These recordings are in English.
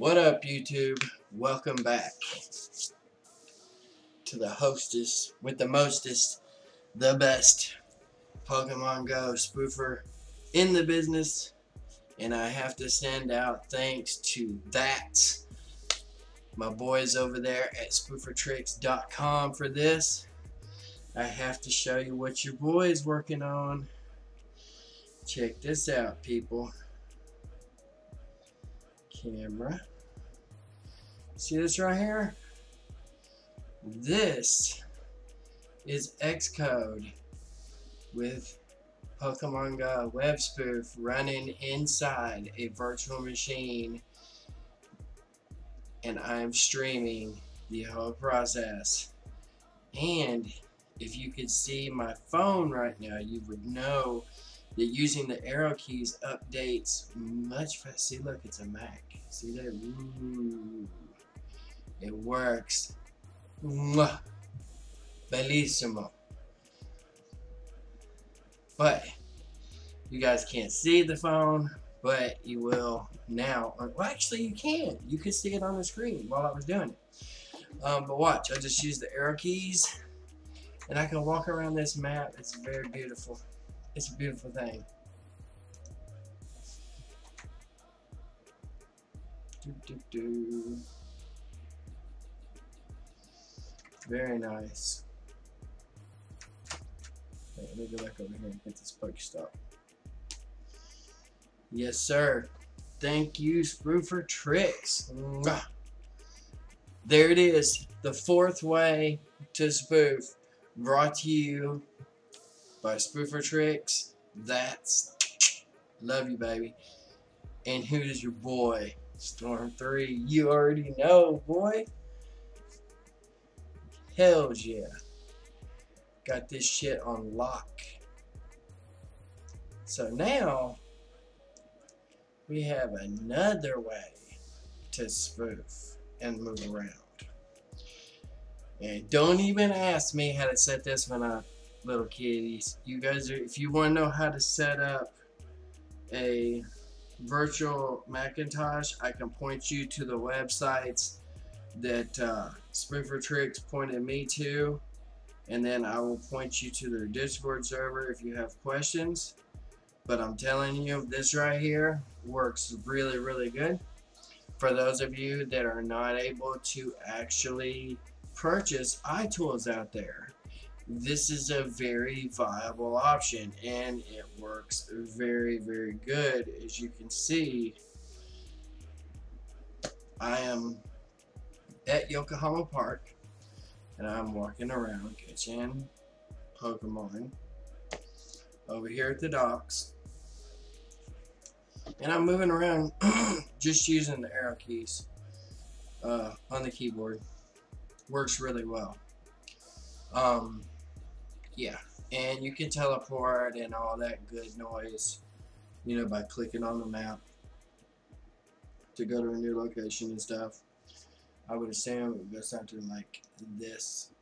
What up, YouTube? Welcome back to the hostess with the mostest, the best Pokemon Go spoofer in the business. And I have to send out thanks to my boys over there at spoofertricks.com for this. I have to show you what your boy's working on. Check this out, people. Camera. See this right here? This is Xcode with Pokemon Go web spoof running inside a virtual machine, and I'm streaming the whole process. And if you could see my phone right now, you would know that using the arrow keys updates much faster. See, look, it's a Mac. See that? Ooh. It works. Mwah. Bellissimo. But you guys can't see the phone, but you will now. Well, actually, you can. You can see it on the screen while I was doing it. But watch, I just use the arrow keys, and I can walk around this map. It's very beautiful. It's a beautiful thing. Very nice. Okay, let me go back over here and get this Pokestop. Yes, sir. Thank you, Spoofer Tricks. Mwah. There it is. The fourth way to spoof. Brought to you by Spoofer Tricks. Love you, baby. And who is your boy? Storm 3. You already know, boy. Hells yeah. Got this shit on lock. So now we have another way to spoof and move around. And don't even ask me how to set this one up, little kiddies. You guys are, if you want to know how to set up a virtual Macintosh, I can point you to the websites that Spoofer Tricks pointed me to, and then I will point you to their Discord server if you have questions. But I'm telling you, this right here works really, really good. For those of you that are not able to actually purchase iTools out there, this is a very viable option, and it works very, very good. As you can see, I am at Yokohama Park, and I'm walking around catching Pokemon over here at the docks, and I'm moving around just using the arrow keys on the keyboard. Works really well. Yeah, and you can teleport and all that good noise, you know, by clicking on the map to go to a new location and stuff. I would assume it would go something like this.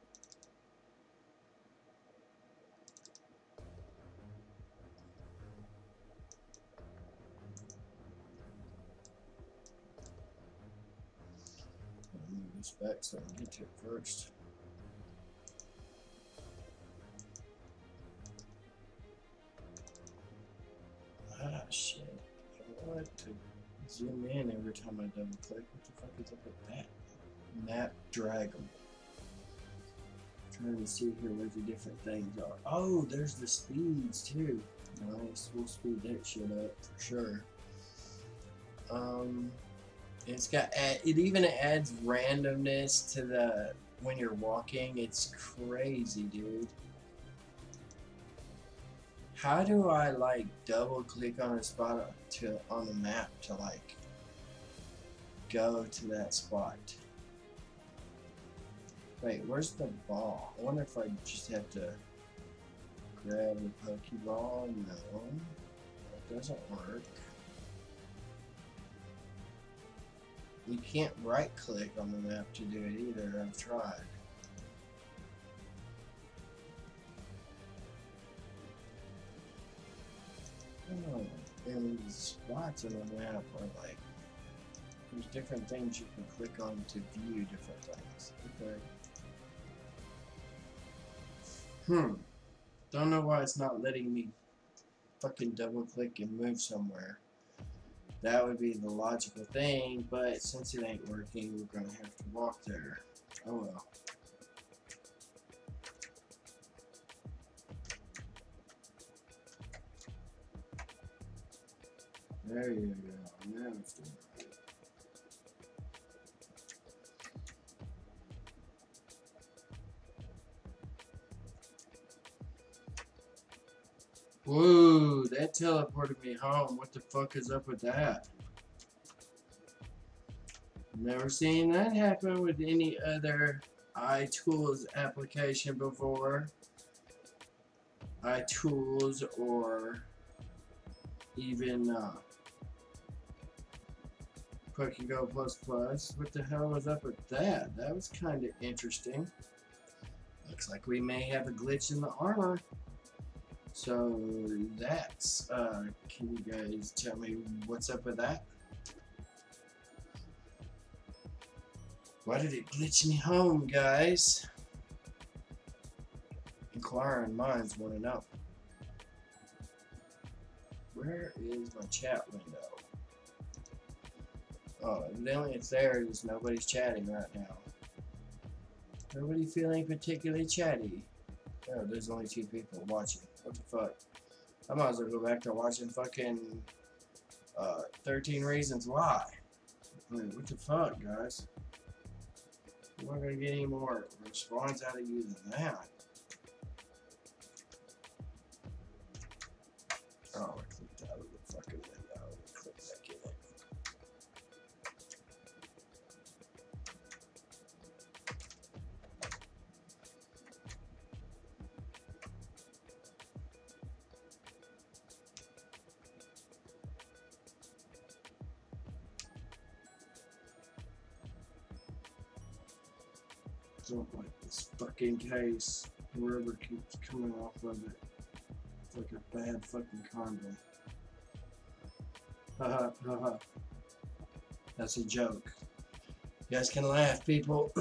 I'll move this back so I can get to it first. Ah, shit. I want to zoom in every time I double click. What the fuck is up with that? Map draggle. Trying to see here where the different things are. Oh, there's the speeds too. Nice. We'll speed that shit up for sure. It's got it even adds randomness to the when you're walking. It's crazy, dude. How do I like double click on a spot on the map to like go to that spot? Wait, where's the ball? I wonder if I just have to grab the Pokeball. No, that doesn't work. You can't right click on the map to do it either. I've tried. Oh, and the spots in the map are like There's different things you can click on to view different things. Okay. Don't know why it's not letting me fucking double click and move somewhere. That would be the logical thing, but since it ain't working, we're gonna have to walk there. Oh well. There you go. Now it's doing right. Whoa, that teleported me home. What the fuck is up with that? Never seen that happen with any other iTools application before. iTools or even PokeGO++. What the hell was up with that? That was kind of interesting. Looks like we may have a glitch in the armor. So that's, can you guys tell me what's up with that? Why did it glitch me home, guys? Inquiring minds want to know. Where is my chat window? Oh, evidently it's there, just nobody's chatting right now. Nobody feeling particularly chatty. Oh, there's only 2 people watching. What the fuck? I might as well go back to watching fucking 13 Reasons Why. I mean, what the fuck, guys? I'm not gonna get any more response out of you than that. Oh, I clicked out of the fucking window. Click back in it. Don't like this fucking case. Whoever keeps coming off of it. It's like a bad fucking condom. Haha, haha. That's a joke. You guys can laugh, people.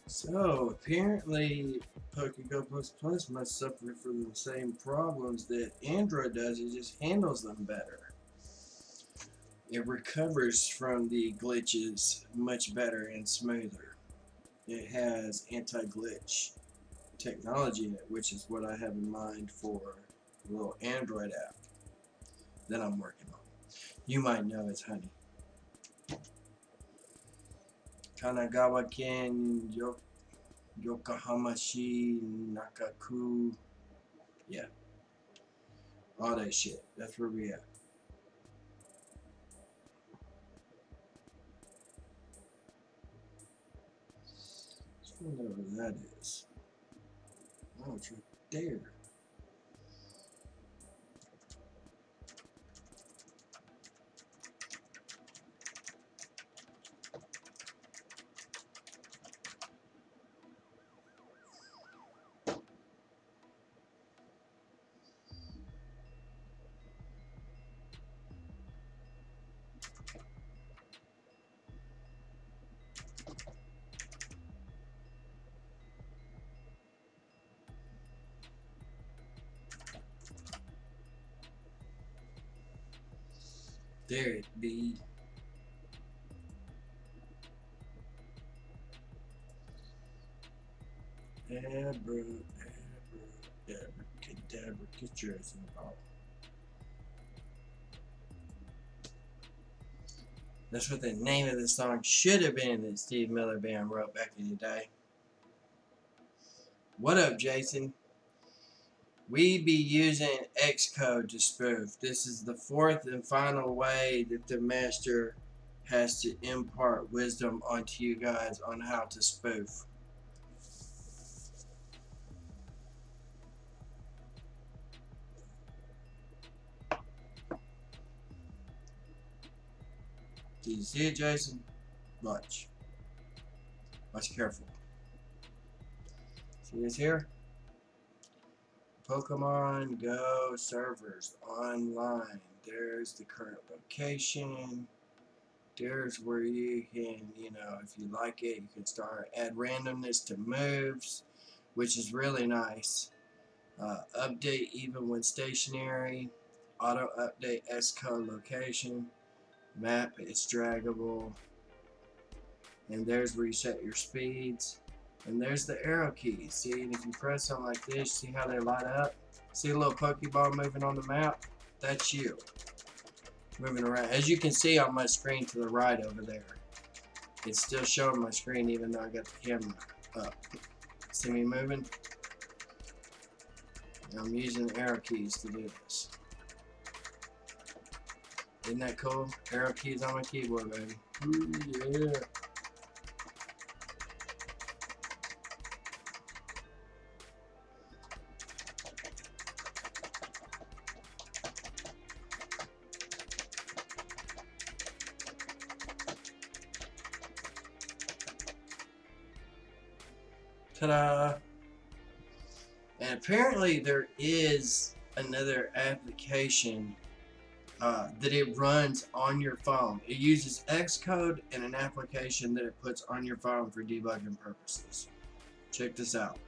So, apparently, PokeGO++ must suffer from the same problems that Android does. It just handles them better. It recovers from the glitches much better and smoother. It has anti-glitch technology in it, which is what I have in mind for a little Android app that I'm working on. You might know it's Honey. Kanagawa-ken Yokohama-shi Nakaku. Yeah. All that shit. That's where we at. Let's find out where that is. Oh, it's right there. There it be. Abracadabra, get your ass in the ball. That's what the name of the song should have been that Steve Miller Band wrote back in the day. What up, Jason? We be using Xcode to spoof. This is the 4th and final way that the master has to impart wisdom onto you guys on how to spoof. Do you see it, Jason? Watch. Watch careful. See this here? Pokemon Go servers online. There's the current location. There's where you can, if you like it, you can start add randomness to moves, which is really nice. Update even when stationary. Auto update S-code location. Map is draggable. And there's where you set your speeds. And there's the arrow keys. See, and if you press something like this, see how they light up? See a little Pokeball moving on the map? That's you. Moving around. As you can see on my screen to the right over there. It's still showing my screen even though I got the camera up. See me moving? And I'm using the arrow keys to do this. Isn't that cool? Arrow keys on my keyboard, baby. Ooh, yeah. Ta-da! And apparently there is another application that it runs on your phone. It uses Xcode and an application that it puts on your phone for debugging purposes. Check this out.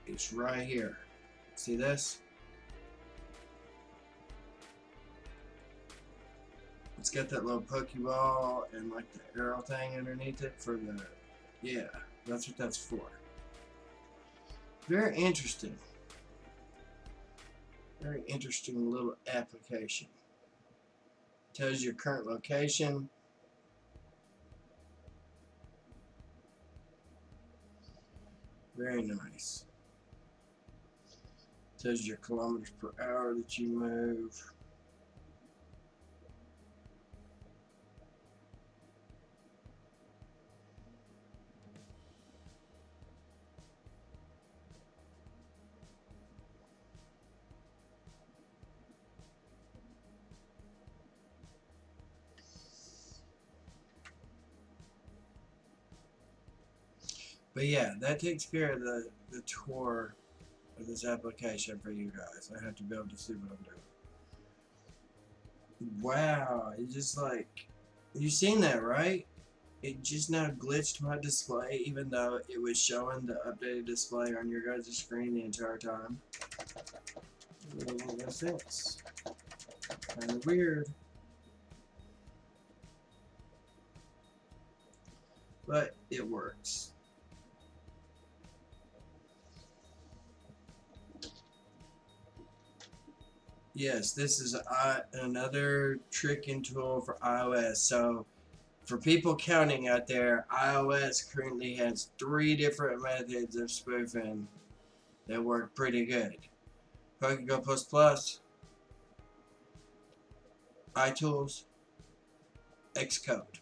It's right here. See this? It's got that little Pokeball and like the arrow thing underneath it for the... Yeah, that's what that's for. Very interesting. Very interesting little application. Tells you your current location. Very nice. Tells you your kilometers per hour that you move. But yeah, that takes care of the tour of this application for you guys. I have to be able to see what I'm doing. Wow, it just like, you seen that, right? It just now glitched my display even though it was showing the updated display on your guys' screen the entire time. It doesn't make no sense. Kinda weird. But it works. Yes, this is another tricking tool for iOS. So, for people counting out there, iOS currently has 3 different methods of spoofing that work pretty good. PokeGO++, iTools, Xcode.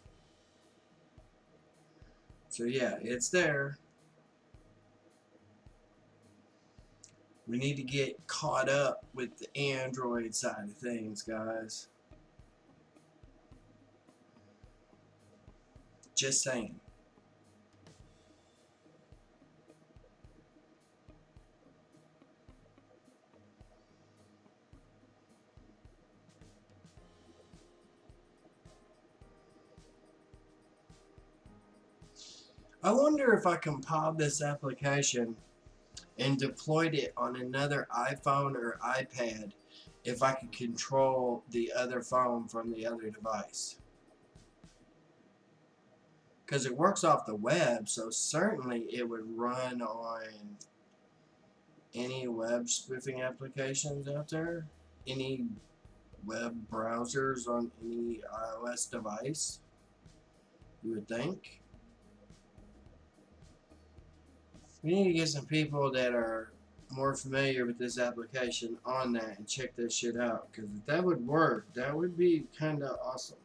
So yeah, it's there. We need to get caught up with the Android side of things, guys. Just saying. I wonder if I compiled this application and deployed it on another iPhone or iPad, if I could control the other phone from the other device. Because it works off the web, so certainly it would run on any web spoofing applications out there, any web browsers on any iOS device, you would think. We need to get some people that are more familiar with this application on that and check this shit out, because if that would work, that would be kind of awesome.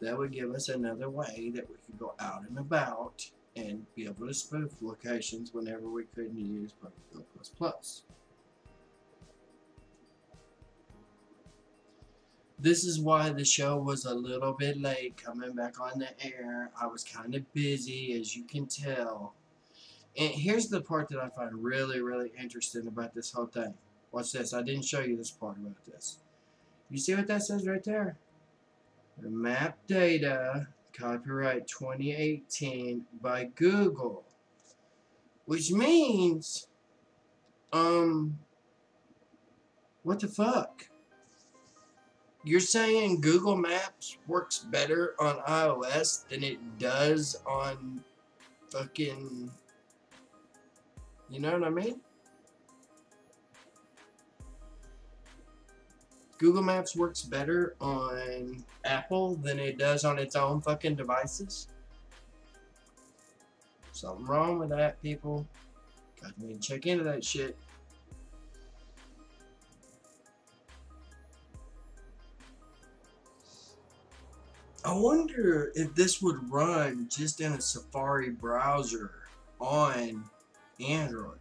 That would give us another way that we could go out and about and be able to spoof locations whenever we couldn't use PokeGO++. This is why the show was a little bit late coming back on the air. I was kind of busy, as you can tell. And here's the part that I find really, really interesting about this whole thing. Watch this. I didn't show you this part about this. You see what that says right there? The map data, copyright 2018 by Google. Which means, what the fuck? You're saying Google Maps works better on iOS than it does on fucking, you know what I mean? Google Maps works better on Apple than it does on its own fucking devices. Something wrong with that, people. Got me to check into that shit. I wonder if this would run just in a Safari browser on Android.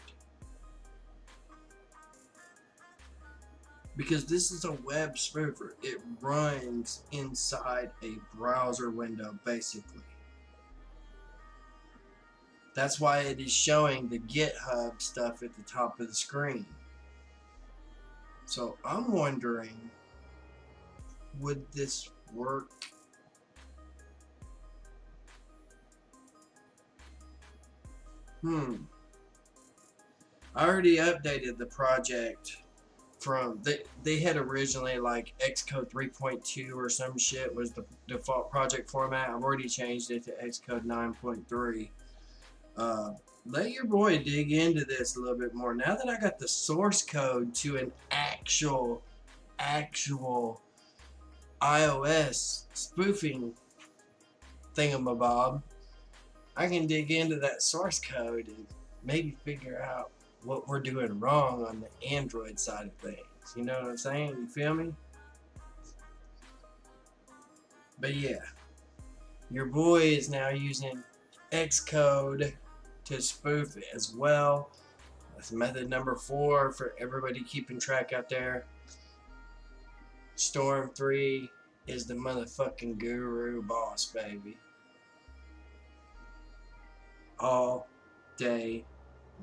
Because this is a web spoofer. It runs inside a browser window, basically. That's why it is showing the GitHub stuff at the top of the screen. So I'm wondering, would this work? I already updated the project from, they had originally like Xcode 3.2 or some shit was the default project format. I've already changed it to Xcode 9.3. Let your boy dig into this a little bit more. Now that I got the source code to an actual iOS spoofing thingamabob, I can dig into that source code and maybe figure out what we're doing wrong on the Android side of things. You know what I'm saying? You feel me? But yeah, your boy is now using Xcode to spoof it as well. That's method number 4 for everybody keeping track out there. Storm 3 is the motherfucking guru boss, baby. All day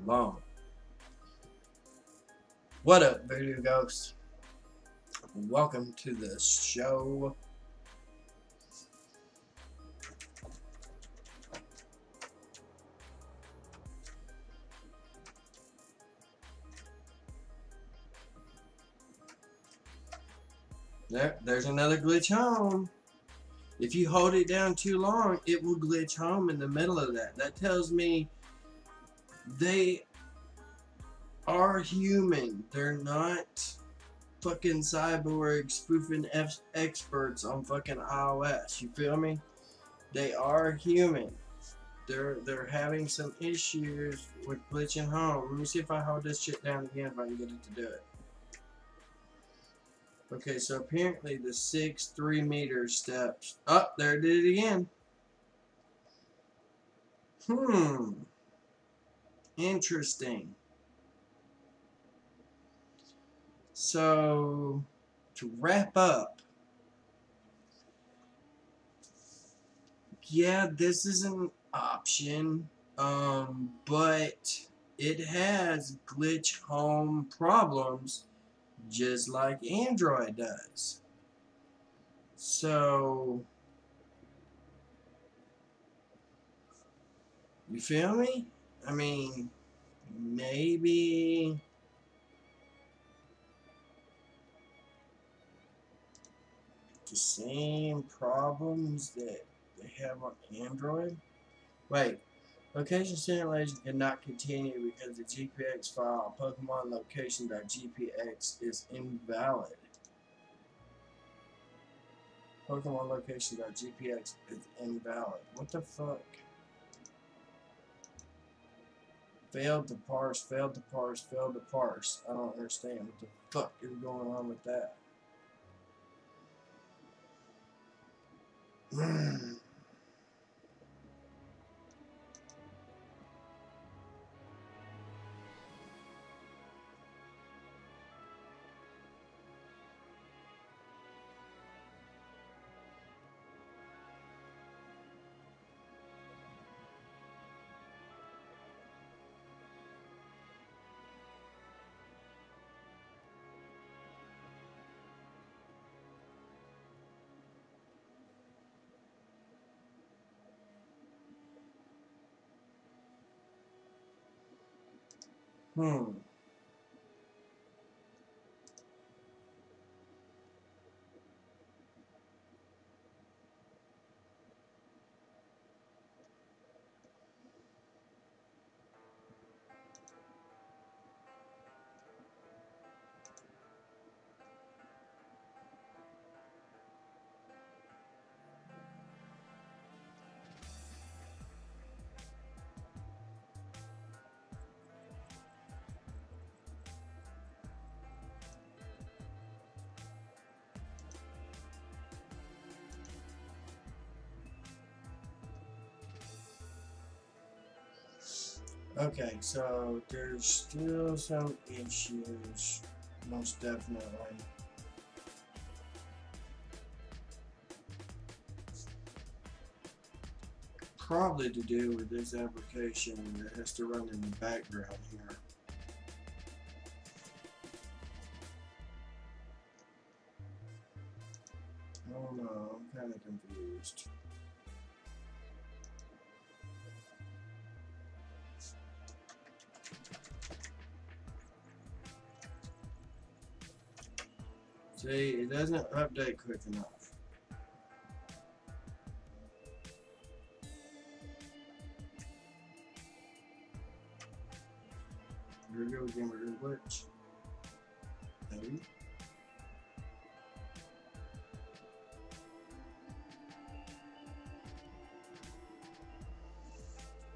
long. What up, Voodoo Ghost? Welcome to the show. There's another glitch home. If you hold it down too long, it will glitch home in the middle of that. That tells me they are human. They're not fucking cyborg spoofing experts on fucking iOS. You feel me? They are human. They're having some issues with glitching home. Let me see if I hold this shit down again if I can get it to do it. Okay, so apparently the 6 3-meter steps. Oh, there it did it again. Interesting. So, to wrap up, yeah, this is an option, but it has glitch home problems just like Android does. So, you feel me? I mean, maybe the same problems that they have on Android. Wait, location simulation cannot continue because the GPX file Pokemon location.gpx is invalid. Pokemon location.gpx is invalid. What the fuck? Failed to parse, failed to parse, failed to parse. I don't understand what the fuck is going on with that. Hmm. Okay, so there's still some issues, most definitely. Probably to do with this application that has to run in the background here. I don't know, I'm kind of confused. See, it doesn't update quick enough. Here we go again with the glitch. Maybe.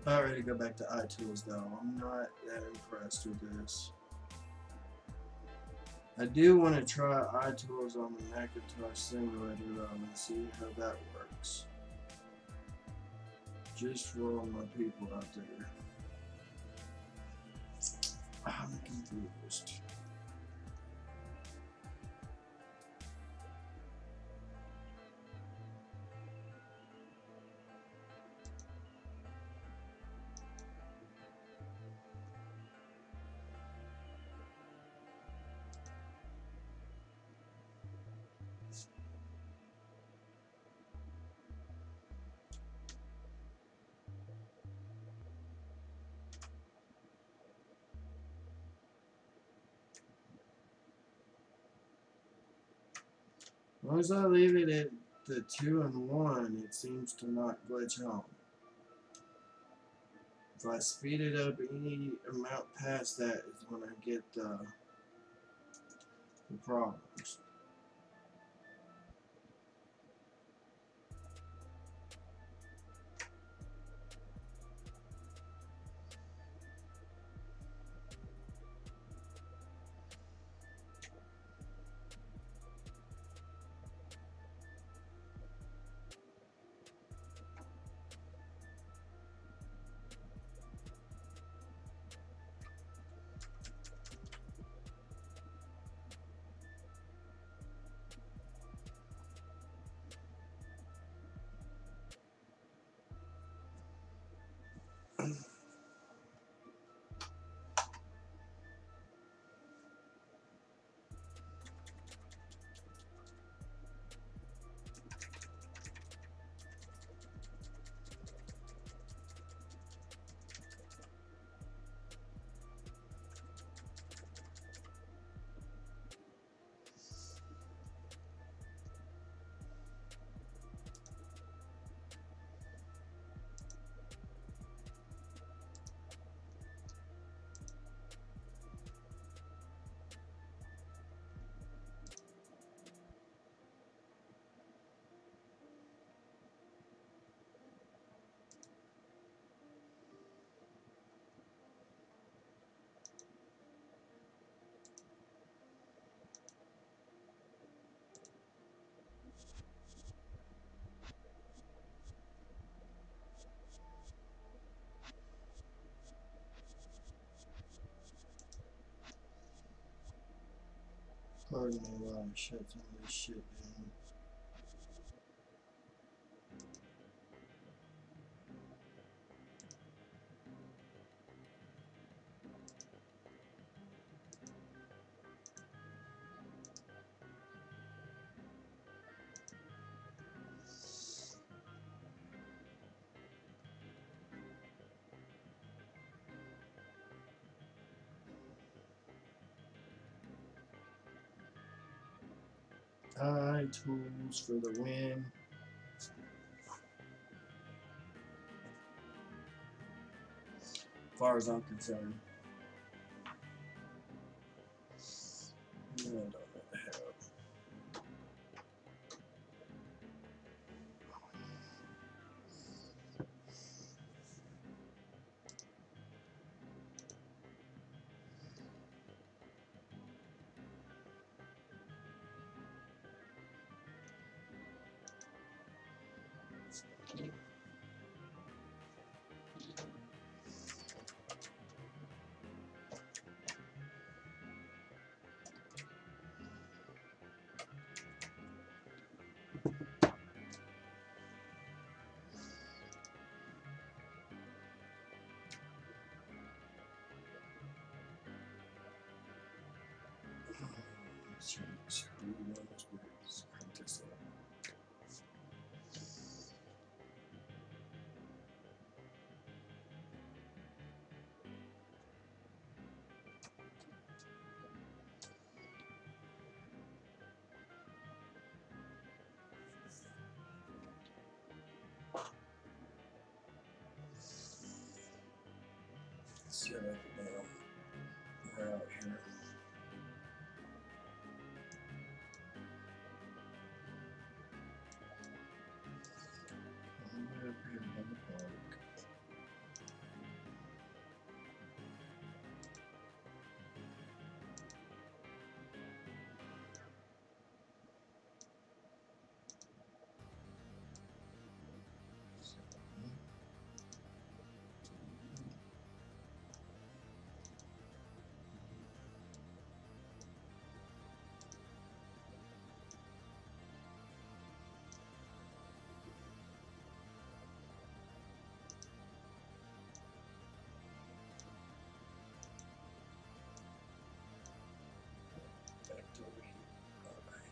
About ready to go back to iTools though. I'm not that impressed with this. I do want to try iTools on the Macintosh simulator though and see how that works. Just for all my people out there. I'm confused. As long as I leave it at the 2 and 1, it seems to not glitch out. If I speed it up any amount past that is when I get the problems. Pardon me while I shut some of this shit down. Eye tools for the win. As far as I'm concerned. I don't know the hell. Set up now. We're out here. We're up here in the park. Back over here. All right.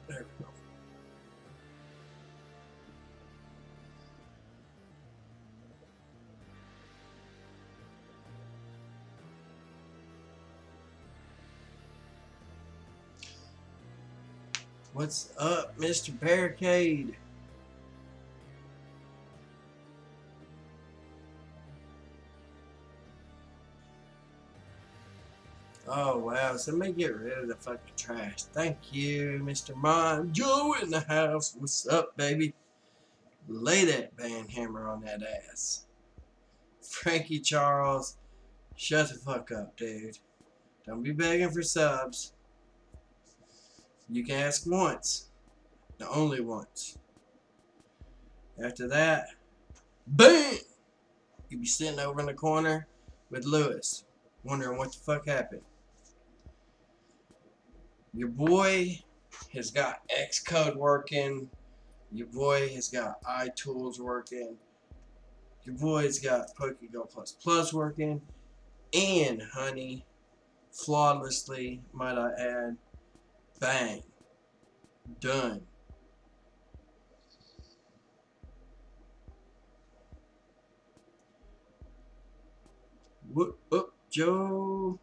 There we go. What's up, Mr. Barricade? Oh wow, somebody get rid of the fucking trash. Thank you, Mr. Mon. Joe in the house. What's up, baby? Lay that band hammer on that ass. Frankie Charles, shut the fuck up, dude. Don't be begging for subs. You can ask once. The only once. After that, BAM! You be sitting over in the corner with Lewis, wondering what the fuck happened. Your boy has got Xcode working. Your boy has got iTools working. Your boy's got PokeGO Plus working. And, honey, flawlessly, might I add, bang. Done. What up, Joe?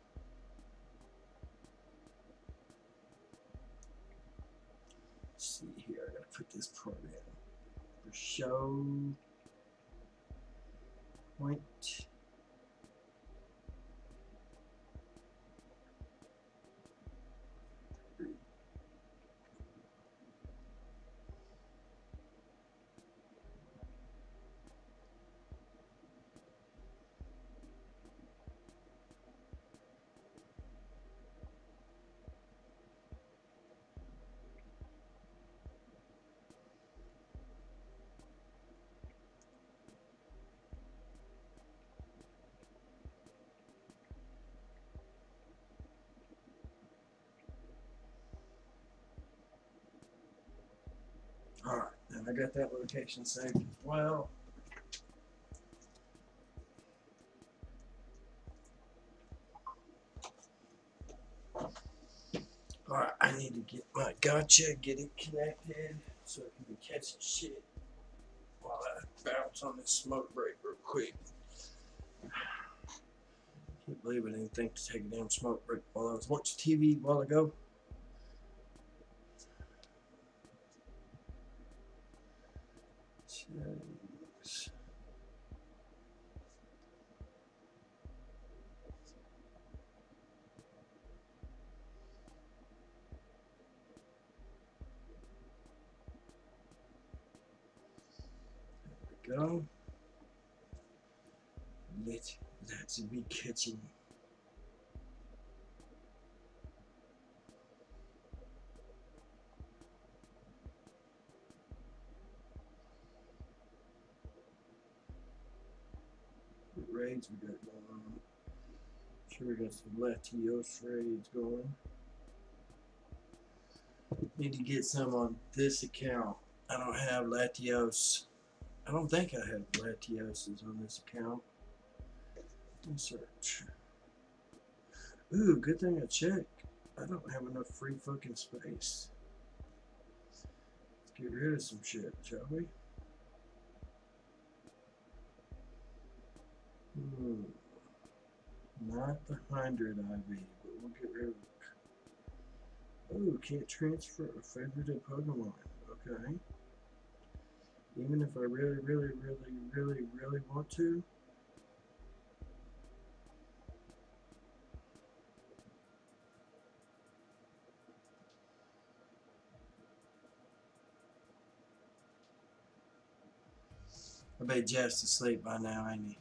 Let's see here. I gotta put this program for show. Point. Alright, and I got that location saved as well. Alright, I need to get my gotcha, get it connected so I can be catching shit while I bounce on this smoke break real quick. Can't believe I didn't think to take a damn smoke break while I was watching TV a while ago. Jeez. There we go. Let's be catching. What raids we got going on? Sure, we got some Latios raids going. Need to get some on this account. I don't have Latios. I don't think I have Latioses on this account. Let's search. Ooh, good thing I checked. I don't have enough free fucking space. Let's get rid of some shit, shall we? Not the 100 IV, but we'll get rid of it. Oh, can't transfer a favorite Pokemon. Okay. Even if I really want to. I bet Jeff's asleep by now, ain't he?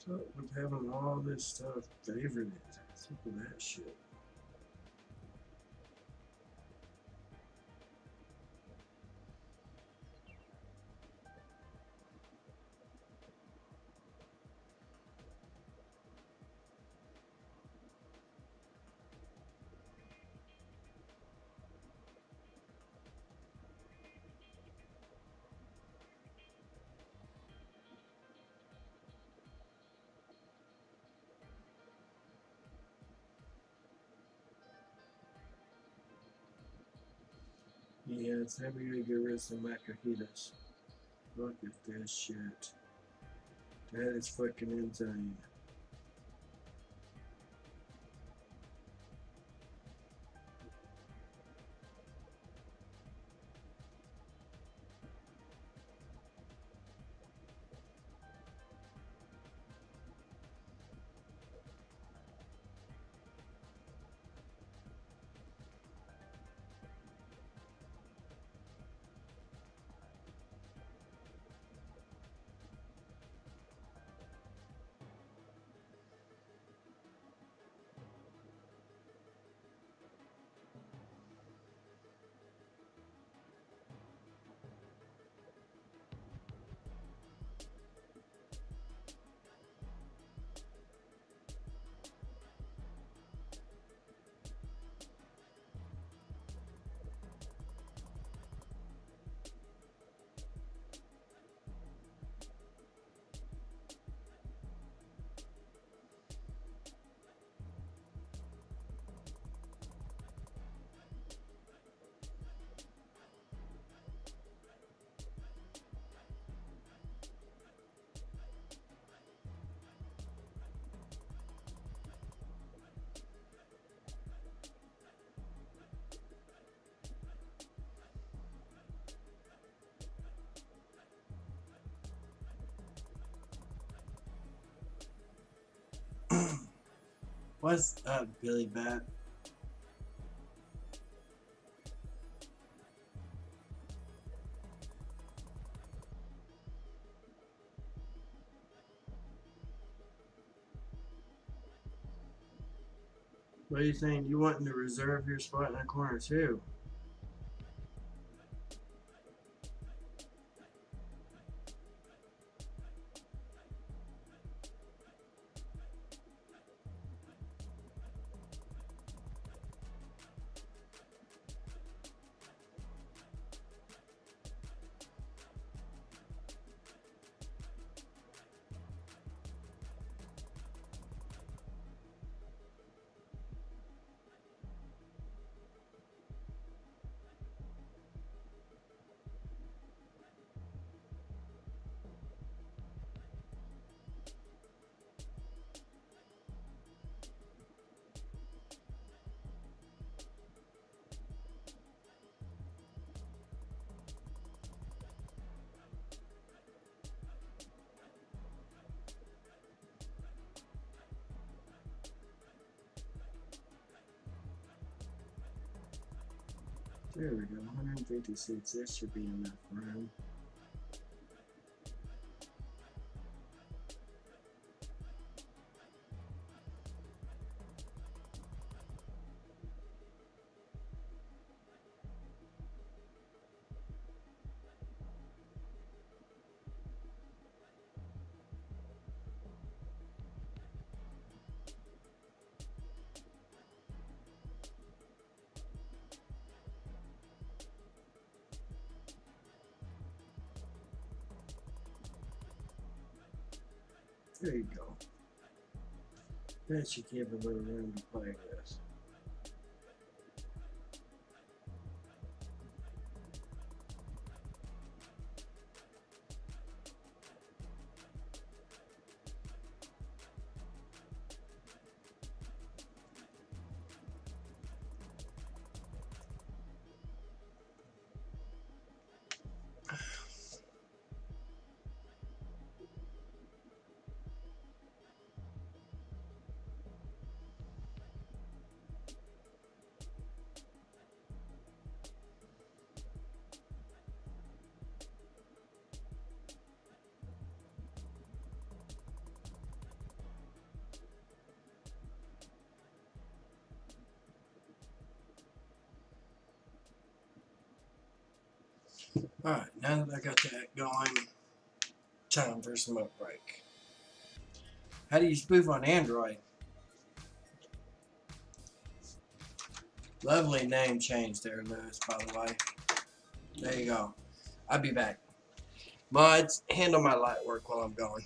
What's up with having all this stuff favorited? What's up with that shit? Yeah, it's time we gotta get rid of some Macahitas. Look at this shit. That is fucking insane. What's up, Billy Bat? What are you saying? You wanting to reserve your spot in that corner too? There we go, 156. That should be enough room. There you go. That should give a little room to play with. Alright, now that I got that going, time for a smoke break. How do you spoof on Android? Lovely name change there, Lewis, by the way. There you go. I'll be back. Mods, handle my light work while I'm going.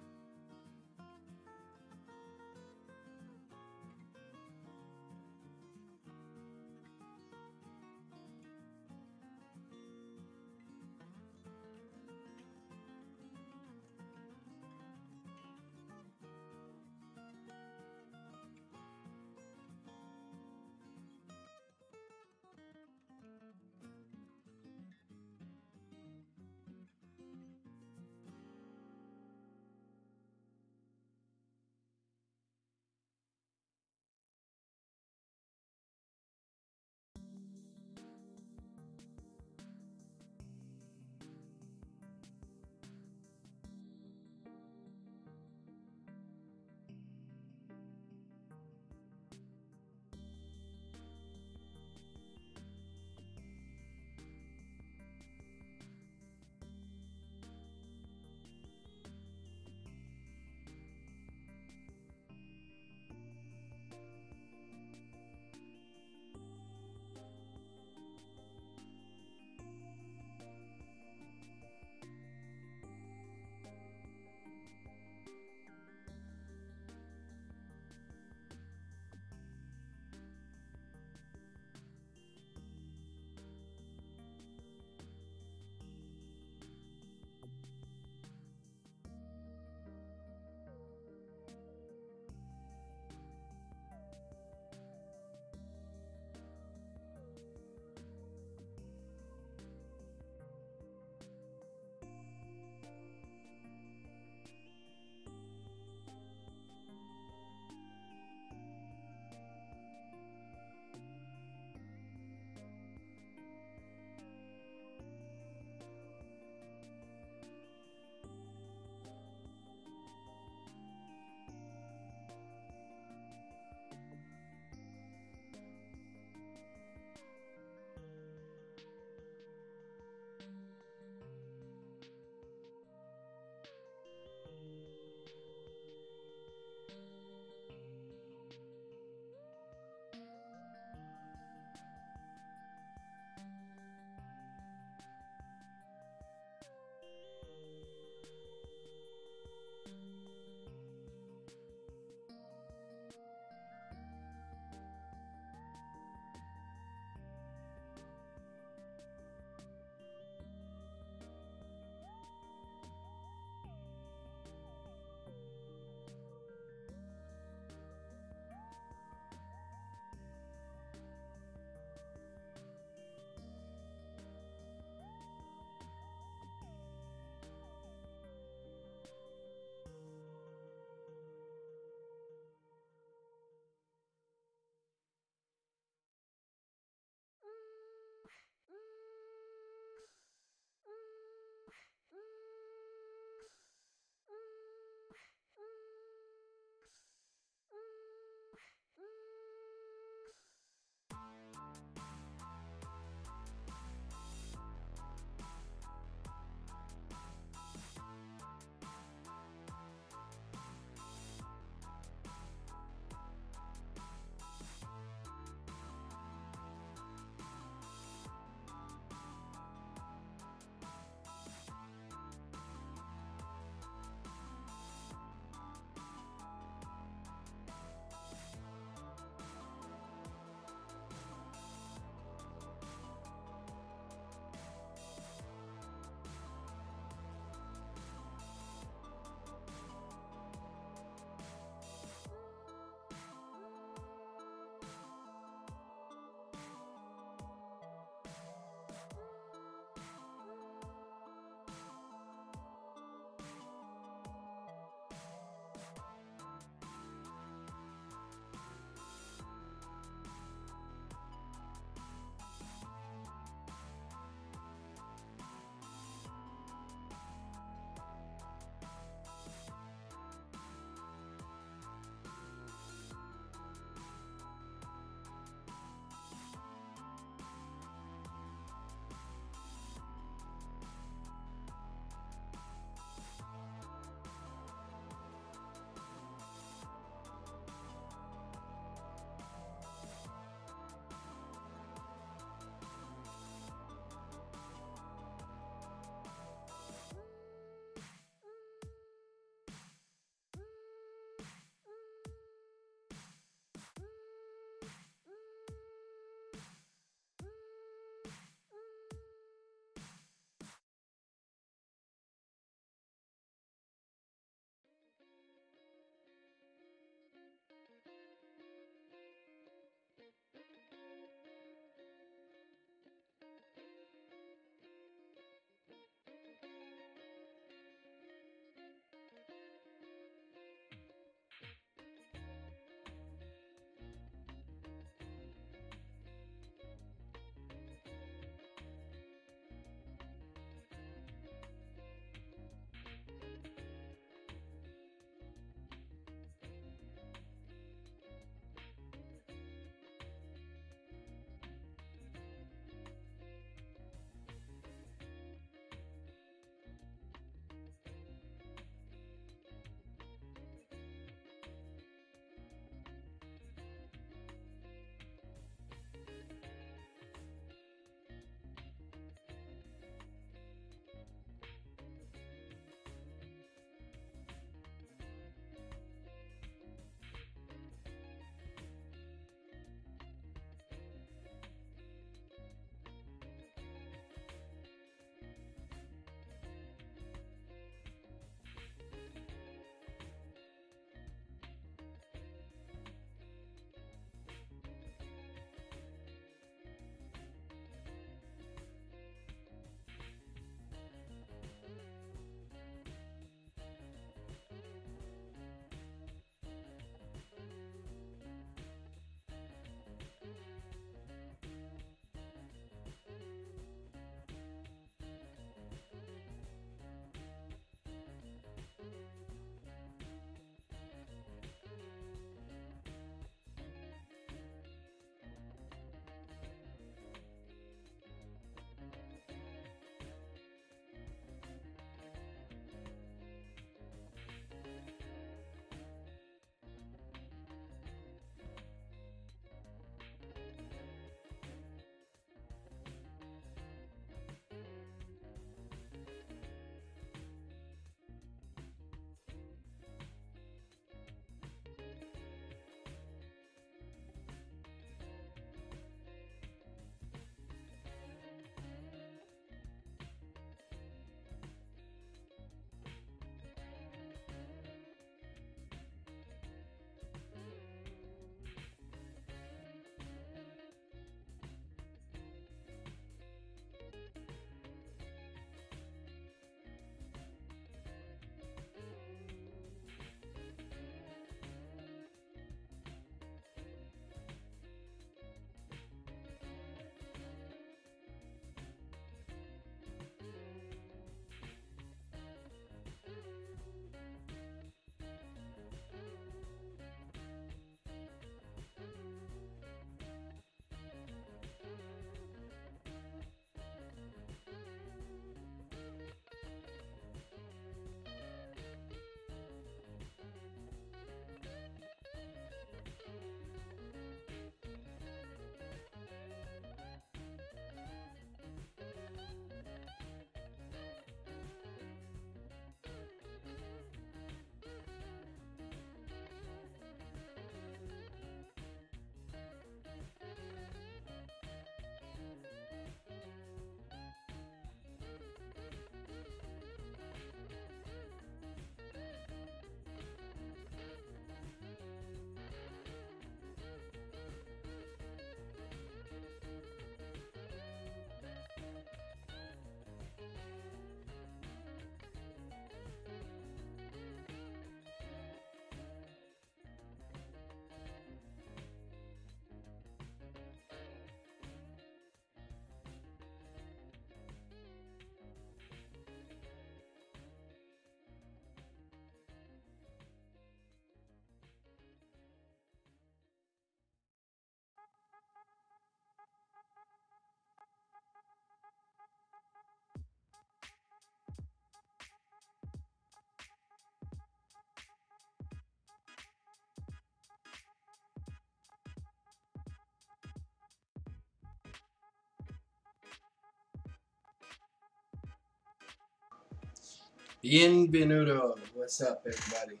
Bienvenido. What's up, everybody?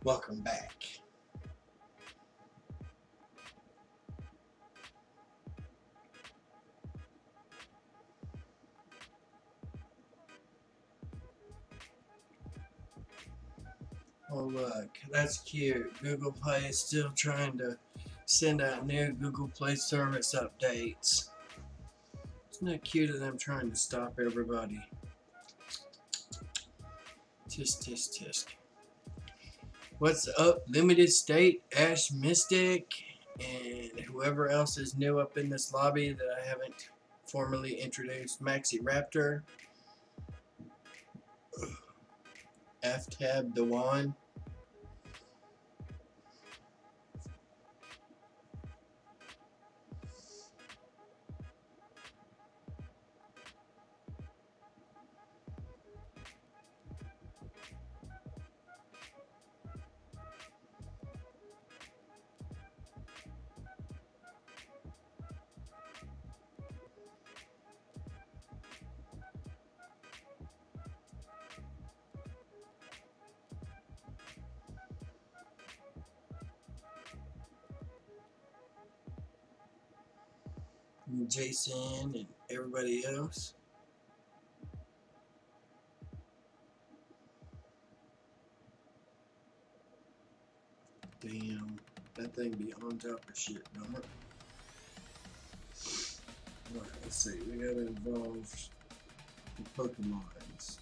Welcome back. Oh, look, that's cute. Google Play is still trying to send out new Google Play service updates. Isn't that cute of them trying to stop everybody? Tisk, tisk, tisk. What's up, Limited State, Ash Mystic, and whoever else is new up in this lobby that I haven't formally introduced. Maxi Raptor, F-Tab Dewan. Jason and everybody else. Damn, that thing be on top of shit, don't it? Alright, let's see. We gotta evolve the Pokemons.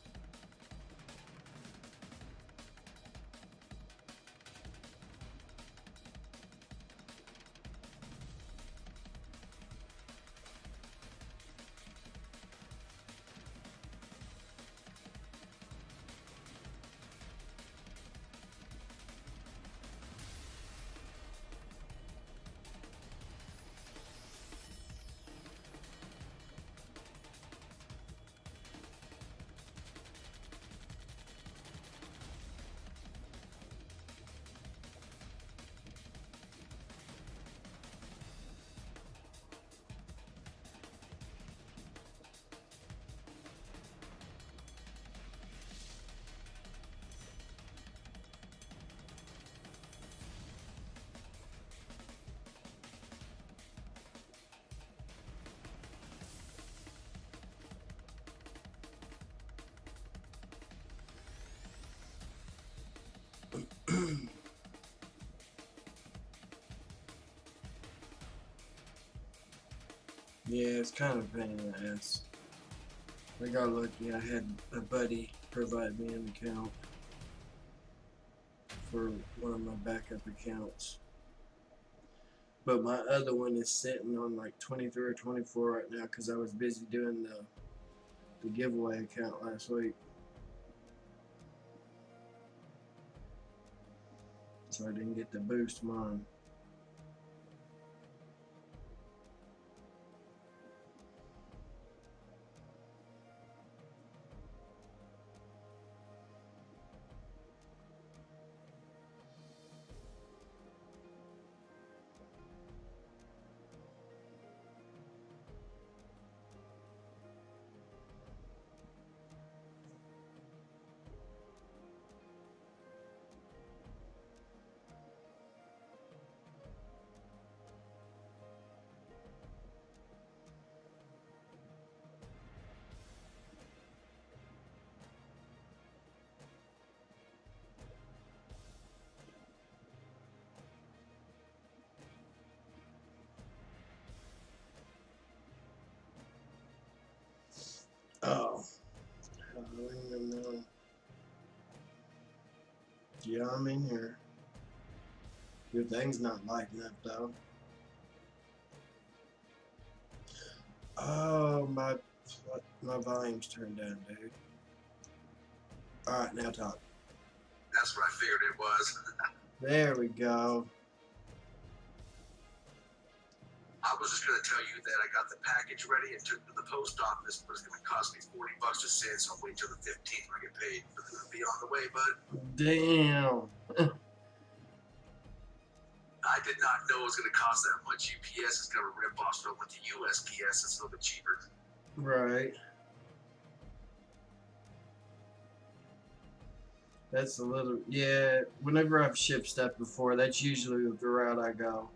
Yeah, it's kind of a pain in the ass. I got lucky. I had a buddy provide me an account for one of my backup accounts. But my other one is sitting on like 23 or 24 right now because I was busy doing the giveaway account last week. So I didn't get to boost mine. Oh, I don't even know. Yeah, I'm in here. Your thing's not lighting up though. Oh, my volume's turned down, dude. All right, now talk. That's what I figured it was. There we go. I was just going to tell you that I got the package ready and took it to the post office, but it's going to cost me $40 to send, so I'll wait till the 15th when I get paid. But it'll be on the way, bud. Damn. I did not know it was going to cost that much. UPS is going to rip off, so I went to USPS. It's a little bit cheaper. Right. That's a little, yeah. Whenever I've shipped stuff before, that's usually the route I go.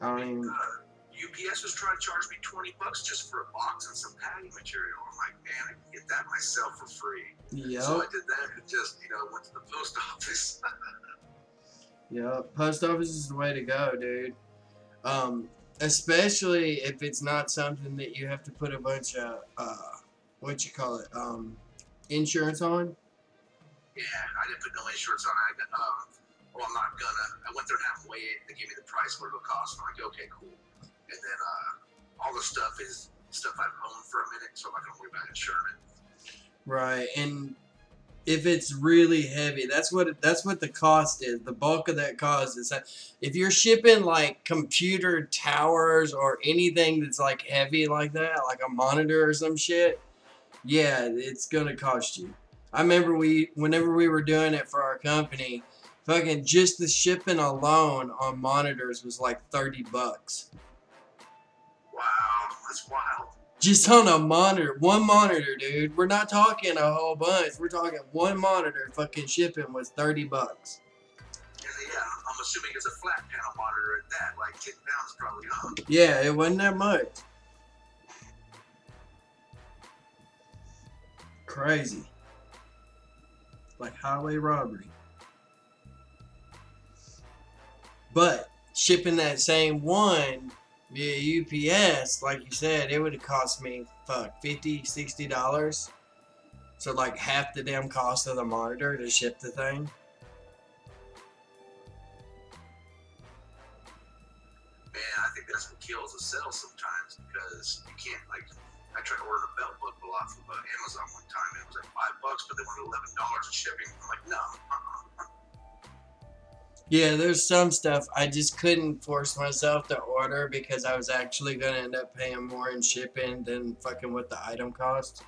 I don't even. UPS was trying to charge me $20 just for a box and some packing material. I'm like, man, I can get that myself for free. Yep. So I did that and just, went to the post office. Yep. Post office is the way to go, dude. Especially if it's not something that you have to put a bunch of insurance on. Yeah, I didn't put no insurance on it. I'm not gonna. I went there and had them weigh it. They gave me the price, what it'll cost. I'm like, okay, cool. And then all the stuff is stuff I've owned for a minute, so I'm not gonna worry about insuring it. Right, and if it's really heavy, that's what the cost is. The bulk of that cost is that if you're shipping like computer towers or anything that's like heavy like that, like a monitor or some shit, yeah, it's gonna cost you. I remember whenever we were doing it for our company, fucking just the shipping alone on monitors was like $30. Wow, that's wild. Just on a monitor, one monitor, dude. We're not talking a whole bunch. We're talking one monitor. Fucking shipping was $30. Yeah, I'm assuming it's a flat panel monitor at that, like 10 pounds probably, huh? Yeah, it wasn't that much. Crazy. Like highway robbery. But shipping that same one via UPS, like you said, it would have cost me $50, $60. So like half the damn cost of the monitor to ship the thing. Man, I think that's what kills a sale sometimes, because you can't, like, I tried to order a belt buckle off of Amazon one time, and it was like $5, but they wanted $11 in shipping. I'm like, no. Yeah, there's some stuff I just couldn't force myself to order because I was actually going to end up paying more in shipping than fucking what the item cost.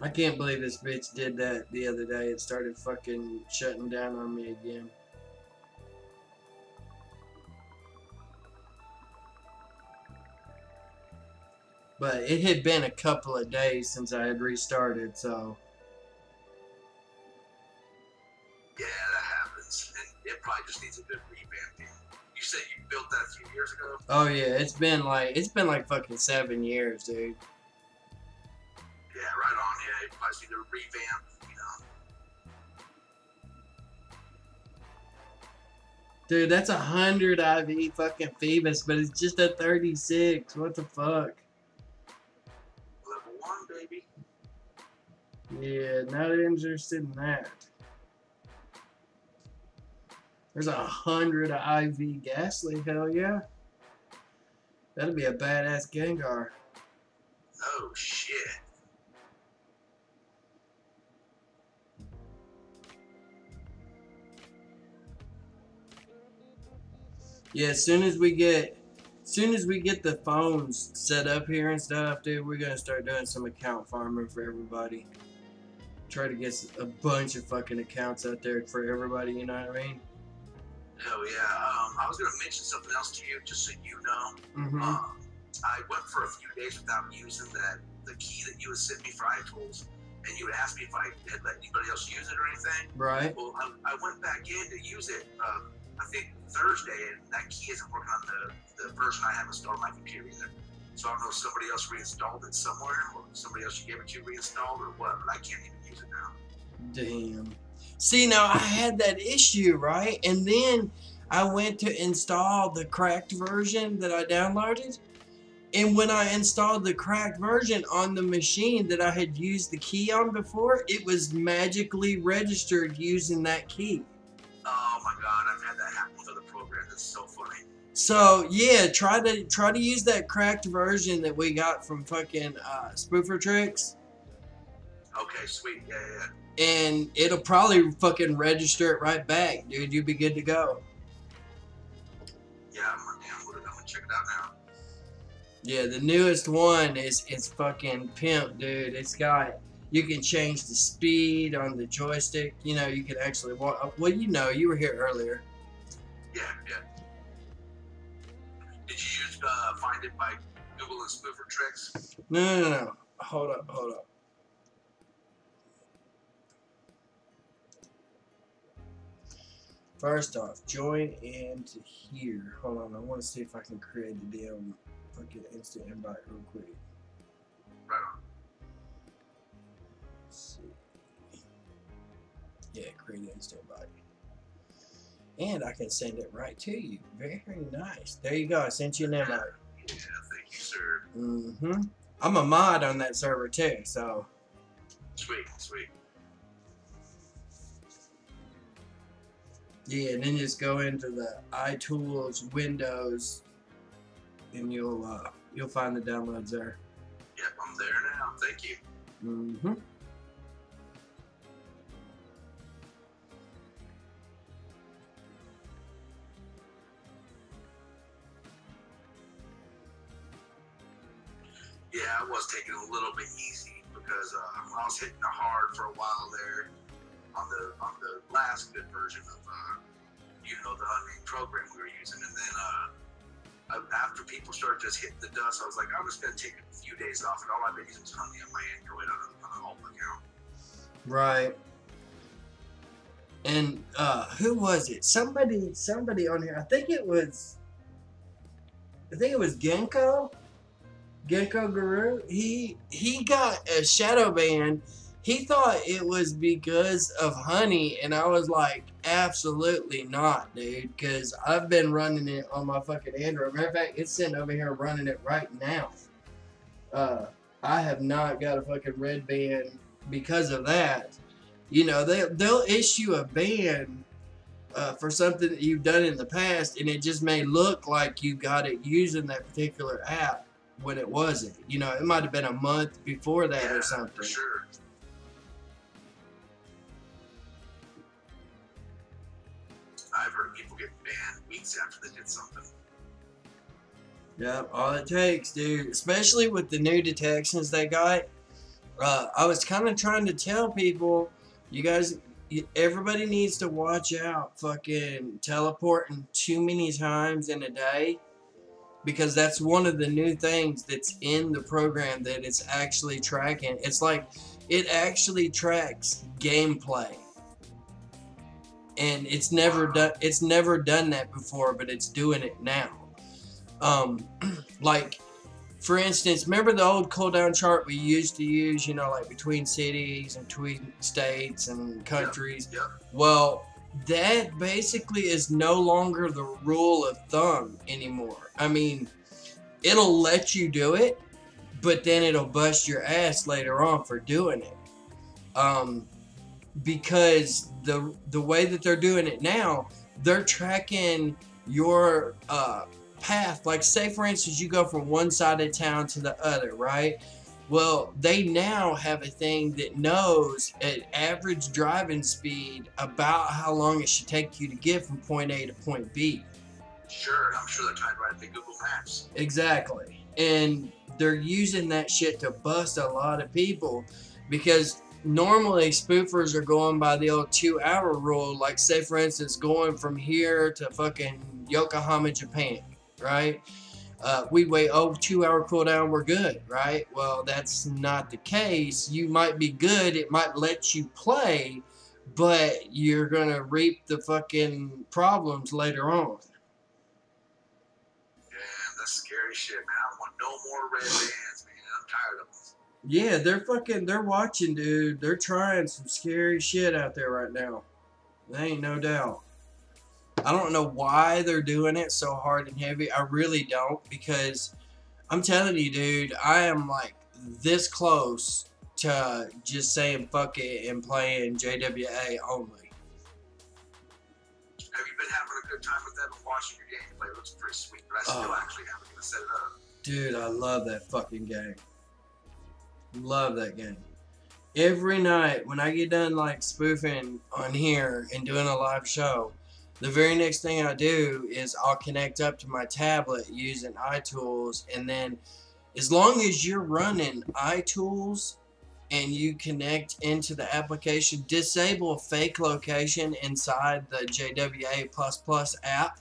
I can't believe this bitch did that the other day. It started fucking shutting down on me again. But it had been a couple of days since I had restarted, so. Yeah, that happens. And it probably just needs a good revamping. You said you built that a few years ago? Oh yeah, it's been like fucking 7 years, dude. Yeah, right on. Yeah, you probably need to revamp, Dude, that's 100 IV fucking Phoebus, but it's just a 36. What the fuck? Level 1, baby. Yeah, not interested in that. There's 100 IV Ghastly, hell yeah. That'll be a badass Gengar. Oh shit. Yeah, as soon as we get the phones set up here and stuff, dude, we're gonna start doing some account farming for everybody. Try to get a bunch of fucking accounts out there for everybody, you know what I mean? Hell yeah. I was gonna mention something else to you, just so you know. Mm-hmm. I went for a few days without using the key that you had sent me for iTools, and you would ask me if I had let anybody else use it or anything. Right. Well, I went back in to use it, I think Thursday, and that key isn't working on the version I have installed on my computer either. So I don't know if somebody else reinstalled it somewhere, or somebody else you gave it to reinstalled, or what, but I can't even use it now. Damn. See, now I had that issue, right? And then I went to install the cracked version that I downloaded. And when I installed the cracked version on the machine that I had used the key on before, it was magically registered using that key. Oh my god, I've had that happen with other programs. It's so funny. So yeah, try to use that cracked version that we got from fucking Spoofer Tricks. Okay, sweet. Yeah, yeah. And it'll probably fucking register it right back, dude. You'll be good to go. Yeah, I'm gonna check it out now. Yeah, the newest one is fucking pimp, dude. It's got, you can change the speed on the joystick. You know, you can actually walk. Well, you know, you were here earlier. Yeah, blinded by Google and spoofer tricks? No. Hold up. First off, join into here. Hold on, I want to see if I can create a damn fucking instant invite real quick. Right on. Let's see. Yeah, create an instant invite. And I can send it right to you. Very nice. There you go. I sent you an invite. Yeah, thank you, sir. Mm-hmm. I'm a mod on that server too, so. Sweet. Yeah, and then just go into the iTools, Windows, and you'll find the downloads there. Yep, I'm there now. Thank you. Mm-hmm. Yeah, I was taking it a little bit easy because I was hitting it hard for a while there on the last good version of the unnamed program we were using, and then after people started just hitting the dust, I was like, I'm just gonna take a few days off, and all I've been using is Honey on my Android on an alt account. Right. And who was it? Somebody on here. I think it was Genko Guru. He got a shadow ban. He thought it was because of Honey, and I was like, absolutely not, dude, because I've been running it on my fucking Android. Matter of fact, it's sitting over here running it right now. I have not got a fucking red ban because of that. You know, they'll issue a ban for something that you've done in the past, and it just may look like you got it using that particular app when it wasn't. You know, it might have been a month before that or something. For sure. I've heard people get banned weeks after they did something. Yep, all it takes, dude. Especially with the new detections they got. I was kind of trying to tell people, you guys, everybody needs to watch out fucking teleporting too many times in a day. Because that's one of the new things that's in the program that it's actually tracking. It's like, it actually tracks gameplay. And it's never done that before, but it's doing it now. Like, for instance, remember the old cooldown chart we used to use, you know, like between cities and between states and countries? Yep. Well, that basically is no longer the rule of thumb anymore. I mean, it'll let you do it, but then it'll bust your ass later on for doing it. Because the way that they're doing it now, they're tracking your path. Like, say for instance, you go from one side of town to the other, right? Well, they now have a thing that knows at average driving speed about how long it should take you to get from point A to point B. Sure, I'm sure they're tied right to Google Maps. Exactly. And they're using that shit to bust a lot of people, because normally spoofers are going by the old 2-hour rule. Like, say for instance, going from here to fucking Yokohama, Japan, right? We wait, 2-hour cooldown, we're good, right? Well, that's not the case. You might be good, it might let you play, but you're gonna reap the fucking problems later on. Yeah, that's scary shit, man. I don't want no more red bands, man. I'm tired of them. Yeah, they're watching, dude. They're trying some scary shit out there right now. There ain't no doubt. I don't know why they're doing it so hard and heavy. I really don't, because I'm telling you, dude, I am like this close to just saying fuck it and playing JWA only. Have you been having a good time with that? I'm watching your gameplay. It looks pretty sweet, but I still actually haven't even set it up. Dude, I love that fucking game. Love that game. Every night when I get done like spoofing on here and doing a live show, the very next thing I do is I'll connect up to my tablet using iTools, and then as long as you're running iTools and you connect into the application, disable fake location inside the JWA++ app,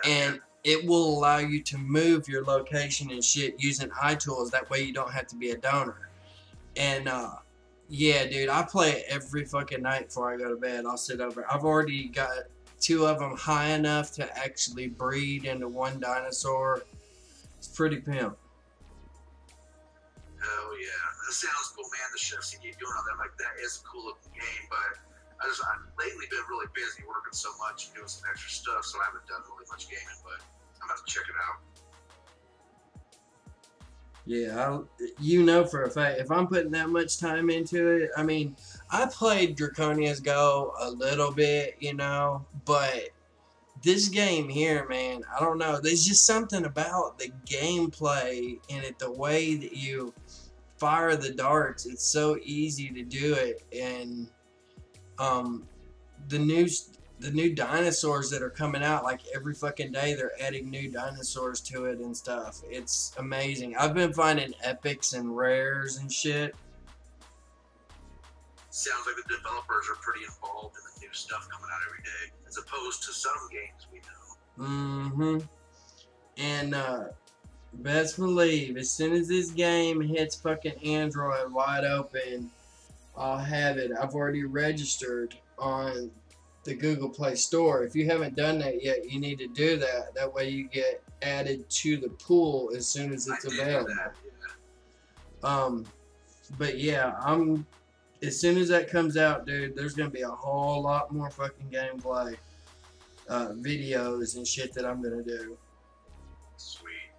and it will allow you to move your location and shit using iTools. That way you don't have to be a donor. And yeah, dude, I play it every fucking night before I go to bed. I'll sit over. I've already got 2 of them high enough to actually breed into 1 dinosaur. It's pretty pimp. Oh yeah, that sounds cool, man. The shit you keep doing on there, like that is a cool looking game. But I've lately been really busy working so much and doing some extra stuff, so I haven't done really much gaming. But I'm about to check it out. Yeah, you know for a fact, if I'm putting that much time into it, I mean, I played Draconia's Go a little bit, you know, but this game here, man, I don't know. There's just something about the gameplay in it, the way that you fire the darts. It's so easy to do it, and the new dinosaurs that are coming out, like every fucking day they're adding new dinosaurs to it and stuff. It's amazing. I've been finding epics and rares and shit. Sounds like the developers are pretty involved in the new stuff coming out every day, as opposed to some games we know. And best believe, as soon as this game hits fucking Android wide open, I'll have it. I've already registered on the Google Play Store. If you haven't done that yet, you need to do that. That way you get added to the pool as soon as it's available. That, yeah. But yeah, as soon as that comes out, dude, there's gonna be a whole lot more fucking gameplay videos and shit that I'm gonna do. Sweet.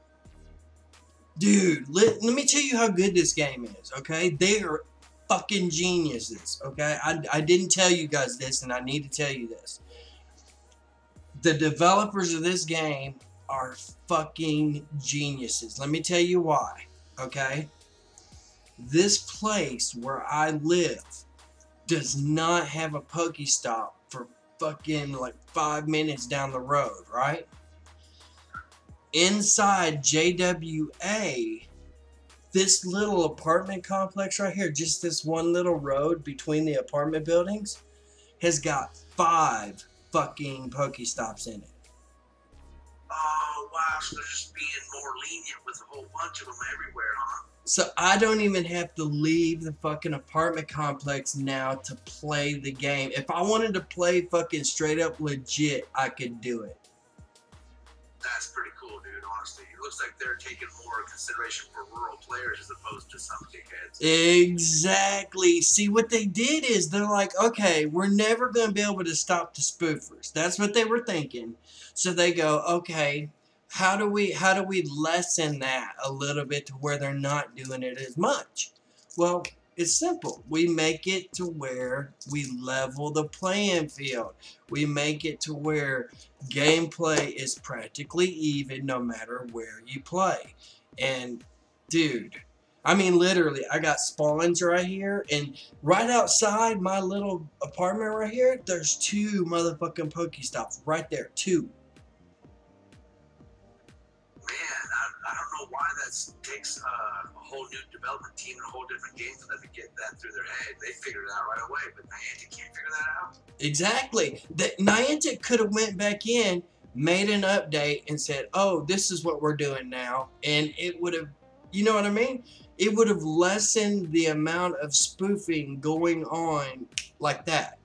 Dude, let me tell you how good this game is, okay? They are fucking geniuses, okay? I didn't tell you guys this, and I need to tell you this. The developers of this game are fucking geniuses. Let me tell you why, okay? This place where I live does not have a Pokestop for fucking like 5 minutes down the road, right? Inside JWA, this little apartment complex right here, just this one little road between the apartment buildings, has got 5 fucking Pokestops in it. Oh, wow, so they're just being more lenient with a whole bunch of them everywhere, huh? So I don't even have to leave the fucking apartment complex now to play the game. If I wanted to play fucking straight up legit, I could do it. That's pretty cool, dude, honestly. It looks like they're taking more consideration for rural players as opposed to some dickheads. Exactly. See, what they did is they're like, okay, we're never going to be able to stop the spoofers. That's what they were thinking. So they go, okay, how do we lessen that a little bit to where they're not doing it as much? Well, it's simple. We make it to where we level the playing field. We make it to where gameplay is practically even no matter where you play. And, dude, I mean, literally, I got spawns right here, and right outside my little apartment right here, there's 2 motherfucking Pokestops right there. 2. Man, I don't know why that takes a whole new development team and a whole different game for them to get that through their head. They figured it out right away, but Niantic can't figure that out. Exactly. Niantic could have went back in, made an update, and said, oh, this is what we're doing now. And it would have, you know what I mean? It would have lessened the amount of spoofing going on like that.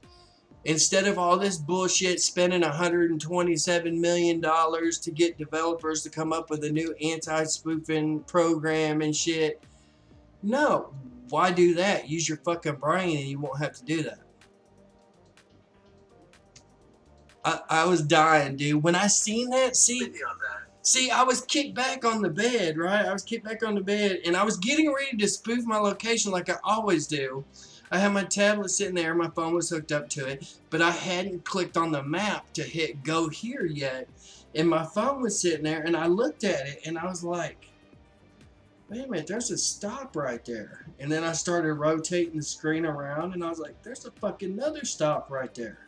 Instead of all this bullshit, spending $127 million to get developers to come up with a new anti-spoofing program and shit. No. Why do that? Use your fucking brain and you won't have to do that. I was dying, dude. When I seen that, see, I was kicked back on the bed, right? I was kicked back on the bed, and I was getting ready to spoof my location like I always do. I had my tablet sitting there, my phone was hooked up to it, but I hadn't clicked on the map to hit go here yet. And my phone was sitting there, and I looked at it, and I was like, wait a minute, there's a stop right there. And then I started rotating the screen around, and I was like, there's a fucking another stop right there.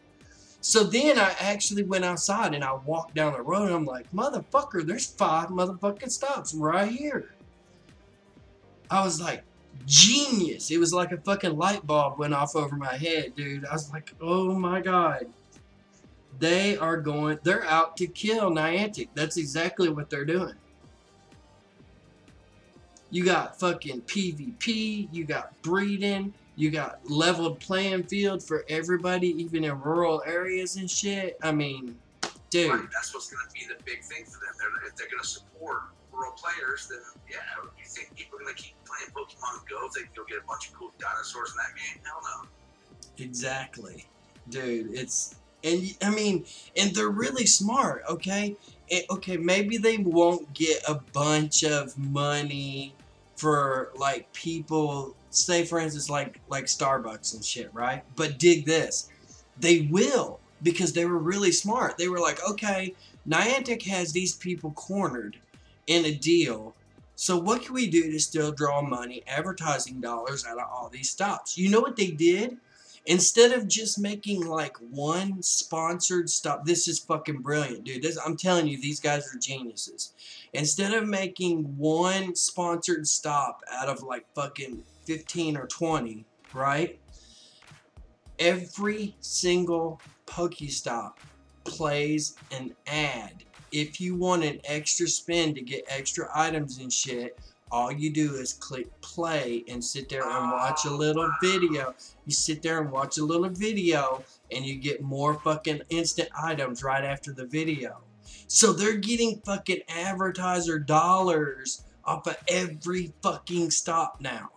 So then I actually went outside, and I walked down the road, and I'm like, motherfucker, there's 5 motherfucking stops right here. I was like, genius. It was like a fucking light bulb went off over my head, dude. I was like, oh my god. They're out to kill Niantic. That's exactly what they're doing. You got fucking PvP, you got breeding, you got leveled playing field for everybody, even in rural areas and shit. I mean, dude. Right, that's what's going to be the big thing for them. If they're going to support rural players, then yeah, you think people are going to keep playing Pokemon Go if they can go get a bunch of cool dinosaurs in that game? Hell no. Exactly. Dude, and they're really smart, okay? Okay, maybe they won't get a bunch of money for like people, say for instance like Starbucks and shit, right? But dig this. They will, because they were really smart. They were like, okay, Niantic has these people cornered in a deal. So what can we do to still draw money, advertising dollars out of all these stops? You know what they did? Instead of just making like one sponsored stop, this is fucking brilliant, dude. I'm telling you, these guys are geniuses. Instead of making one sponsored stop out of like fucking 15 or 20, right? Every single Pokestop plays an ad. If you want an extra spin to get extra items and shit, all you do is click play and sit there and watch a little video. You sit there and watch a little video and you get more fucking instant items right after the video. So they're getting fucking advertiser dollars off of every fucking stop now.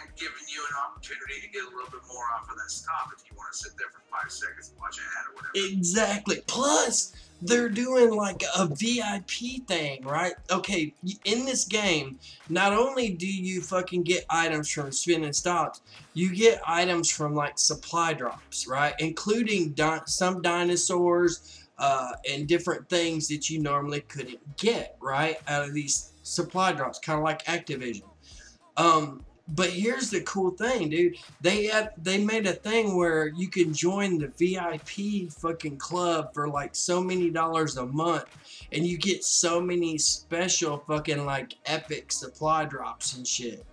And giving you an opportunity to get a little bit more off of that stop if you want to sit there for 5 seconds and watch an ad or whatever. Exactly. Plus, they're doing like a VIP thing, right? Okay, in this game, not only do you fucking get items from spinning stops, you get items from like supply drops, right? Including some dinosaurs and different things that you normally couldn't get, right? Out of these supply drops, kind of like Activision. But here's the cool thing, dude. They made a thing where you can join the VIP fucking club for like so many dollars a month, and you get so many special fucking like epic supply drops and shit.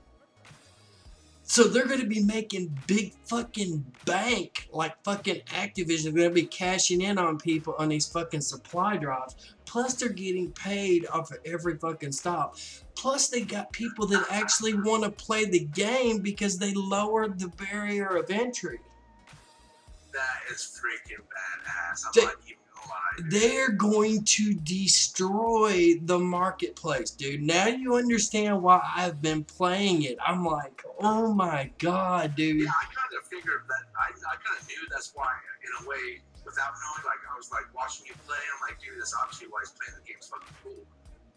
So they're gonna be making big fucking bank, like fucking Activision. They're gonna be cashing in on people on these fucking supply drops. Plus they're getting paid off of every fucking stop. Plus they got people that actually want to play the game because they lowered the barrier of entry. That is freaking badass. I'm not even gonna lie. They're going to destroy the marketplace, dude. Now you understand why I've been playing it. I'm like, oh my god, dude. Yeah, I kind of figured that. I kind of knew that's why, in a way, without knowing. Like, I was like watching you play, and I'm like, dude, that's obviously why he's playing the game's fucking cool.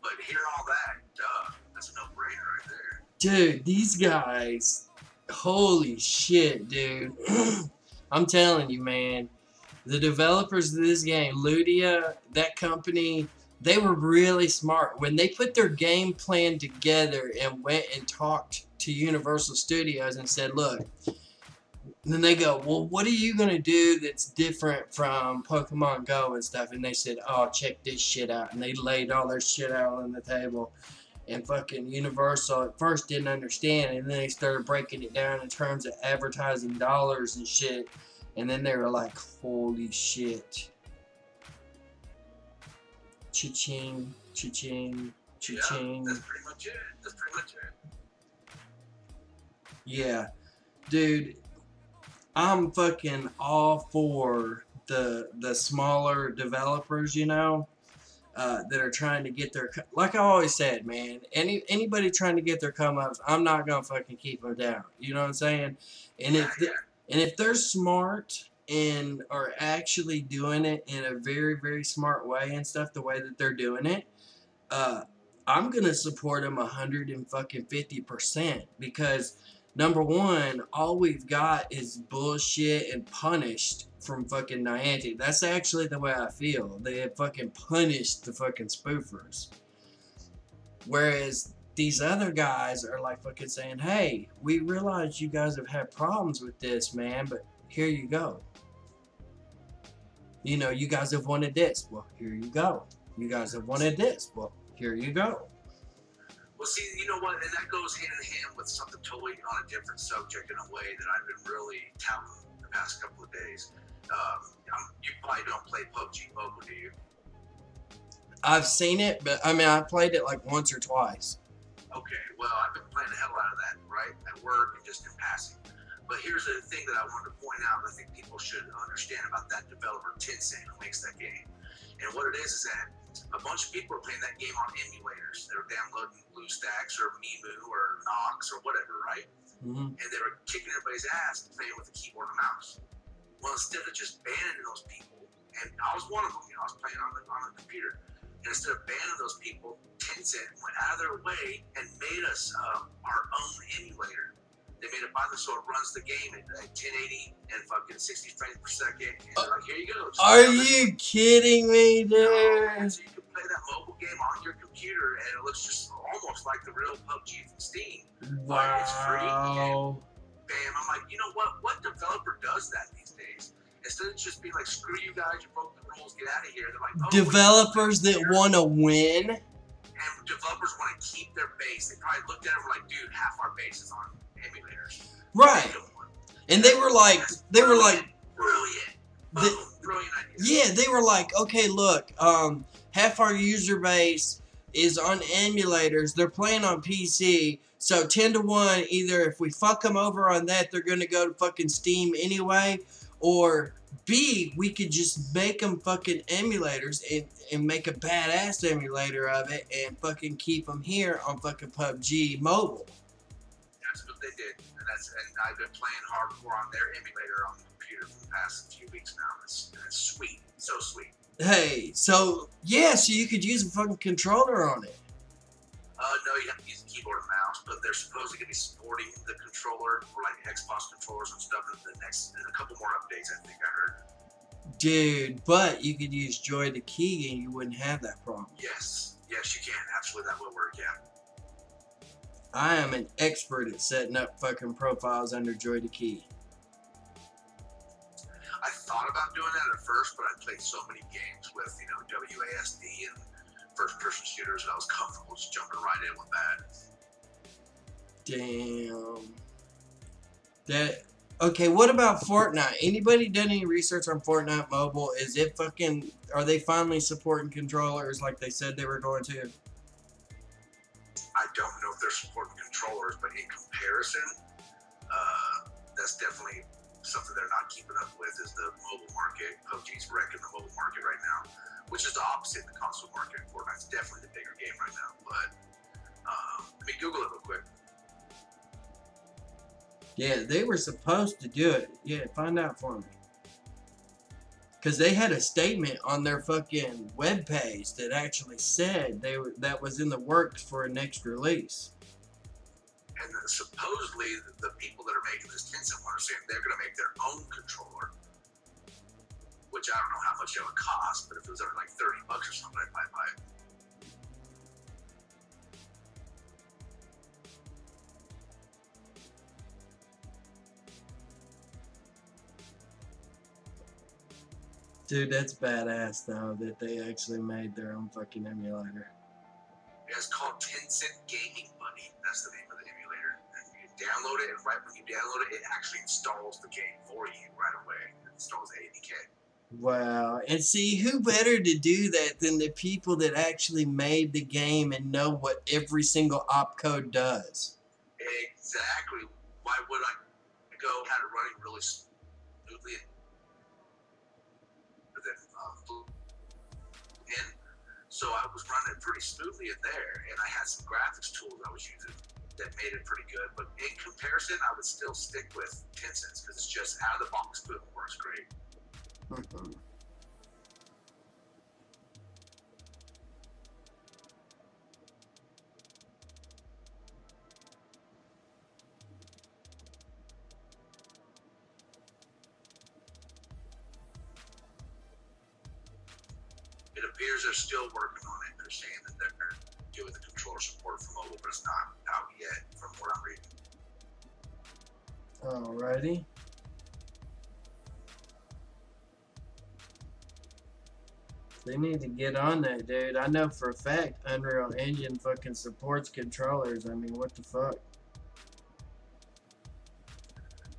But hearing all that, duh, that's a no-brainer right there. Dude, these guys, holy shit, dude. I'm telling you, man. The developers of this game, Ludia, that company, they were really smart. When they put their game plan together and went and talked to Universal Studios and said, look, and then they go, well, what are you going to do that's different from Pokemon Go and stuff? And they said, oh, check this shit out. And they laid all their shit out on the table. And fucking Universal at first didn't understand. And then they started breaking it down in terms of advertising dollars and shit. And then they were like, holy shit. Cha-ching, cha-ching, cha-ching. Yeah, that's pretty much it. That's pretty much it. Yeah. Dude, I'm fucking all for the smaller developers, you know, that are trying to get their, like I always said, man, anybody trying to get their come-ups, I'm not gonna fucking keep them down. You know what I'm saying? And if they're smart and are actually doing it in a very, very smart way and stuff, the way that they're doing it, I'm gonna support them 150% because number one, all we've got is bullshit and punished from fucking Niantic. That's actually the way I feel. They have fucking punished the fucking spoofers. Whereas these other guys are like fucking saying, hey, we realize you guys have had problems with this, man, but here you go. You know, you guys have wanted this. Well, here you go. You guys have wanted this. Well, here you go. Well, see, you know what? And that goes hand in hand with something totally on a different subject in a way that I've been really touting the past couple of days. You probably don't play PUBG Mobile, do you? I've seen it, but I mean, I played it like once or twice. Okay, well, I've been playing the hell out of that, right? At work and just in passing. But here's the thing that I wanted to point out, I think people should understand about that developer, Tencent, who makes that game. And what it is that a bunch of people are playing that game on emulators. They're downloading BlueStacks or Mimu or Nox or whatever, right? Mm-hmm. And they were kicking everybody's ass playing with a keyboard and mouse. Well, instead of just banning those people, and I was one of them, you know, I was playing on the computer. And instead of banning those people, Tencent went out of their way and made us our own emulator. They made it by the so it runs the game at 1080 and fucking 60 frames per second. And they're like, here you go. Are you kidding me, dude? No, so you can play that mobile game on your computer and it looks just almost like the real PUBG from Steam. Wow. It's free. And bam, I'm like, you know what? What developer does that these days? Instead of just being like, screw you guys, you broke the rules, get out of here. They're like, oh, developers that want to win. And developers want to keep their base. They probably looked at it and were like, dude, half our base is on emulators. Right. And they were like, brilliant. Brilliant idea. Yeah, they were like, okay, look, half our user base is on emulators. They're playing on PC. So 10 to 1, either if we fuck them over on that, they're going to go to fucking Steam anyway. Or B, we could just make them fucking emulators and make a badass emulator of it and fucking keep them here on fucking PUBG Mobile. That's what they did. And I've been playing hardcore on their emulator on the computer for the past few weeks now. It's sweet. So sweet. Hey, so, yeah, so you could use a fucking controller on it. No, you have to use a keyboard and mouse, but they're supposedly going to be supporting the controller for like Xbox controllers and stuff in a couple more updates, I think I heard. Dude, but you could use Joy to Key and you wouldn't have that problem. Yes, you can. Absolutely, that will work, yeah. I am an expert at setting up fucking profiles under Joy to Key. I thought about doing that at first, but I played so many games with, you know, WASD and first-person shooters, and I was comfortable just jumping right in with that. Damn. Okay, what about Fortnite? Anybody done any research on Fortnite Mobile? Is it fucking... Are they finally supporting controllers like they said they were going to? I don't know if they're supporting controllers, but in comparison, that's definitely something they're not keeping up with is the mobile market. PUBG's wrecking the mobile market right now, which is the opposite in the console market. Fortnite's definitely the bigger game right now, but let me Google it real quick. Yeah, they were supposed to do it. Yeah, find out for me. Because they had a statement on their fucking webpage that actually said that was in the works for a next release. And supposedly the people that are making this Tencent one are saying they're going to make their own controller, which I don't know how much it would cost, but if it was like $30 or something, I might buy it. Dude, that's badass though that they actually made their own fucking emulator. Yeah, it's called Tencent Gaming Buddy. That's the name of the emulator. And you download it, and right when you download it, it actually installs the game for you right away. It installs the APK. Wow. And see, who better to do that than the people that actually made the game and know what every single opcode does? Exactly. Why would I go had it running really smoothly? So I was running pretty smoothly in there, and I had some graphics tools I was using that made it pretty good. But in comparison, I would still stick with Tencent's because it's just out of the box, boom, works great. Mm-hmm. It appears they're still working on it. They're saying that they're doing the controller support for mobile, but it's not out yet from what I'm reading. Alrighty. They need to get on that, dude. I know for a fact Unreal Engine fucking supports controllers. I mean, what the fuck?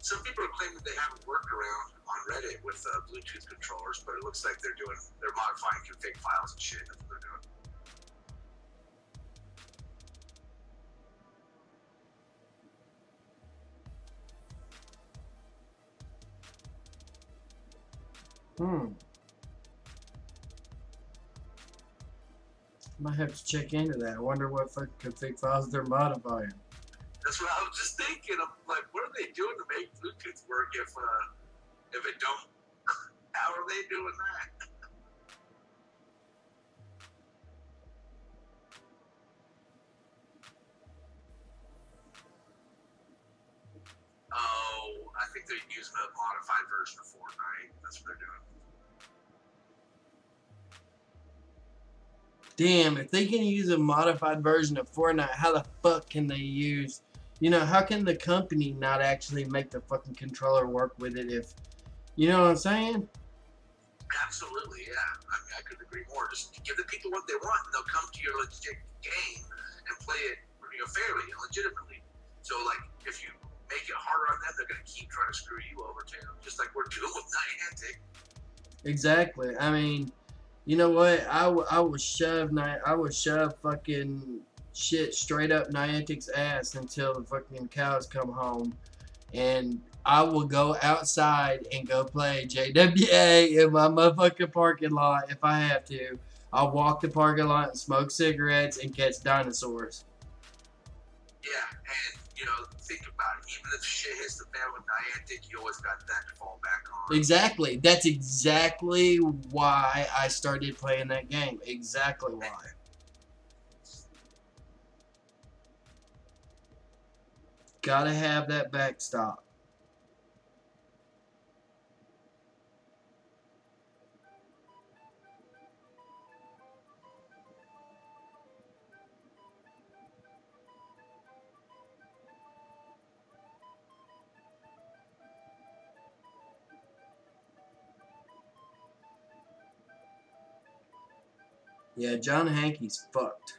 Some people are claiming they have a workaround on Reddit with Bluetooth controllers, but it looks like they're modifying config files and shit. That's what they're doing. Might have to check into that. I wonder what fucking config files they're modifying. That's what I was just thinking. I'm like, what are they doing to make Bluetooth work if it don't? How are they doing that? Oh, I think they're using a modified version of Fortnite. That's what they're doing. Damn, if they can use a modified version of Fortnite, how the fuck can they use... You know, how can the company not actually make the fucking controller work with it if... You know what I'm saying? Absolutely, yeah. I mean, I couldn't agree more. Just give the people what they want, and they'll come to your legit game and play it, fairly and legitimately. So, like, if you make it harder on them, they're going to keep trying to screw you over, too. Just like we're doing with Niantic. Exactly. I mean... You know what? I will shove fucking shit straight up Niantic's ass until the fucking cows come home. And I will go outside and go play JWA in my motherfucking parking lot if I have to. I'll walk the parking lot and smoke cigarettes and catch dinosaurs. Yeah, and, think about it. Even if shit hits the fan with Niantic, you always got that to fall back on. Exactly. That's exactly why I started playing that game. Exactly why. Gotta have that backstop. Yeah, John Hankey's fucked.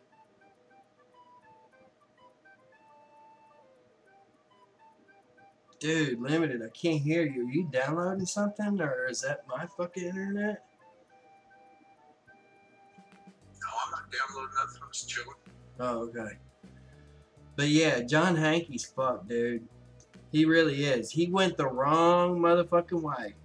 Dude, Limited, I can't hear you. Are you downloading something, or is that my fucking internet? No, I'm not downloading nothing. I'm just chilling. Oh, okay. But yeah, John Hankey's fucked, dude. He really is. He went the wrong motherfucking way.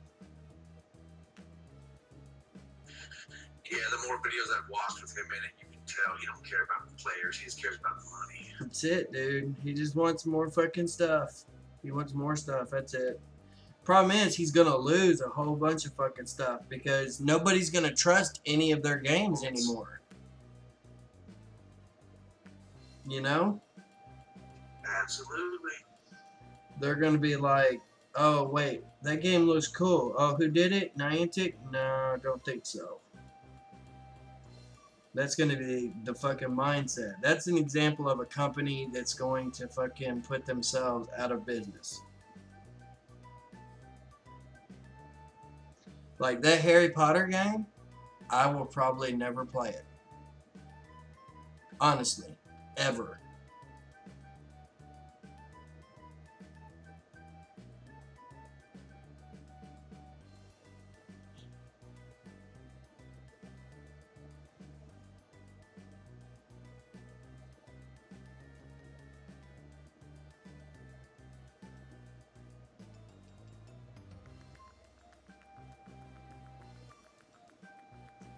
Yeah, the more videos I've watched with him in it, you can tell he don't care about the players. He just cares about the money. That's it, dude. He just wants more fucking stuff. He wants more stuff. That's it. Problem is, he's going to lose a whole bunch of fucking stuff because nobody's going to trust any of their games anymore. You know? Absolutely. They're going to be like, oh, wait, that game looks cool. Oh, who did it? Niantic? No, I don't think so. That's going to be the fucking mindset. That's an example of a company that's going to fucking put themselves out of business. Like that Harry Potter game, I will probably never play it. Honestly. Ever.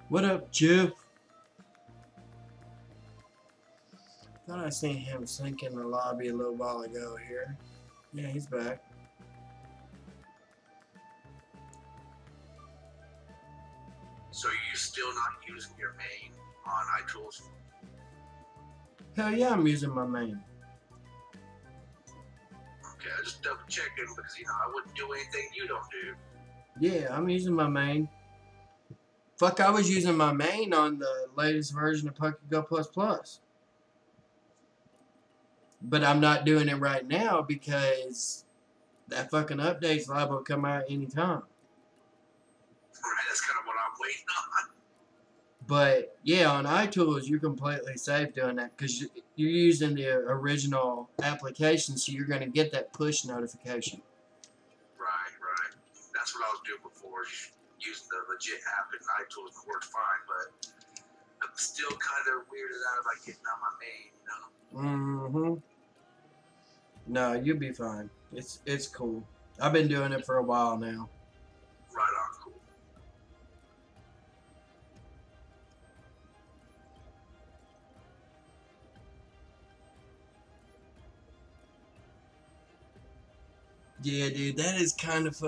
What up, Jeff? Thought I seen him sink in the lobby a little while ago here. Yeah, he's back. So you're still not using your main on iTools? Hell yeah, I'm using my main. Okay, I just double checking because, I wouldn't do anything you don't do. Yeah, I'm using my main. Fuck, I was using my main on the latest version of PokeGO++. But I'm not doing it right now because that fucking update's liable to come out anytime. Right, that's kind of what I'm waiting on. But yeah, on iTools, you're completely safe doing that because you're using the original application, so you're going to get that push notification. that's what I was doing before, just using the legit app and eye tools, and it worked fine. But I'm still kind of weirded out about getting on my main, No, you'll be fine. It's cool. I've been doing it for a while now. Right on, cool. Yeah, dude, that's kind of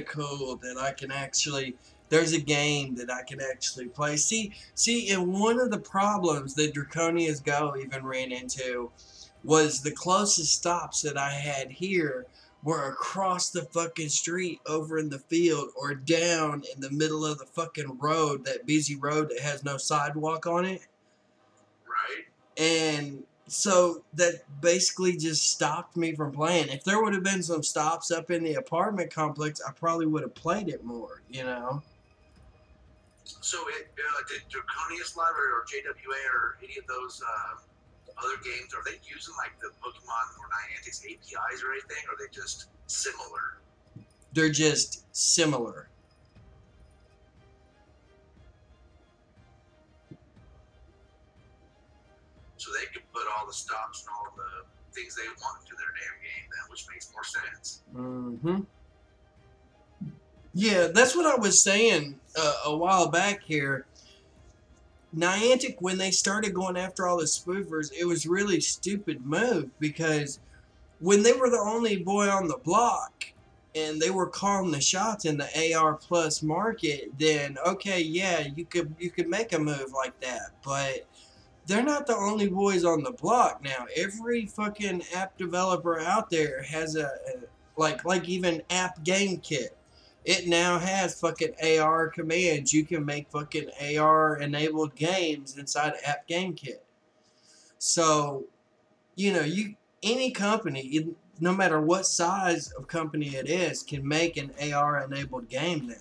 cool that I can actually, there's a game that I can actually play. See, and one of the problems that Draconia's Go even ran into was the closest stops that I had here were across the fucking street over in the field or down in the middle of the fucking road, that busy road that has no sidewalk on it. Right. And so that basically just stopped me from playing. If there would have been some stops up in the apartment complex, I probably would have played it more, you know? So did Draconia's Library or JWA or any of those other games, are they using like the Pokemon or Niantic's APIs or anything, or are they just similar? They're just similar. So they can put all the stops and all the things they want into their damn game then, which makes more sense. Yeah, that's what I was saying a while back here. Niantic, when they started going after all the spoofers, it was really stupid move, because when they were the only boy on the block and they were calling the shots in the AR plus market, then okay, yeah, you could make a move like that, but they're not the only boys on the block now. Every fucking app developer out there has a like even App Game Kit. It now has fucking AR commands. You can make fucking AR enabled games inside App Game Kit. So, you know, any company, no matter what size of company it is, can make an AR enabled game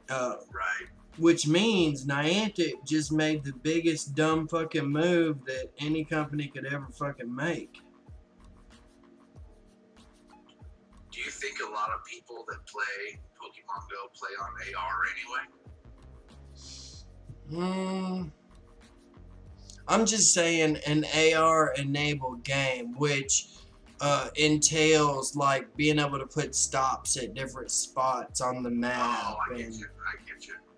now. Right. Which means Niantic just made the biggest dumb fucking move that any company could ever fucking make. Do you think a lot of people that play Pokemon Go play on AR anyway? I'm just saying an AR enabled game, which entails like being able to put stops at different spots on the map. Oh, I get you.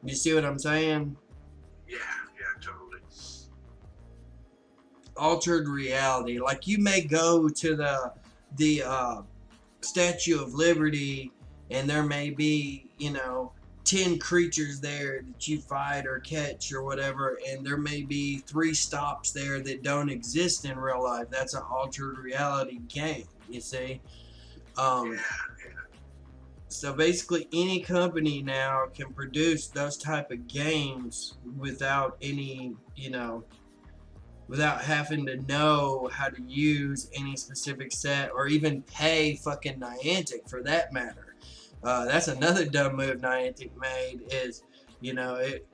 You see what I'm saying? Yeah, totally. Altered reality. Like, you may go to the Statue of Liberty, and there may be, 10 creatures there that you fight or catch or whatever, and there may be 3 stops there that don't exist in real life. That's an altered reality game, you see? So basically any company now can produce those type of games without any, without having to know how to use any specific set or even pay fucking Niantic for that matter. That's another dumb move Niantic made is,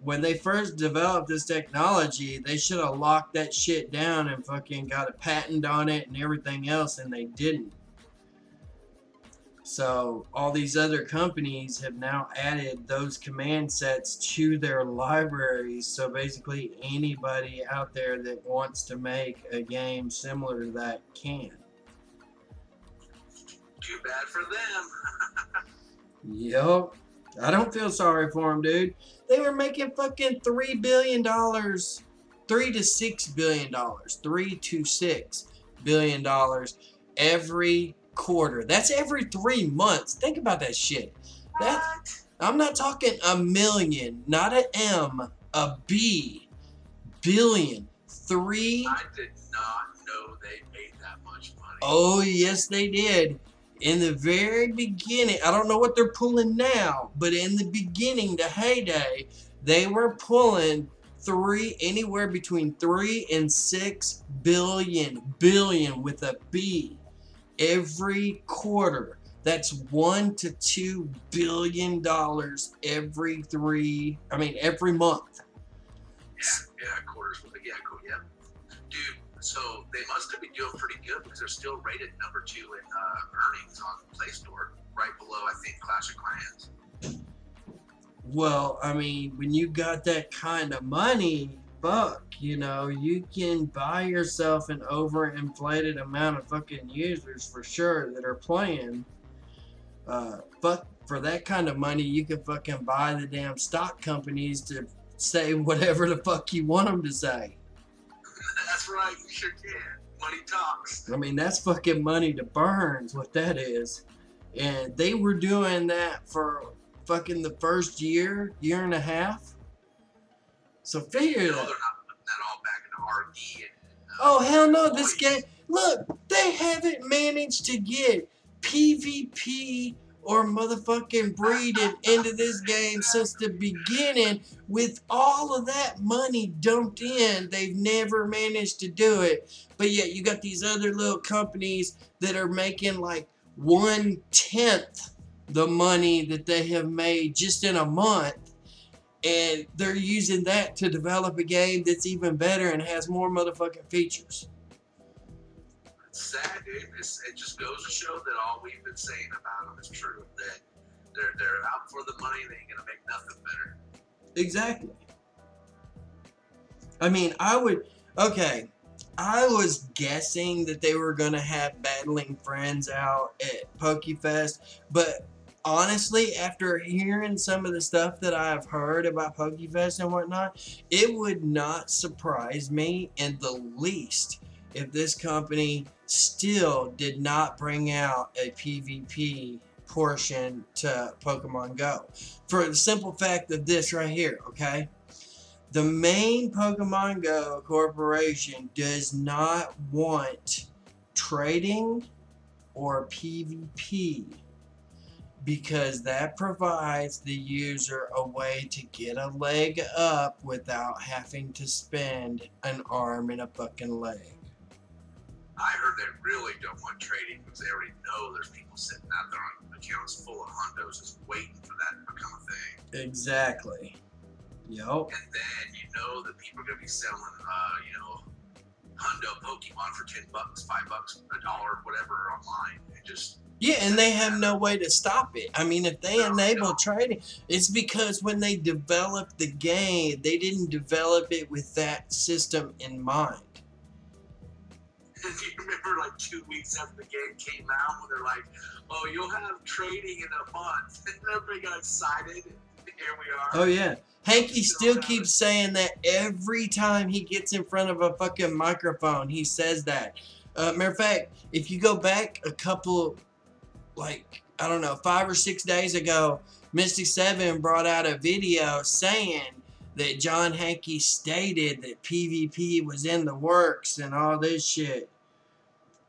when they first developed this technology, they should have locked that shit down and fucking got a patent on it and everything else, and they didn't. So all these other companies have now added those command sets to their libraries. So basically anybody out there that wants to make a game similar to that can. Too bad for them. Yup. I don't feel sorry for them, dude. They were making fucking $3 billion, $3 to $6 billion, $3 to $6 billion every quarter. That's every 3 months. Think about that shit. I'm not talking a million, not an M, a B, billion. I did not know they made that much money. Oh, yes, they did. In the very beginning, I don't know what they're pulling now, but in the beginning, the heyday, they were pulling anywhere between 3 and 6 billion with a B. Every quarter. That's $1 to $2 billion every month. Yeah, quarters. Yeah, cool. Yeah, dude. So they must have been doing pretty good because they're still rated number 2 in earnings on Play Store, right below, I think, Clash of Clans. Well, I mean, when you got that kind of money, fuck, you know, you can buy yourself an overinflated amount of fucking users for sure that are playing. Fuck, for that kind of money, you can fucking buy the damn stock companies to say whatever the fuck you want them to say. That's right, you sure can. Money talks. I mean, that's fucking money to burn, is what that is. And they were doing that for fucking the first year and a half. So figure No, that. they're not putting that all back into RD and Oh, hell no, this game. Look, they haven't managed to get PvP or motherfucking breeding into this game since the beginning. With all of that money dumped in, they've never managed to do it. But yet you got these other little companies that are making like 1/10 the money that they have made just in a month. And they're using that to develop a game that's even better and has more motherfucking features. It's sad, dude. It just goes to show that all we've been saying about them is true. That they're out for the money. They ain't gonna make nothing better. Exactly. I mean, I was guessing that they were gonna have Battling Friends out at PokeFest, but honestly, after hearing some of the stuff that I've heard about PokeFest and whatnot, it would not surprise me in the least if this company still did not bring out a PvP portion to Pokemon Go. For the simple fact of this right here, okay? The main Pokemon Go corporation does not want trading or PvP because that provides the user a way to get a leg up without having to spend an arm and a fucking leg. I heard they really don't want trading because they already know there's people sitting out there on accounts full of Hundos just waiting for that to become a thing. Exactly. Yep. And then you know that people are going to be selling, Hundo Pokemon for $10, $5, $1, whatever online. It just... Yeah, and they have no way to stop it. I mean, if they enable trading, it's because when they developed the game, they didn't develop it with that system in mind. Do you remember, like, 2 weeks after the game came out, when they're like, "Oh, you'll have trading in a month," and everybody got excited, and here we are. Oh yeah, Hanky still keeps saying that every time he gets in front of a fucking microphone. He says that. Matter of fact, if you go back a couple, like, I don't know, 5 or 6 days ago, Mystic 7 brought out a video saying that John Hanky stated that PvP was in the works and all this shit.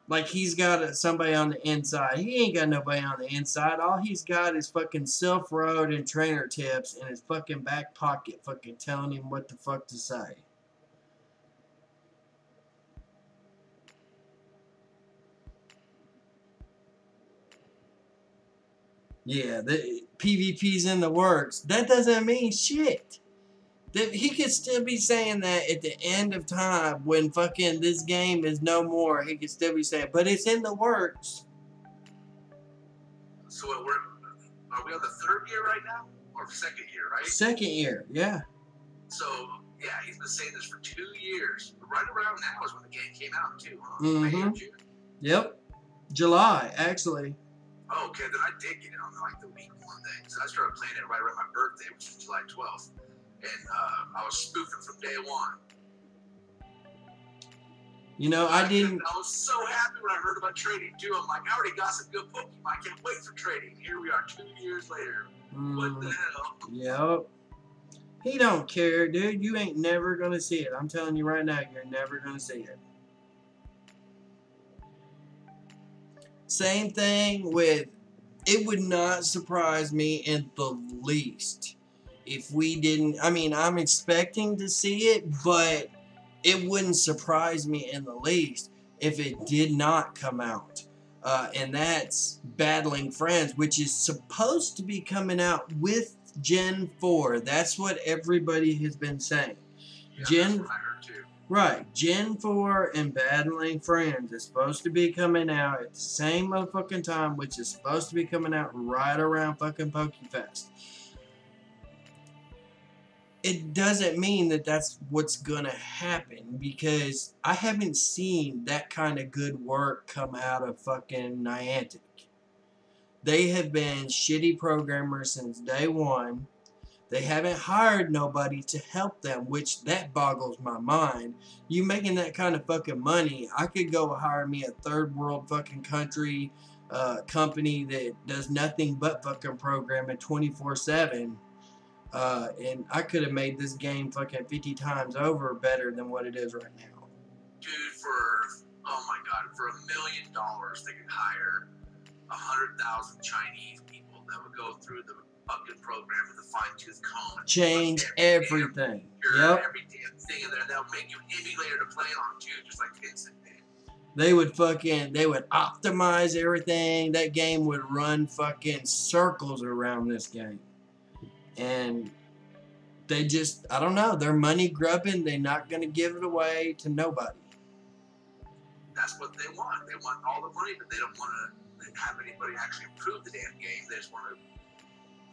Like, he's got somebody on the inside. He ain't got nobody on the inside. All he's got is fucking Silph Road and trainer tips in his fucking back pocket fucking telling him what the fuck to say. Yeah, the PvP's in the works. That doesn't mean shit. He could still be saying that at the end of time when fucking this game is no more. He could still be saying, but it's in the works. So are we on the 3rd year right now? Or 2nd year, right? 2nd year, yeah. So, yeah, he's been saying this for 2 years. Right around now is when the game came out, too, huh? Mm-hmm. May or June? Yep. July, actually. Oh, okay, then I did get it on, like, the week 1 day. So I started playing it right around my birthday, which is July 12th. And I was spoofing from day 1. You know, I didn't... I was so happy when I heard about trading, too. I'm like, I already got some good Pokemon. I can't wait for trading. Here we are 2 years later. What the hell? Yep. He don't care, dude. You ain't never going to see it. I'm telling you right now, you're never going to see it. Same thing with... It would not surprise me in the least if we didn't... I mean, I'm expecting to see it, but it wouldn't surprise me in the least if it did not come out. And that's Battling Friends, which is supposed to be coming out with Gen 4. That's what everybody has been saying. Yeah, that's what I heard too. Right, Gen 4 and Battling Friends is supposed to be coming out at the same motherfucking time, which is supposed to be coming out right around fucking PokeFest. It doesn't mean that that's what's gonna happen, because I haven't seen that kind of good work come out of fucking Niantic. They have been shitty programmers since day one. They haven't hired nobody to help them, which that boggles my mind. You making that kind of fucking money, I could go hire me a third world fucking country company that does nothing but fucking programming 24/7. And I could have made this game fucking 50 times over better than what it is right now. Dude, oh my god, for $1 million, they could hire 100,000 Chinese people that would go through the fucking program with a fine-tooth comb. Change everything. Yep. Every damn thing in there. They'll make you an emulator to play on too, just like Vincent did. They would optimize everything. That game would run fucking circles around this game. And they just, I don't know, they're money grubbing. They're not going to give it away to nobody. That's what they want. They want all the money, but they don't want to have anybody actually improve the damn game. They just want to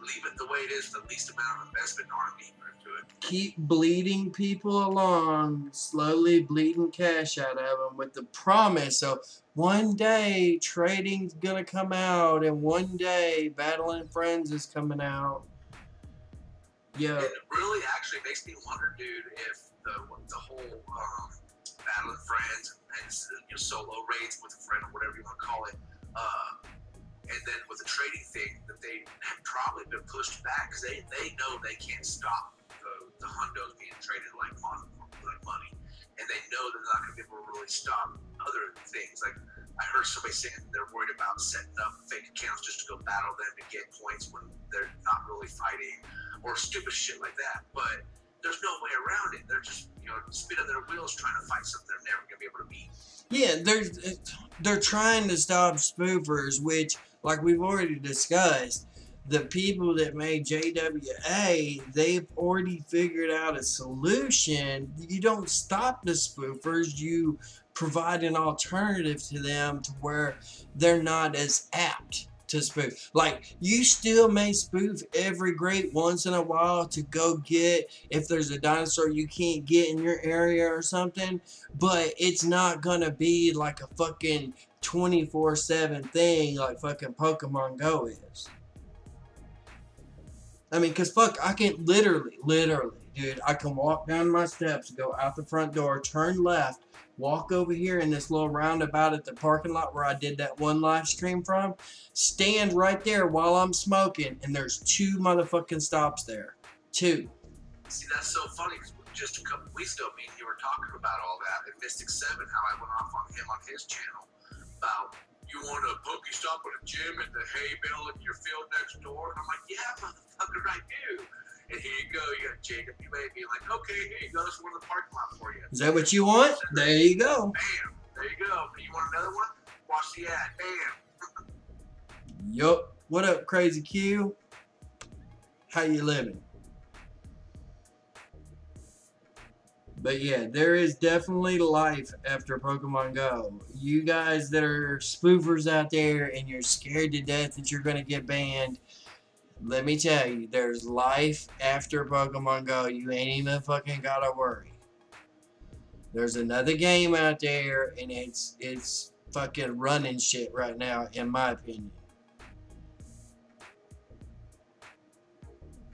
leave it the way it is for the least amount of investment and R&D put into it. Keep bleeding people along, slowly bleeding cash out of them with the promise of one day trading's going to come out, and one day Battling Friends is coming out. Yeah. It really actually makes me wonder, dude, if the whole Battling Friends and solo raids with a friend or whatever you want to call it, and then with the trading thing, that they have probably been pushed back because they know they can't stop the Hundos being traded like money, and they know they're not going to be able to really stop other things. Like I heard somebody saying they're worried about setting up fake accounts just to go battle them to get points when they're not really fighting, or stupid shit like that. But there's no way around it. They're just spinning their wheels trying to fight something they're never going to be able to beat. Yeah, they're trying to stop spoofers, which, like we've already discussed, the people that made JWA, they've already figured out a solution. You don't stop the spoofers, you provide an alternative to them to where they're not as apt to spoof. Like, you still may spoof every great once in a while to go get, if there's a dinosaur you can't get in your area or something, but it's not gonna be like a fucking 24/7 thing like fucking Pokemon Go is. I mean, cause fuck, I can literally, dude, I can walk down my steps, go out the front door, turn left, walk over here in this little roundabout at the parking lot where I did that one live stream from, stand right there while I'm smoking, and there's 2 motherfucking stops there. 2. See, that's so funny, because just a couple weeks ago, me and you were talking about all that in Mystic 7, how I went off on him on his channel about, you want a Pokestop with a gym and the hay bale in your field next door? And I'm like, yeah, motherfucker, I do. And here you go, you got Jacob, you may be like, okay, here you go, this is one of the parking lot for you. Is that what you want? There you go. Bam, there you go. You want another one? Watch the ad, bam. Yup. What up, Crazy Q? How you living? But yeah, there is definitely life after Pokemon Go. You guys that are spoofers out there and you're scared to death that you're going to get banned, let me tell you, there's life after Pokemon Go. You ain't even fucking got to worry. There's another game out there, and it's fucking running shit right now, in my opinion.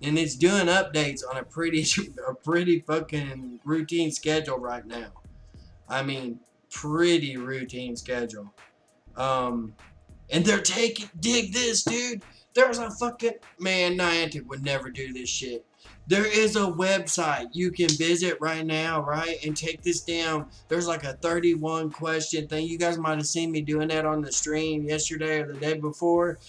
And it's doing updates on a pretty fucking routine schedule right now. I mean, pretty routine schedule. And they're dig this, dude. There's a fucking, man, Niantic would never do this shit. There is a website you can visit right now, right? And take this down. There's like a 31 question thing. You guys might have seen me doing that on the stream yesterday or the day before.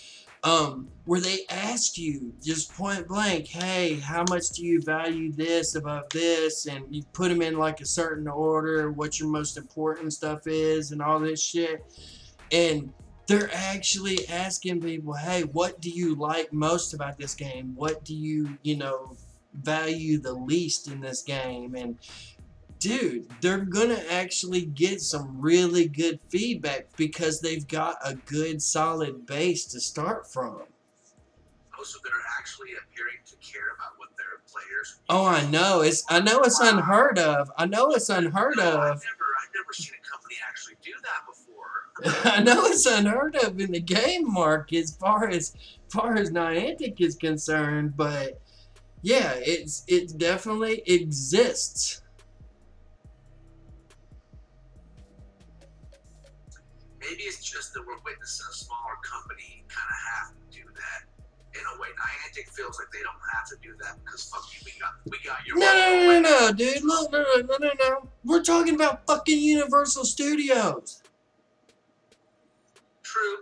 Where they ask you just point blank, hey, how much do you value this above this? And you put them in like a certain order, what your most important stuff is and all this shit. And they're actually asking people, hey, what do you like most about this game? What do you, value the least in this game? And dude, they're gonna actually get some really good feedback because they've got a good solid base to start from. Oh, so they're actually appearing to care about what their players. Oh, I know. I know it's unheard of. I know it's unheard No, of. I've never seen a company actually do that before. I know it's unheard of in the game market as far as Niantic is concerned, but yeah, it definitely exists. Maybe it's just that we're witnessing a smaller company kind of have to do that in a way. Niantic feels like they don't have to do that because fuck you, we got your. No, dude, look, no. We're talking about fucking Universal Studios. True.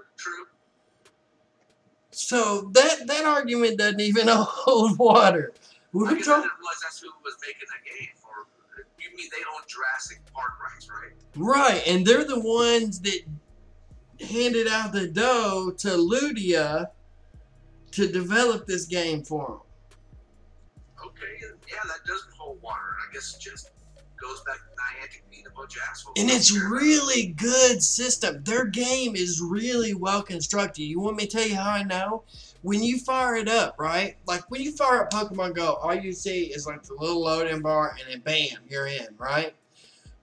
So that argument doesn't even hold water. I guess I didn't realize that's who was making that game. Or you mean they own Jurassic Park rights, right? Right, and they're the ones that handed out the dough to Ludia to develop this game for them. Okay, yeah, that doesn't hold water. I guess it just goes back to Niantic being a bunch of assholes. And it's really good system. Their game is really well constructed. You want me to tell you how I know? When you fire it up, right? Like when you fire up Pokemon Go, all you see is like the little loading bar and then bam, you're in, right?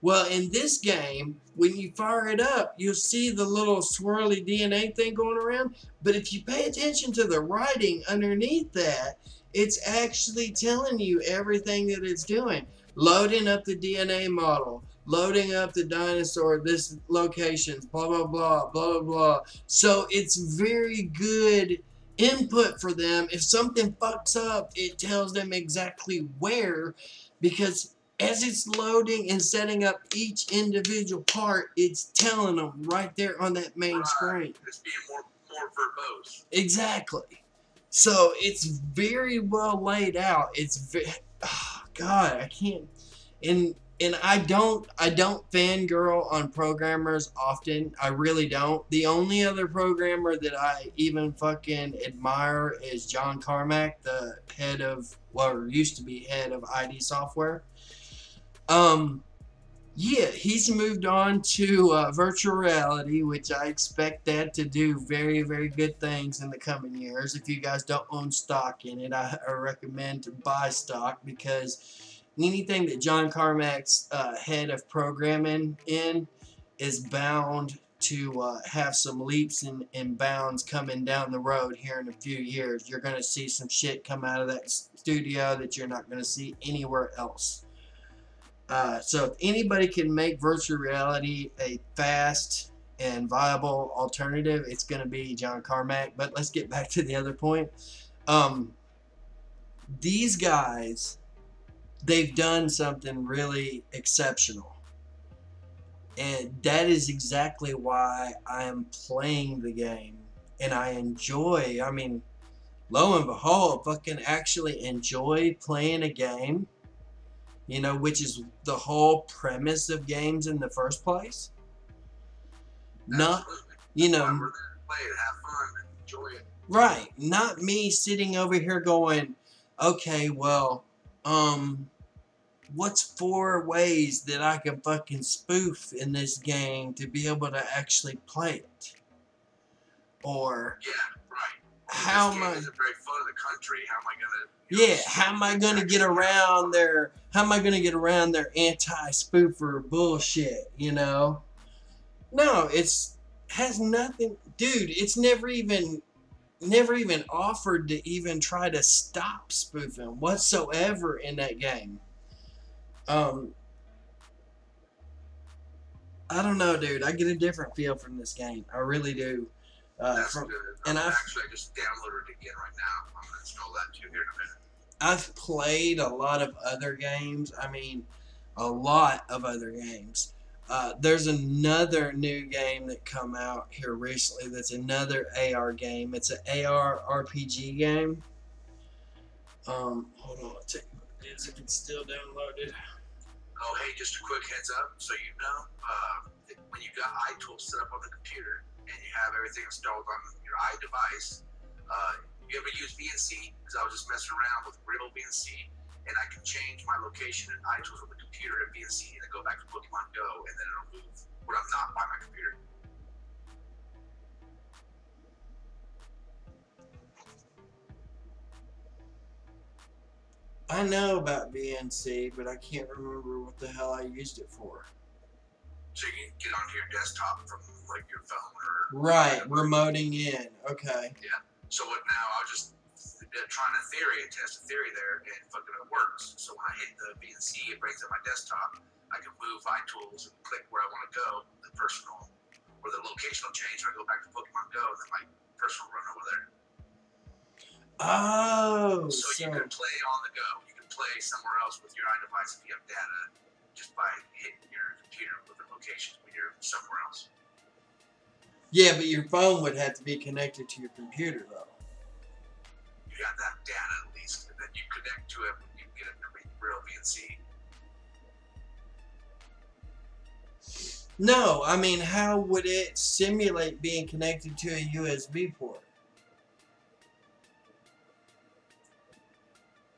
Well, in this game, when you fire it up, you'll see the little swirly DNA thing going around. But if you pay attention to the writing underneath that, it's actually telling you everything that it's doing. Loading up the DNA model, loading up the dinosaur, this locations, blah, blah, blah, blah, blah. So it's very good input for them. If something fucks up, it tells them exactly where, because as it's loading and setting up each individual part, it's telling them right there on that main screen. It's being more verbose. Exactly. So it's very well laid out. It's oh God, I can't. And I don't fangirl on programmers often. I really don't. The only other programmer that I even fucking admire is John Carmack, the head of, well, used to be head of ID Software. Yeah, he's moved on to virtual reality, which I expect that to do very, very good things in the coming years. If you guys don't own stock in it, I recommend to buy stock, because anything that John Carmack's head of programming in is bound to have some leaps and bounds coming down the road here in a few years. You're going to see some shit come out of that studio that you're not going to see anywhere else. So if anybody can make virtual reality a fast and viable alternative, it's going to be John Carmack. But let's get back to the other point. These guys, they've done something really exceptional. And that is exactly why I am playing the game. And I enjoy, I mean, lo and behold, fucking actually enjoy playing a game. You know, which is the whole premise of games in the first place. Not, you know, we're there to play it, have fun, and enjoy it. Right. Not me sitting over here going, okay, well, what's 4 ways that I can fucking spoof in this game to be able to actually play it? Or, yeah, right. How am I? Isn't very fun in the country. How am I gonna? Yeah, how am I gonna get around their? How am I gonna get around their anti-spoofer bullshit? You know? No, has nothing, dude. It's never even offered to even try to stop spoofing whatsoever in that game. I don't know, dude. I get a different feel from this game. I really do. That's good. I just downloaded it again right now. I'm gonna install that too here in a minute. I've played a lot of other games. I mean, a lot of other games. There's another new game that come out here recently that's another AR game. It's an AR RPG game. Hold on, I'll tell you what it is if it's still downloaded. Oh, hey, just a quick heads up so you know, when you got iTools set up on the computer and you have everything installed on your iDevice, you ever use VNC? Because I was just messing around with real VNC, and I can change my location and iTools on the computer at VNC and then go back to Pokemon Go, and then it'll move when I'm not by my computer. I know about VNC, but I can't remember what the hell I used it for. So you can get onto your desktop from like your phone or right, remoting in. Okay. Yeah. So what now? I was just trying a test a theory there, and fucking it works. So when I hit the VNC, it brings up my desktop. I can move iTools and click where I want to go. The personal or the location will change. So I go back to Pokemon Go, and then my person will run over there. Oh. So you can play on the go. You can play somewhere else with your iDevice if you have data, just by hitting your computer with the locations when you're somewhere else. Yeah, but your phone would have to be connected to your computer, though. You got that data at least, and then you connect to it when you get it to real VNC. No, I mean, how would it simulate being connected to a USB port?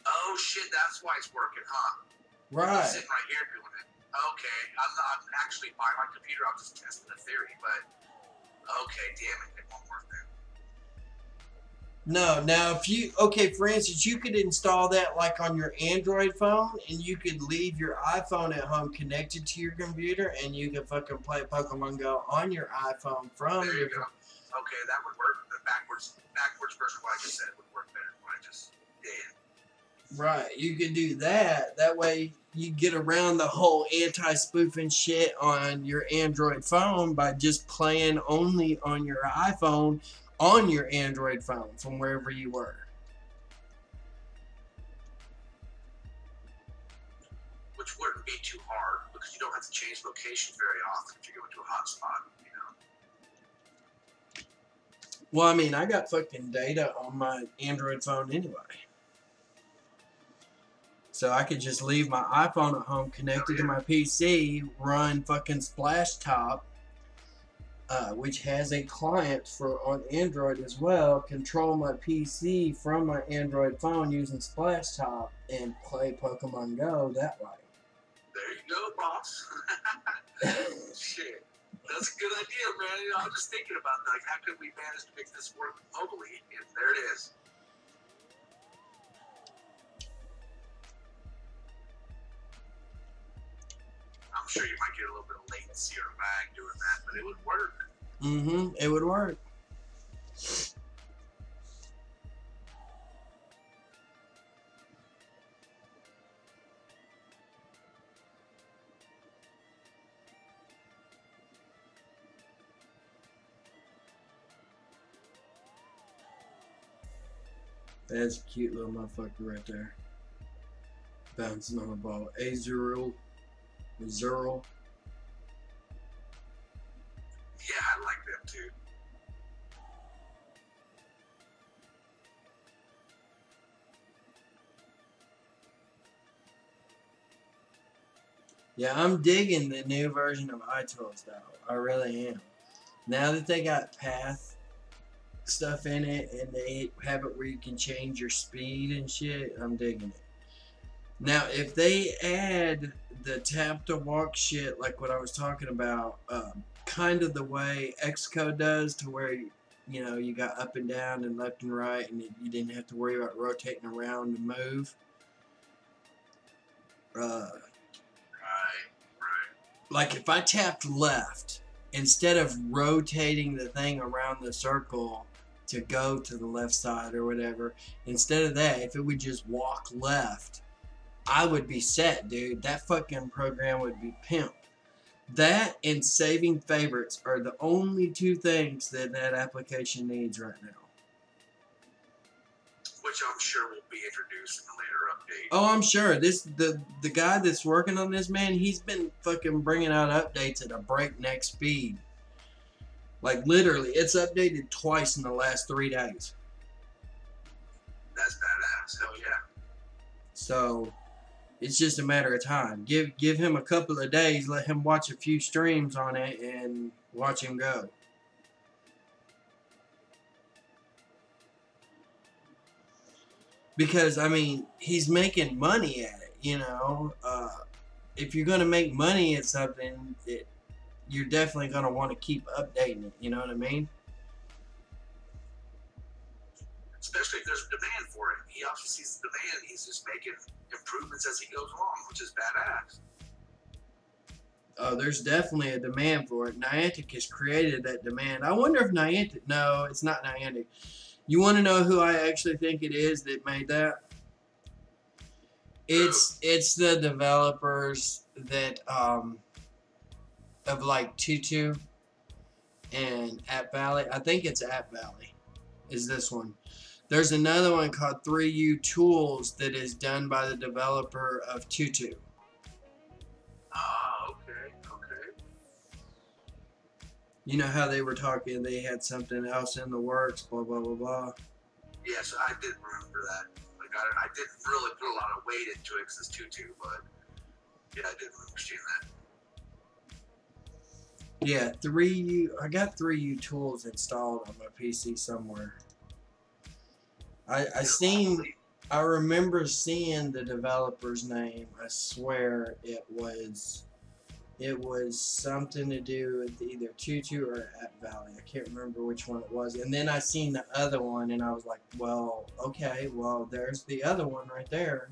Oh shit, that's why it's working, huh? Right. I'm sitting right here doing it. Okay, I'm actually by my computer. I'm just testing the theory, but okay, damn it won't work then. No, now if you, okay, for instance, you could install that like on your Android phone, and you could leave your iPhone at home connected to your computer, and you could fucking play Pokemon Go on your iPhone from there your you go. Okay, that would work. The backwards version of what I just said would work better than what I just did. Right, you could do that. That way you get around the whole anti-spoofing shit on your Android phone by just playing only on your iPhone on your Android phone from wherever you were. Which wouldn't be too hard because you don't have to change locations very often if you go into a hotspot, you know. Well, I mean, I got fucking data on my Android phone anyway. So I could just leave my iPhone at home connected to my PC, run fucking Splash Top, which has a client for on Android as well, control my PC from my Android phone using Splash Top, and play Pokemon Go that way. There you go, boss. Shit. That's a good idea, man. You know, I was just thinking about that. Like, how could we manage to make this work locally? And there it is. I'm sure you might get a little bit of latency or lag doing that, but it would work. Mm-hmm. It would work. That's a cute little motherfucker right there. Bouncing on the ball. Azurill. Zurl. Yeah, I like them too. Yeah, I'm digging the new version of iTools though. I really am. Now that they got path stuff in it and they have it where you can change your speed and shit, I'm digging it. Now, if they add the tap to walk shit, like what I was talking about, kind of the way Xcode does, to where you know you got up and down and left and right, and you didn't have to worry about rotating around to move. Right. Like if I tapped left, instead of rotating the thing around the circle to go to the left side or whatever, instead of that, if it would just walk left, I would be set, dude. That fucking program would be pimp. That and saving favorites are the only two things that that application needs right now. Which I'm sure will be introduced in a later update. Oh, I'm sure. The guy that's working on this, man, he's been fucking bringing out updates at a breakneck speed. Like, literally, it's updated twice in the last 3 days. That's badass. Hell yeah. So, it's just a matter of time. Give him a couple of days, let him watch a few streams on it, and watch him go. Because I mean, he's making money at it. You know, if you're gonna make money at something, you're definitely gonna want to keep updating it. You know what I mean? Especially if there's a demand for it. He obviously sees the demand. He's just making improvements as he goes along, which is badass. Oh, there's definitely a demand for it. Niantic has created that demand. I wonder if Niantic... No, it's not Niantic. You want to know who I actually think it is that made that? It's the developers that of like Tutu and App Valley. I think it's App Valley. Is this one? There's another one called 3U Tools that is done by the developer of Tutu. Ah, okay, okay. You know how they were talking, they had something else in the works, blah, blah, blah, blah. Yes, I did remember that. Like, I didn't really put a lot of weight into it because it's Tutu, but yeah, I did understand that. Yeah, 3U, I got 3U Tools installed on my PC somewhere. I remember seeing the developer's name. I swear it was something to do with either Tutu or App Valley. I can't remember which one it was. And then I seen the other one, and I was like, well, okay, well, there's the other one right there.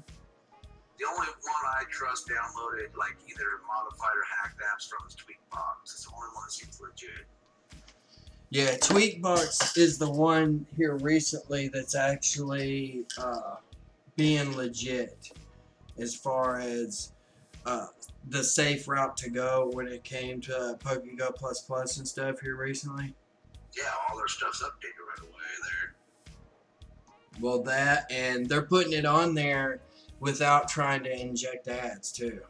The only one I trust downloaded, like either modified or hacked apps from is Tweakbox. It's the only one that seems legit. Yeah, Tweakbox is the one here recently that's actually being legit as far as the safe route to go when it came to PokeGO ++ and stuff here recently. Yeah, all their stuff's updated right away there. Well, that, and they're putting it on there without trying to inject ads too.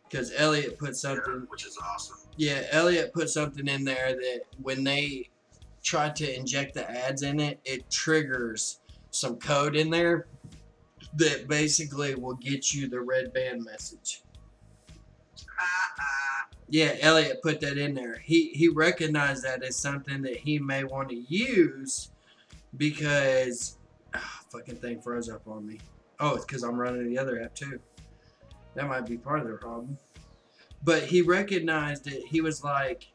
Because Elliot put something, which is awesome. Yeah, Elliot put something in there that when they try to inject the ads in it, it triggers some code in there that basically will get you the red band message. Yeah, Elliot put that in there. He recognized that as something that he may want to use because fucking thing froze up on me. Oh, it's because I'm running the other app too. That might be part of the problem. But he recognized it. He was like,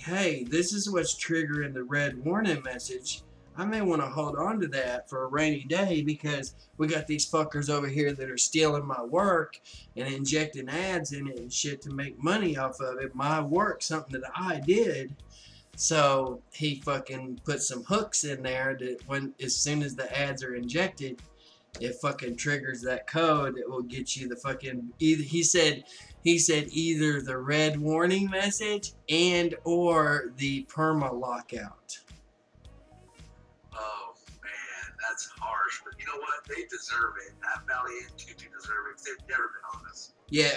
hey, this is what's triggering the red warning message. I may want to hold on to that for a rainy day because we got these fuckers over here that are stealing my work and injecting ads in it and shit to make money off of it. My work, something that I did. So he fucking put some hooks in there that as soon as the ads are injected, it fucking triggers that code that will get you the fucking he said either the red warning message and or the perma lockout. Oh man, that's harsh, but you know what? They deserve it. App Valley and Tutu deserve it because they've never been honest. Yeah,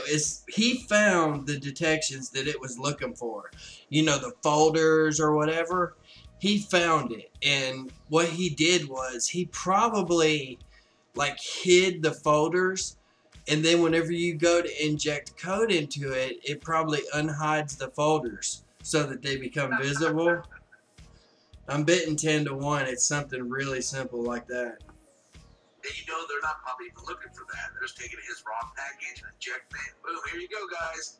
he found the detections that it was looking for. You know, the folders or whatever. He found it, and what he did was he probably like hid the folders, and then whenever you go to inject code into it, it probably unhides the folders so that they become visible. I'm betting 10 to 1 it's something really simple like that. And you know they're not probably even looking for that. They're just taking his raw package and injecting it. Boom, here you go, guys.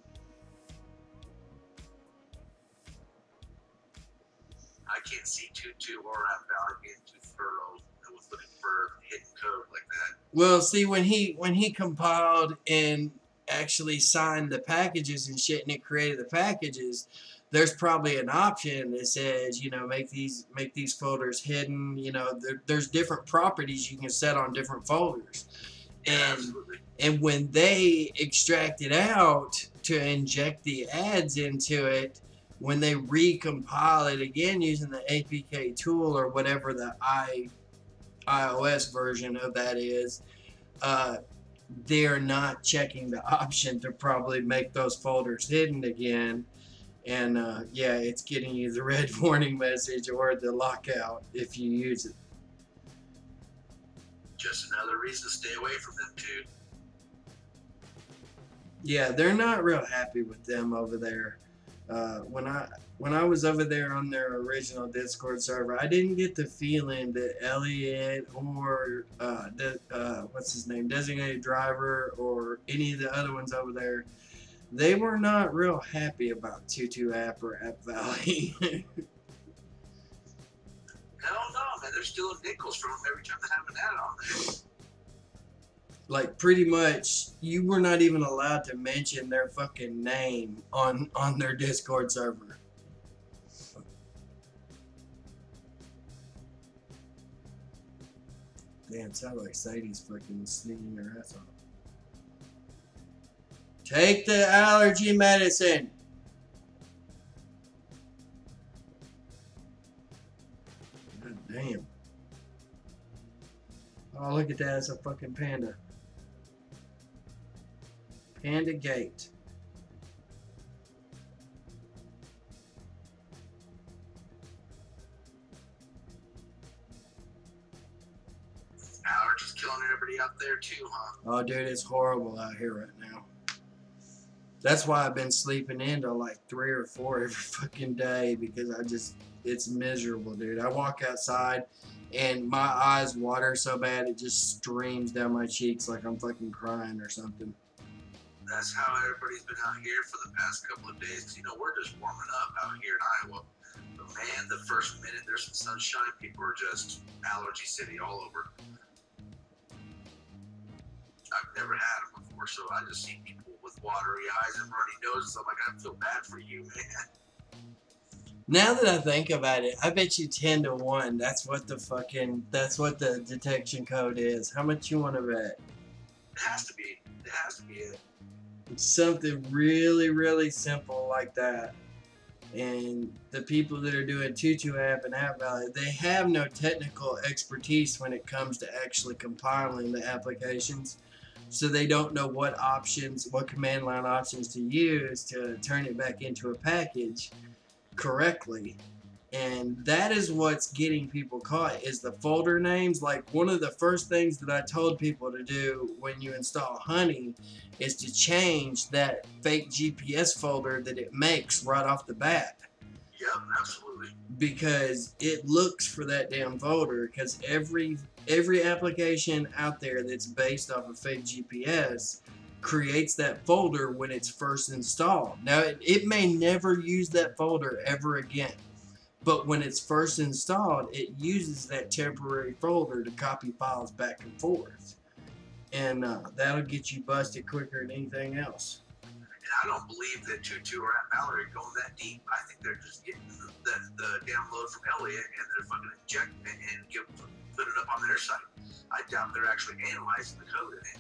I can't see Tutu or App Valley being too thorough with looking for hidden code like that. Well, see, when he compiled and actually signed the packages and shit, and it created the packages, there's probably an option that says, you know, make these folders hidden. You know, there's different properties you can set on different folders, and when they extract it out to inject the ads into it, when they recompile it again using the APK tool or whatever the iOS version of that is, they're not checking the option to probably make those folders hidden again. And yeah, it's getting you the red warning message or the lockout if you use it. Just another reason to stay away from them too. Yeah, they're not real happy with them over there. When I was over there on their original Discord server, I didn't get the feeling that Elliot or what's his name, Designated Driver, or any of the other ones over there, they were not real happy about Tutu App or App Valley. Hell no, man. They're stealing nickels from them every time they have an ad on there. Like, pretty much, you were not even allowed to mention their fucking name on their Discord server. Damn, sounds like Sadie's fucking sneezing her ass off. Take the allergy medicine. God damn. Oh, look at that. It's a fucking panda. Panda Gate. Allergies killing everybody out there too, huh? Oh, dude, it's horrible out here right now. That's why I've been sleeping in till like 3 or 4 every fucking day, because it's miserable, dude. I walk outside and my eyes water so bad it just streams down my cheeks like I'm fucking crying or something. That's how everybody's been out here for the past couple of days. Cause, you know, we're just warming up out here in Iowa. But man, the first minute there's some sunshine, people are just allergy city all over. I've never had them before, so I just see people with watery eyes and runny noses. I'm like, I feel bad for you, man. Now that I think about it, I bet you 10 to 1. That's what the detection code is. How much you want to bet? It has to be. It has to be it. It's something really, really simple like that. And the people that are doing Tutu App and App Valley, they have no technical expertise when it comes to actually compiling the applications. So they don't know what command line options to use to turn it back into a package correctly. And that is what's getting people caught, is the folder names. Like, one of the first things that I told people to do when you install Honey is to change that fake GPS folder that it makes right off the bat. Yep, absolutely. Because it looks for that damn folder, because every application out there that's based off of fake GPS creates that folder when it's first installed. Now, it may never use that folder ever again. But when it's first installed, it uses that temporary folder to copy files back and forth. And that'll get you busted quicker than anything else. And I don't believe that Tutu or App Valley are going that deep. I think they're just getting the download from Elliot and they're fucking injecting it and putting it up on their site. I doubt they're actually analyzing the code in it.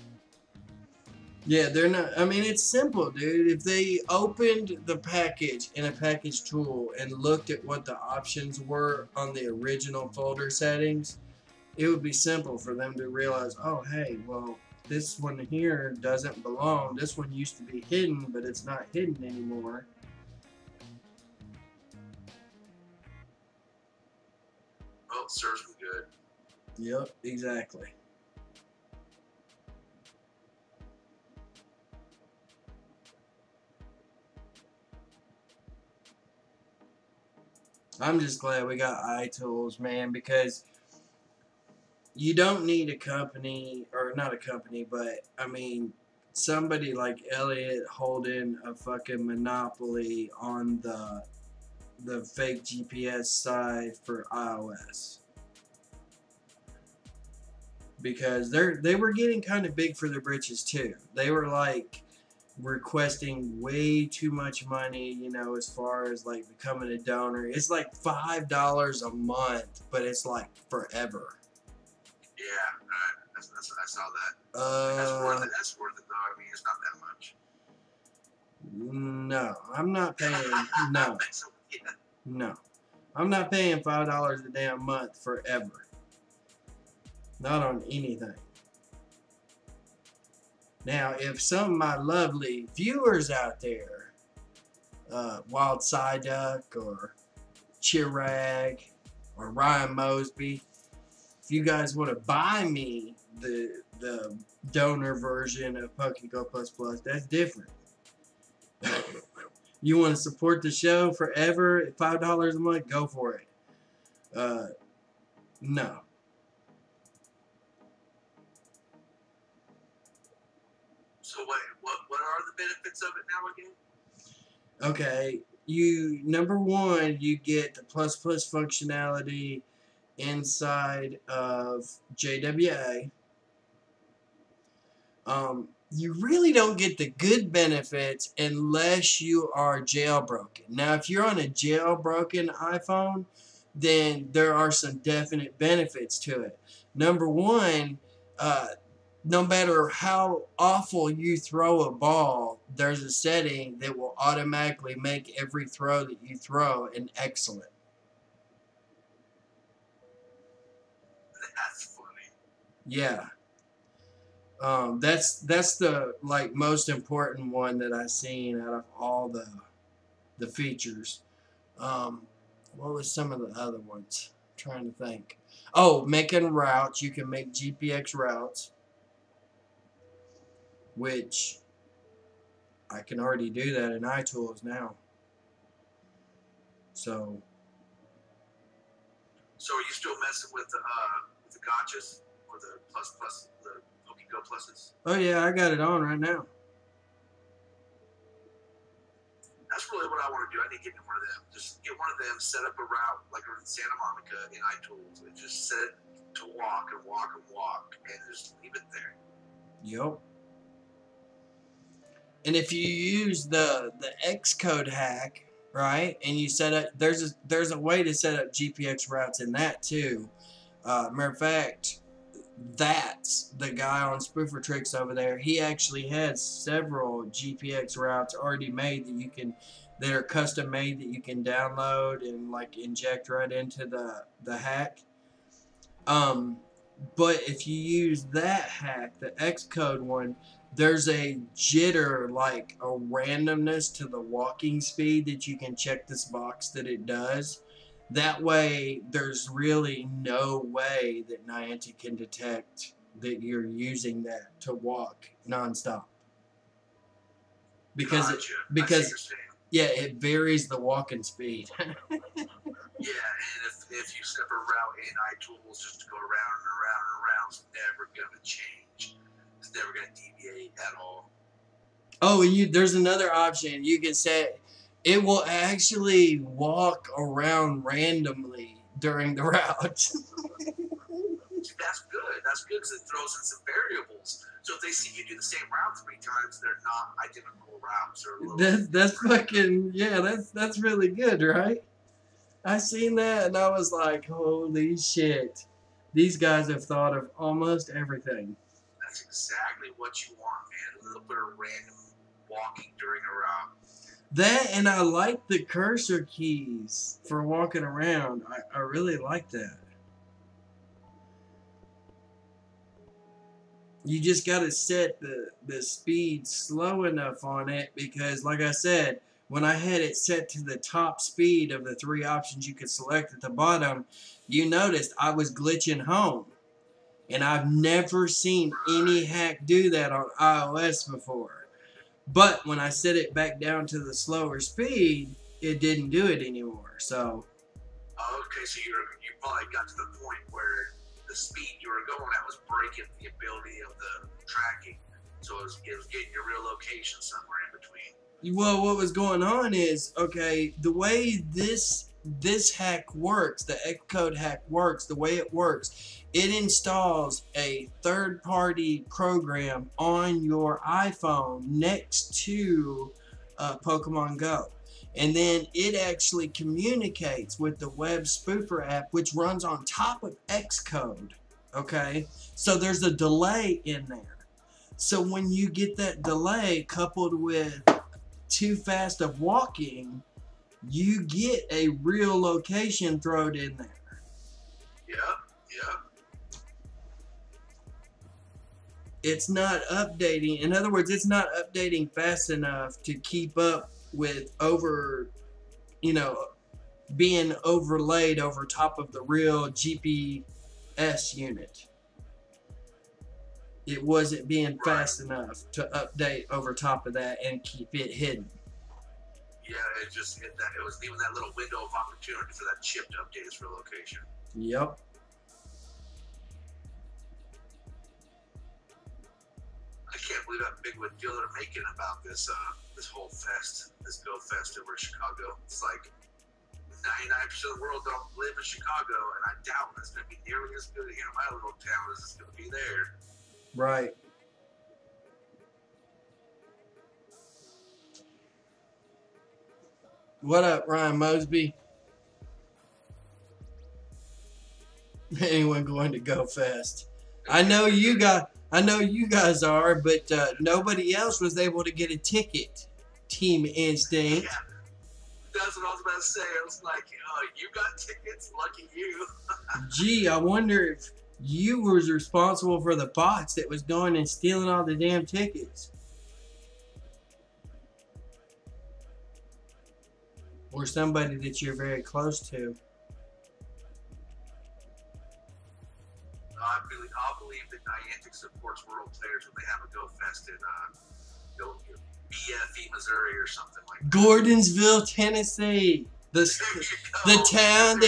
Yeah, they're not. I mean, it's simple, dude. If they opened the package in a package tool and looked at what the options were on the original folder settings, it would be simple for them to realize, oh, hey, well, this one here doesn't belong. This one used to be hidden, but it's not hidden anymore. Well, it serves me good. Yep, exactly. I'm just glad we got iTools, man, because you don't need a company, or not a company, but, I mean, somebody like Elliot holding a fucking monopoly on the fake GPS side for iOS. Because they were getting kind of big for their britches, too. They were, like, requesting way too much money, you know, as far as like becoming a donor. It's like $5 a month, but it's like forever. Yeah, I saw that. That's worth it though. I mean, it's not that much. No, I'm not paying. No, no, I'm not paying $5 a damn month forever. Not on anything. Now, if some of my lovely viewers out there, Wild Psyduck or Chirag or Ryan Mosby, if you guys want to buy me the donor version of PokeGO++, that's different. You want to support the show forever at $5 a month? Go for it. No. So what are the benefits of it now again? Okay, number one, you get the plus functionality inside of JWA. You really don't get the good benefits unless you are jailbroken. Now, if you're on a jailbroken iPhone, then there are some definite benefits to it. Number one, no matter how awful you throw a ball, there's a setting that will automatically make every throw that you throw an excellent. That's funny. Yeah. That's the like most important one that I've seen out of all the features. What was some of the other ones? I'm trying to think. Oh, making routes. You can make GPX routes, which I can already do that in iTools now. So are you still messing with the gotchas or the the PokeGO pluses? oh yeah, I got it on right now. That's really what I want to do. I need to get me one of them. Just get one of them, set up a route like in Santa Monica in iTools, and just set it to walk and walk and walk, and just leave it there. Yep. And if you use the Xcode hack, right, and you set up, there's a way to set up GPX routes in that too. Matter of fact, that's the guy on Spoofer Tricks over there. He actually has several GPX routes already made that are custom made that you can download and like inject right into the hack. But if you use that hack, the Xcode one, there's a jitter, like a randomness to the walking speed that you can check this box that it does. That way, there's really no way that Niantic can detect that you're using that to walk nonstop. Because it varies the walking speed. Yeah, and if you set up a route in iTools just to go around and around and around, it's never gonna change. It's never gonna deviate at all. Oh, there's another option. You can set it will actually walk around randomly during the route. That's good. That's good because it throws in some variables. So if they see you do the same route 3 times, they're not identical routes. That's fucking that's really good, right? I seen that and I was like, holy shit. These guys have thought of almost everything. That's exactly what you want, man. A little bit of random walking during a route. That, and I like the cursor keys for walking around. I really like that. You just got to set the speed slow enough on it because, like I said, when I had it set to the top speed of the 3 options you could select at the bottom, you noticed I was glitching home. And I've never seen any hack do that on iOS before. But when I set it back down to the slower speed, it didn't do it anymore. So. Okay, so you probably got to the point where the speed you were going at was breaking the ability of the tracking. So it was getting your real location somewhere in between. Well, what was going on is, okay, the way this hack works, the Xcode hack works, the way it works, it installs a third-party program on your iPhone next to Pokemon Go. And then it actually communicates with the web spoofer app, which runs on top of Xcode, okay? So there's a delay in there. So when you get that delay coupled with too fast of walking, you get a real location thrown in there. Yeah. It's not updating. In other words, it's not updating fast enough to keep up with being overlaid over top of the real GPS unit. It wasn't being fast enough to update over top of that and keep it hidden. Yeah, it was leaving that little window of opportunity for that chip to update its relocation. Yep. I can't believe how big of a deal they're making about this whole fest, this Go Fest over in Chicago. It's like 99% of the world don't live in Chicago, and I doubt it's going to be nearly as good here in my little town as it's going to be there. Right. What up, Ryan Mosby? Anyone going to Go Fest? I know you guys are, but nobody else was able to get a ticket. Team Instinct. Yeah, that's what I was about to say. I was like, oh, you got tickets? Lucky you. Gee, I wonder if you was responsible for the bots that was going and stealing all the damn tickets. Or somebody that you're very close to. I'll believe that Niantic supports World Players when they have a Go Fest in BFE, Missouri or something like that. Gordonsville, Tennessee. The town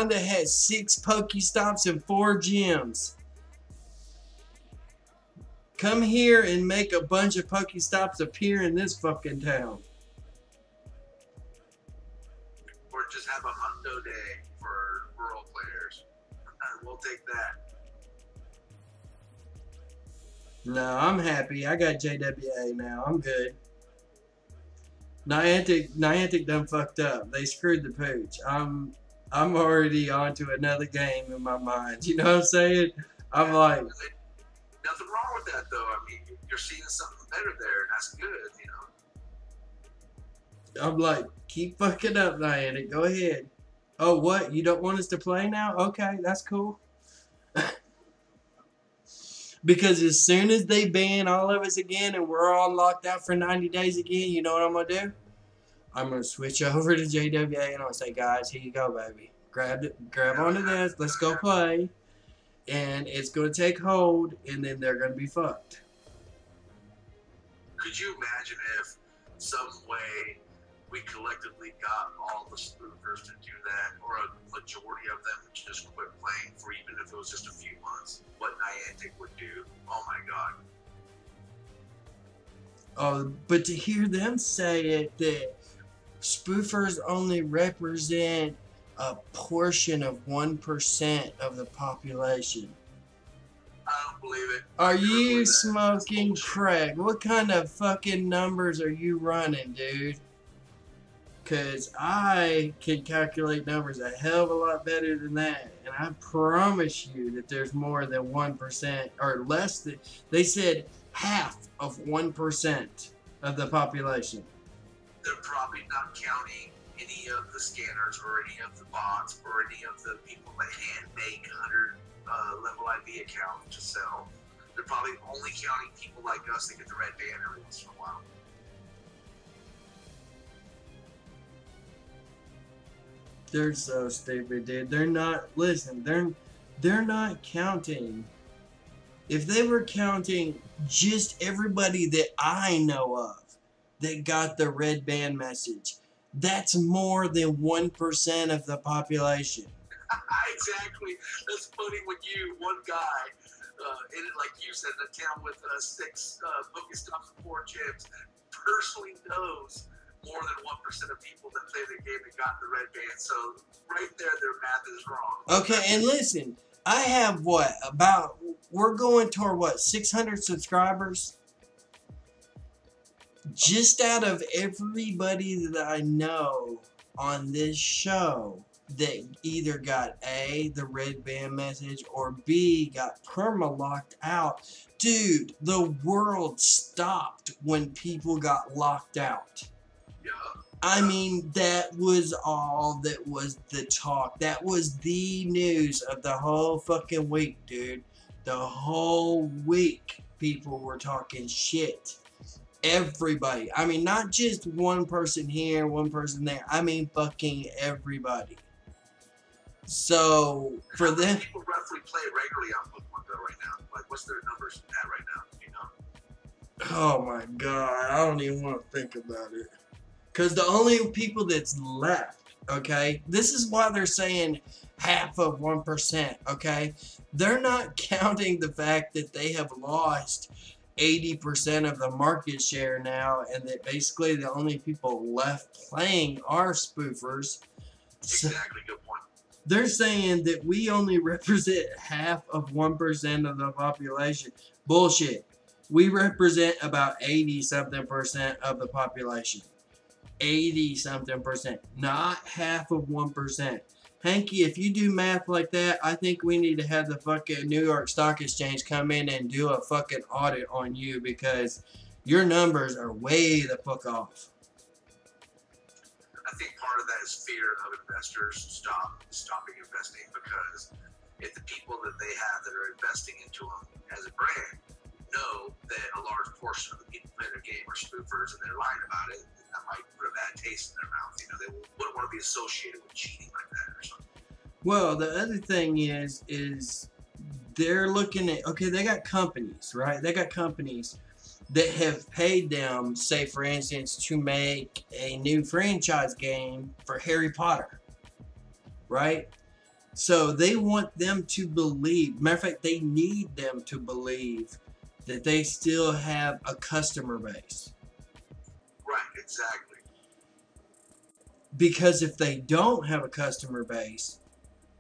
that has 6 Pokestops and 4 gyms. Come here and make a bunch of Pokestops appear in this fucking town. Or just have a Hundo day for rural players. We'll take that. No, I'm happy. I got JWA now. I'm good. Niantic done fucked up. They screwed the pooch. I'm already on to another game in my mind. You know what I'm saying? I'm like... Nothing wrong with that, though. I mean, you're seeing something better there, and that's good, you know? I'm like, keep fucking up, Niantic. Go ahead. Oh, what? You don't want us to play now? Okay, that's cool. Because as soon as they ban all of us again and we're all locked out for 90 days again, you know what I'm going to do? I'm going to switch over to JWA and I'm going to say, guys, here you go, baby. Grab onto this. Let's go play. And it's going to take hold, and then they're going to be fucked. Could you imagine if some way we collectively got all the spoofers to do that, or a majority of them to just quit playing for even if it was just a few months? What Niantic would do? Oh my god. Oh, but to hear them say it, that spoofers only represent a portion of 1% of the population. I don't believe it. Are you smoking crack? What kind of fucking numbers are you running, dude? Because I can calculate numbers a hell of a lot better than that. And I promise you that there's more than 1% or less than, they said half of 1% of the population. They're probably not counting any of the scanners or any of the bots or any of the people that hand make 100 level IV accounts to sell. They're probably only counting people like us that get the red band every once in a while. They're so stupid, dude. They're not, listen, they're not counting. If they were counting just everybody that I know of that got the red band message, that's more than 1% of the population. Exactly. That's funny when one guy, like you said, in a town with 6 Pokestops and 4 gyms, personally knows more than 1% of people that play the game that got the red band. So right there, their math is wrong. Okay, and listen, I have we're going toward 600 subscribers? Just out of everybody that I know on this show that either got A, the red band message, or B, got perma-locked out, dude, the world stopped when people got locked out. I mean, that was all that was the talk. That was the news of the whole fucking week, dude. The whole week, people were talking shit. Everybody. I mean, not just one person here, one person there. I mean, fucking everybody. So, for them... How many people roughly play regularly on PokeGO right now? Like, what's their numbers at right now? Do you know? Oh my god, I don't even want to think about it. Because the only people that's left, okay, this is why they're saying half of 1%, okay? They're not counting the fact that they have lost 80% of the market share now, and that basically the only people left playing are spoofers. Exactly, good point. They're saying that we only represent half of 1% of the population. Bullshit. We represent about 80-something% of the population. 80-something%, not half of 1%. Hanky, if you do math like that, I think we need to have the fucking New York Stock Exchange come in and do a fucking audit on you, because your numbers are way the fuck off. I think part of that is fear of investors stopping investing, because if the people that they have that are investing into them as a brand know that a large portion of the people playing their game are spoofers and they're lying about it, that might put a bad taste in their mouth. You know, they wouldn't want to be associated with cheating like that or something. Well, the other thing is they're looking at, okay, they got companies, right? They got companies that have paid them, say for instance, to make a new franchise game for Harry Potter, right? So they want them to believe, matter of fact, they need them to believe that they still have a customer base. Right, exactly. Because if they don't have a customer base,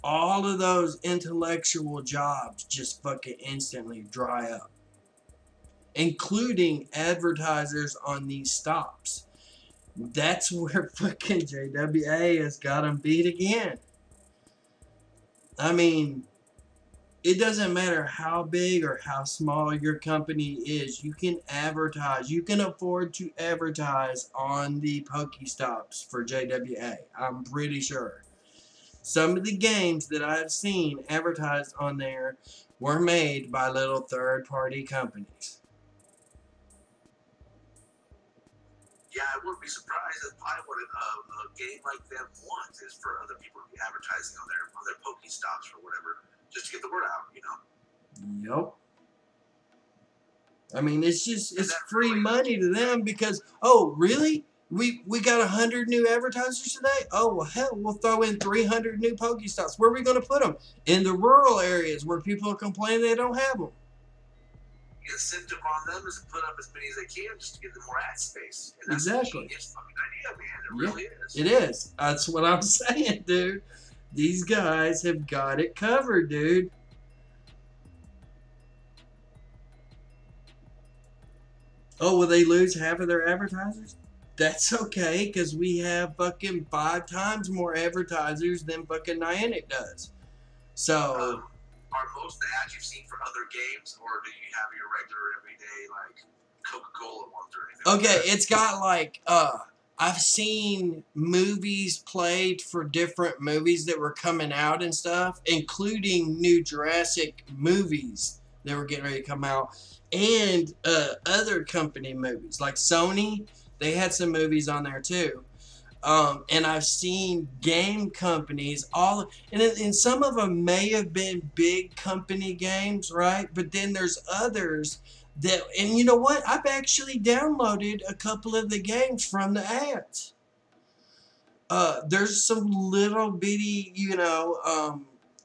all of those intellectual jobs just fucking instantly dry up. Including advertisers on these stops. That's where fucking JWA has got them beat again. I mean, it doesn't matter how big or how small your company is. You can advertise. You can afford to advertise on the Pokestops for JWA. I'm pretty sure. Some of the games that I've seen advertised on there were made by little third-party companies. Yeah, I wouldn't be surprised if probably what a game like them wants is for other people to be advertising on their Pokestops or whatever, just to get the word out, you know? Yep. I mean, it's free money to them because, oh, really? We got 100 new advertisers today? Oh, well, hell, we'll throw in 300 new Pokestops. Where are we going to put them? In the rural areas where people are complaining they don't have them. The incentive on them is to put up as many as they can just to get them more ad space. And that's Exactly. a genius fucking idea, man. It really is. It is. That's what I'm saying, dude. These guys have got it covered, dude. Oh, will they lose half of their advertisers? That's okay, because we have fucking 5 times more advertisers than fucking Niantic does. So... are most of the ads you've seen for other games, or do you have your regular everyday, like, Coca-Cola ones or anything? Okay, it's got, like, I've seen movies played for different movies that were coming out and stuff, including new Jurassic movies that were getting ready to come out, and other company movies. Like Sony, they had some movies on there too. And I've seen game companies, and some of them may have been big company games, right? But then there's others that, and you know what? I've actually downloaded a couple of the games from the ads. There's some little bitty,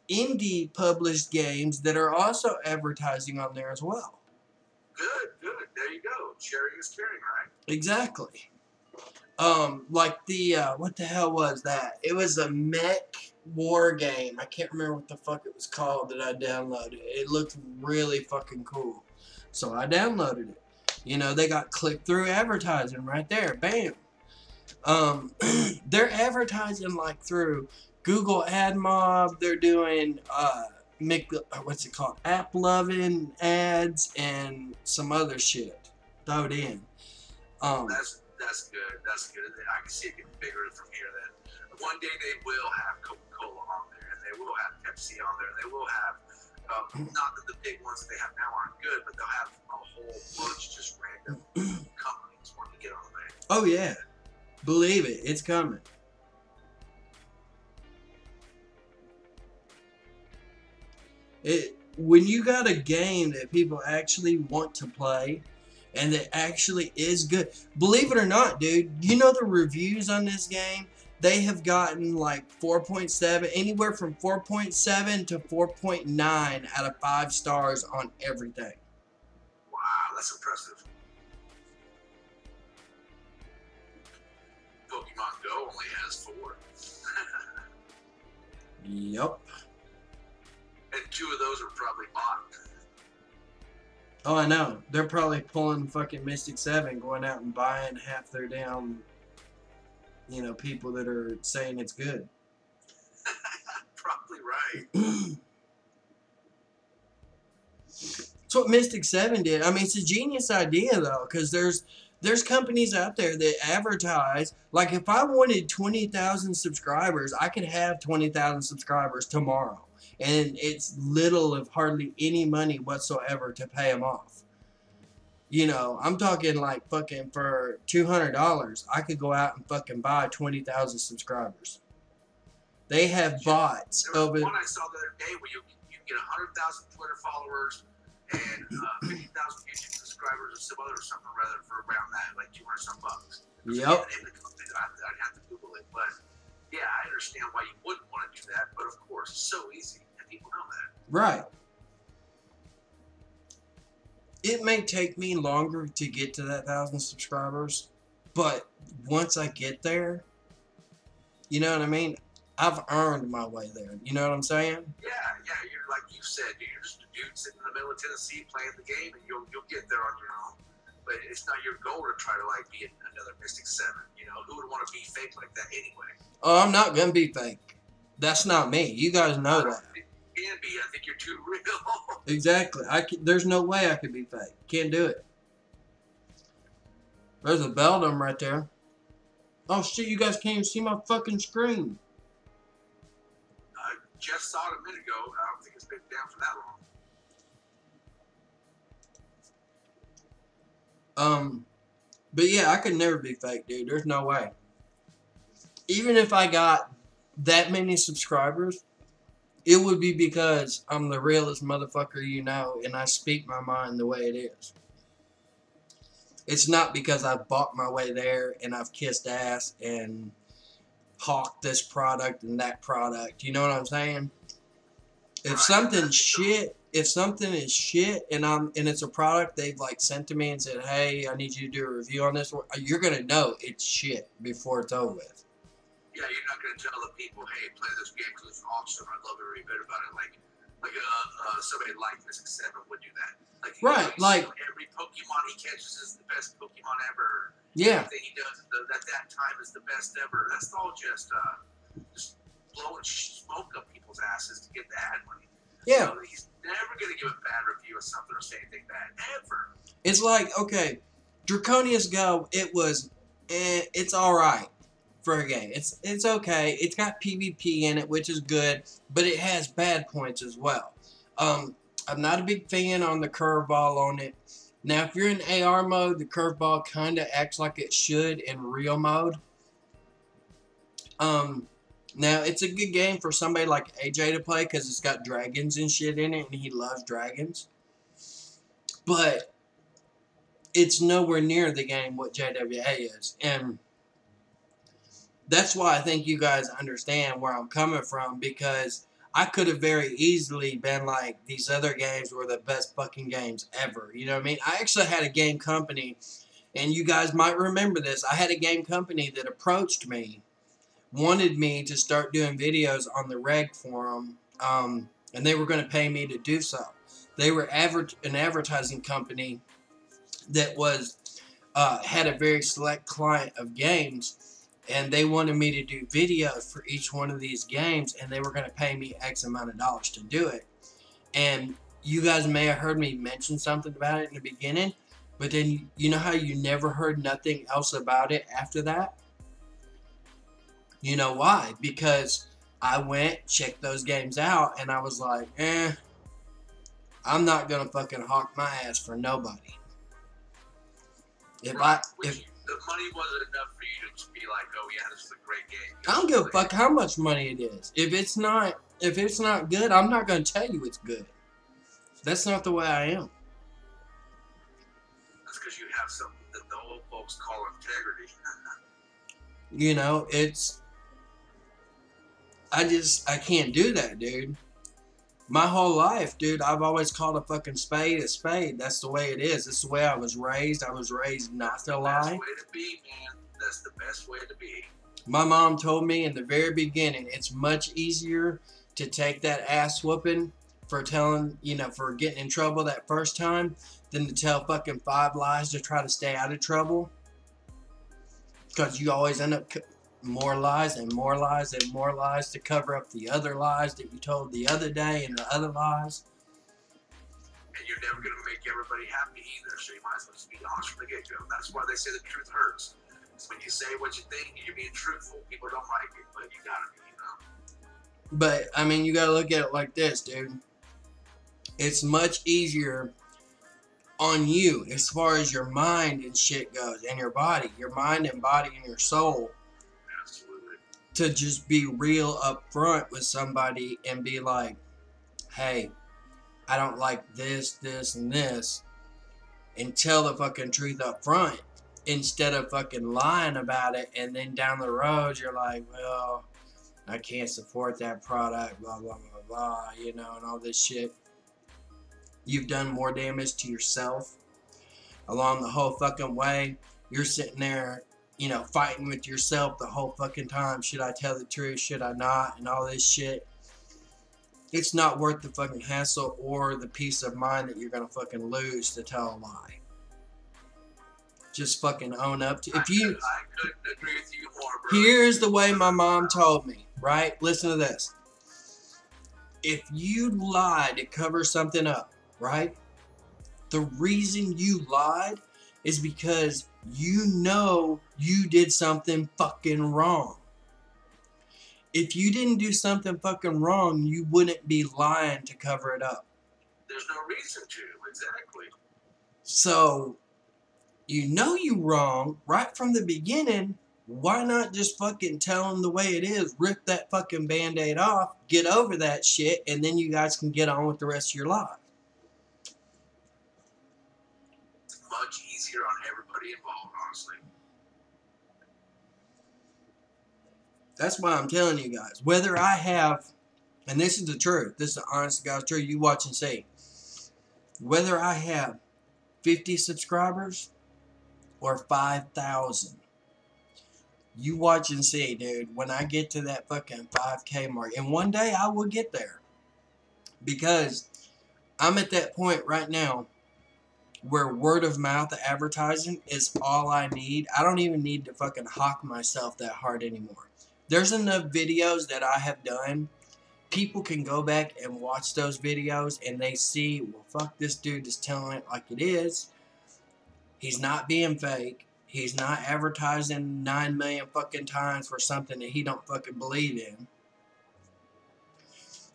indie published games that are also advertising on there as well. Good. There you go. Sharing is caring, right? Exactly. Like the, what the hell was that? It was a mech war game. I can't remember what the fuck it was called that I downloaded. It looked really fucking cool. So I downloaded it. You know, they got click-through advertising right there. Bam. They're advertising like through Google AdMob. They're doing, what's it called? App loving ads and some other shit. Throw it in. That's good. I can see it getting bigger from here then. One day they will have Coca-Cola on there, and they will have Pepsi on there. They will have, not that the big ones that they have now aren't good, but they'll have a whole bunch just random companies wanting to get on there. Oh, yeah. Believe it. It's coming. When you got a game that people actually want to play, And it actually is good. Believe it or not, dude, you know the reviews on this game? They have gotten like 4.7, anywhere from 4.7 to 4.9 out of 5 stars on everything. Wow, that's impressive. Pokemon Go only has 4. Yep. And 2 of those are probably bought. Oh, I know. They're probably pulling fucking Mystic 7, going out and buying half their damn, you know, people that are saying it's good. Probably right. That's what Mystic 7 did. I mean, it's a genius idea, though, because there's companies out there that advertise. Like, if I wanted 20,000 subscribers, I could have 20,000 subscribers tomorrow. And it's little of hardly any money whatsoever to pay them off. You know, I'm talking like fucking for $200, I could go out and fucking buy 20,000 subscribers. They have bots over. One I saw the other day where you get 100,000 Twitter followers and 50,000 YouTube subscribers or something rather for around that, like 200 some bucks. Yep. I'd have to Google it, but yeah, I understand why you wouldn't want to do that. But of course, it's so easy, and people know that. Right. It may take me longer to get to that 1,000 subscribers, but once I get there, you know what I mean? I've earned my way there. You know what I'm saying? Yeah. You're like you said, you're just a dude sitting in the middle of Tennessee playing the game, and you'll get there on your own. But it's not your goal to try to like be another Mystic 7. You know, who would want to be fake like that anyway? Oh, I'm not gonna be fake. That's not me. You guys know that. Can be. I think you're too real. Exactly. There's no way I could be fake. Can't do it. There's a Beldum right there. Oh shit! You guys can't even see my fucking screen. I just saw it a minute ago. I don't think it's been down for that long. But yeah, I could never be fake, dude. There's no way. Even if I got that many subscribers, it would be because I'm the realest motherfucker you know, and I speak my mind the way it is. It's not because I've bought my way there and I've kissed ass and hawked this product and that product. You know what I'm saying? If something's shit, if something is shit and it's a product they've like sent to me and said, hey, I need you to do a review on this, you're gonna know it's shit before it's over with. Yeah, you're not going to tell the people, hey, play this game because it's awesome. I'd love to read about it. Like somebody like Mystic 7 would do that. Like, right, like every Pokemon he catches is the best Pokemon ever. Yeah. Everything he does at that time is the best ever. That's all just blowing smoke up people's asses to get the ad money. Yeah. So he's never going to give a bad review of something or say anything bad, ever. It's like, okay, Draconia's Go, it's alright for a game. It's okay. It's got PvP in it, which is good, but it has bad points as well. I'm not a big fan on the curveball on it. Now, if you're in AR mode, the curveball kind of acts like it should in real mode. Now, it's a good game for somebody like AJ to play because it's got dragons and shit in it, and he loves dragons. But it's nowhere near the game what JWA is, and that's why I think you guys understand where I'm coming from, because I could have very easily been like, these other games were the best fucking games ever. You know what I mean? I actually had a game company, and you guys might remember this. I had a game company that approached me, wanted me to start doing videos on the Reg forum, and they were going to pay me to do so. They were an advertising company that was had a very select client of games, and they wanted me to do videos for each one of these games, and they were going to pay me X amount of dollars to do it. And you guys may have heard me mention something about it in the beginning, but then you know how you never heard nothing else about it after that? You know why? Because I went, checked those games out, and I was like, I'm not going to fucking hawk my ass for nobody. The money wasn't enough for you to be like, oh yeah, this is a great game. I don't give a fuck how much money it is. If it's not good, I'm not going to tell you it's good. That's not the way I am. That's because because you have something that the old folks call integrity. You know, I can't do that, dude. My whole life, dude, I've always called a fucking spade a spade. That's the way it is. That's the way I was raised. I was raised not to lie. That's the way to be, man. That's the best way to be. My mom told me in the very beginning, it's much easier to take that ass whooping for telling, you know, for getting in trouble that first time than to tell fucking 5 lies to try to stay out of trouble. Because you always end up more lies and more lies and more lies to cover up the other lies that you told the other day and the other lies. And you're never going to make everybody happy either, so you might as well just be honest from the get-go. That's why they say the truth hurts. It's when you say what you think and you're being truthful, people don't like it, but you gotta be, you know. But, I mean, you gotta look at it like this, dude. It's much easier on you as far as your mind and shit goes, and your body. Your mind and body and your soul. Absolutely. To just be real up front with somebody and be like, hey, I don't like this, this, and this. And tell the fucking truth up front. Instead of fucking lying about it, and then down the road you're like, well, I can't support that product, blah, blah, blah, blah, you know, and all this shit. You've done more damage to yourself along the whole fucking way. You're sitting there, you know, fighting with yourself the whole fucking time. Should I tell the truth? Should I not? And all this shit. It's not worth the fucking hassle or the peace of mind that you're gonna fucking lose to tell a lie. Just fucking own up to. I couldn't agree with you more, bro. Here's the way my mom told me, right? Listen to this. If you lie to cover something up, right? The reason you lied is because you know you did something fucking wrong. If you didn't do something fucking wrong, you wouldn't be lying to cover it up. There's no reason to, exactly. So, you know you wrong right from the beginning. Why not just fucking tell them the way it is? Rip that fucking band-aid off, get over that shit, and then you guys can get on with the rest of your life. Much easier on everybody involved, honestly. That's why I'm telling you guys. Whether I have, and this is the truth, this is the honest to God's truth, you watch and see. Whether I have 50 subscribers or 5,000. You watch and see, dude. When I get to that fucking 5K mark, and one day I will get there. Because I'm at that point right now where word of mouth advertising is all I need. I don't even need to fucking hawk myself that hard anymore. There's enough videos that I have done. People can go back and watch those videos and they see, well, fuck, this dude is telling it like it is. He's not being fake. He's not advertising 9 million fucking times for something that he don't fucking believe in.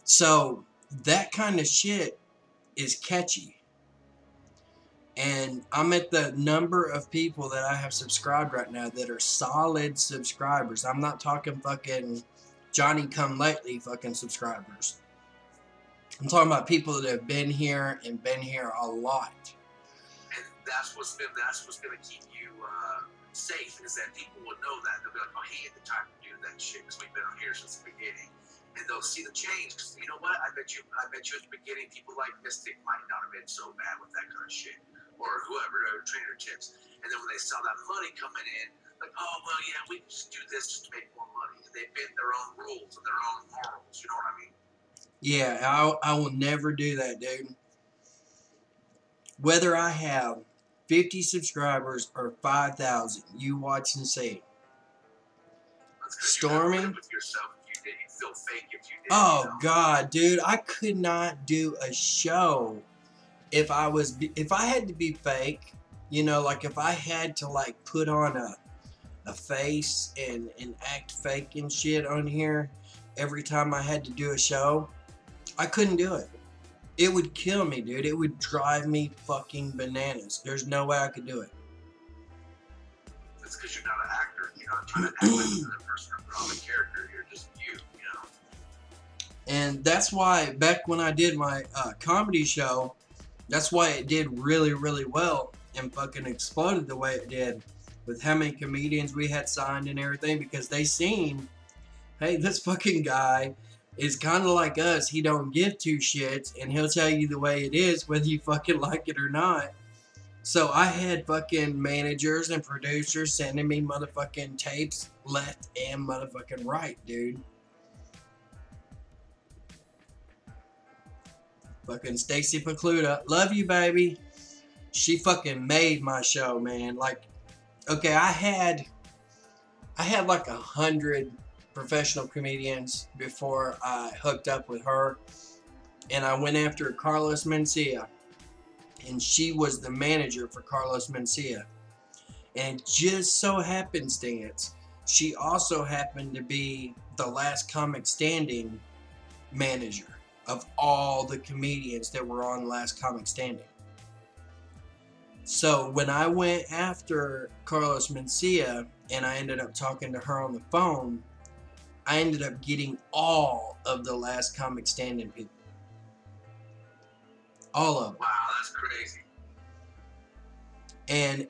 So, that kind of shit is catchy. And I'm at the number of people that I have subscribed right now that are solid subscribers. I'm not talking fucking Johnny come lately fucking subscribers. I'm talking about people that have been here and been here a lot. And that's what's gonna keep you safe, is that people will know that. They'll be like, oh, he ain't the type to do that shit, because we've been on here since the beginning. And they'll see the change, because you know what? I bet you at the beginning, people like Mystic might not have been so bad with that kind of shit. Or whoever, trainer tips. And then when they saw that money coming in, like, oh, well, yeah, we can just do this just to make more money. And they bend their own rules and their own morals, you know what I mean? Yeah, I will never do that, dude. Whether I have 50 subscribers or 5,000, you watch and see. Stormy? With yourself if you did. You feel fake if you did. Oh, you know? God, dude. I could not do a show if I had to be fake, you know, like if I had to like put on a face and act fake and shit on here every time I had to do a show, I couldn't do it. It would kill me, dude. It would drive me fucking bananas. There's no way I could do it. It's because you're not an actor. You're not trying to act like another person or put on a character. You're just you know. And that's why back when I did my comedy show, that's why it did really, really well, and fucking exploded the way it did with how many comedians we had signed and everything, because they seen, hey, this fucking guy is kind of like us. He don't give two shits, and he'll tell you the way it is, whether you fucking like it or not. So I had fucking managers and producers sending me motherfucking tapes left and motherfucking right, dude. Fucking Stacy Pecluda, love you, baby. She fucking made my show, man. Like, okay, I had like 100 professional comedians before I hooked up with her, and I went after Carlos Mencia, and she was the manager for Carlos Mencia. And just so happenstance, she also happened to be the last comic standing manager of all the comedians that were on Last Comic Standing. So when I went after Carlos Mencia and I ended up talking to her on the phone, I ended up getting all of the Last Comic Standing people. All of them. Wow, that's crazy. And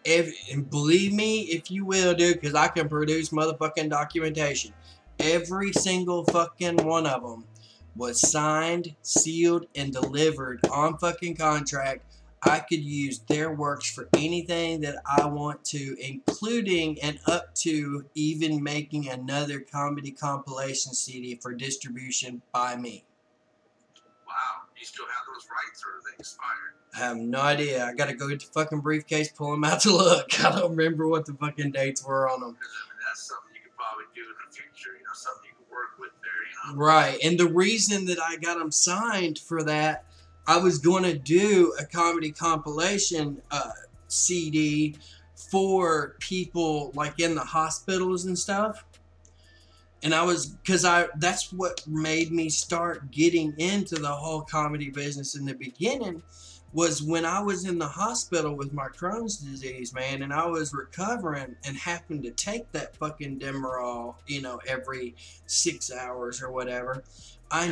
believe me, if you will, dude, because I can produce motherfucking documentation. Every single fucking one of them was signed, sealed, and delivered on fucking contract. I could use their works for anything that I want to, including and up to even making another comedy compilation CD for distribution by me. Wow, you still have those rights, or are they expired? I have no idea. I gotta go get the fucking briefcase, pull them out to look. I don't remember what the fucking dates were on them. Because I mean, that's something you could probably do in the future, you know, something you could work with there, you know? Right, and the reason that I got them signed for that, I was going to do a comedy compilation CD for people like in the hospitals and stuff. And that's what made me start getting into the whole comedy business in the beginning, was when I was in the hospital with my Crohn's disease, man, and I was recovering and happened to take that fucking Demerol, you know, every 6 hours or whatever. I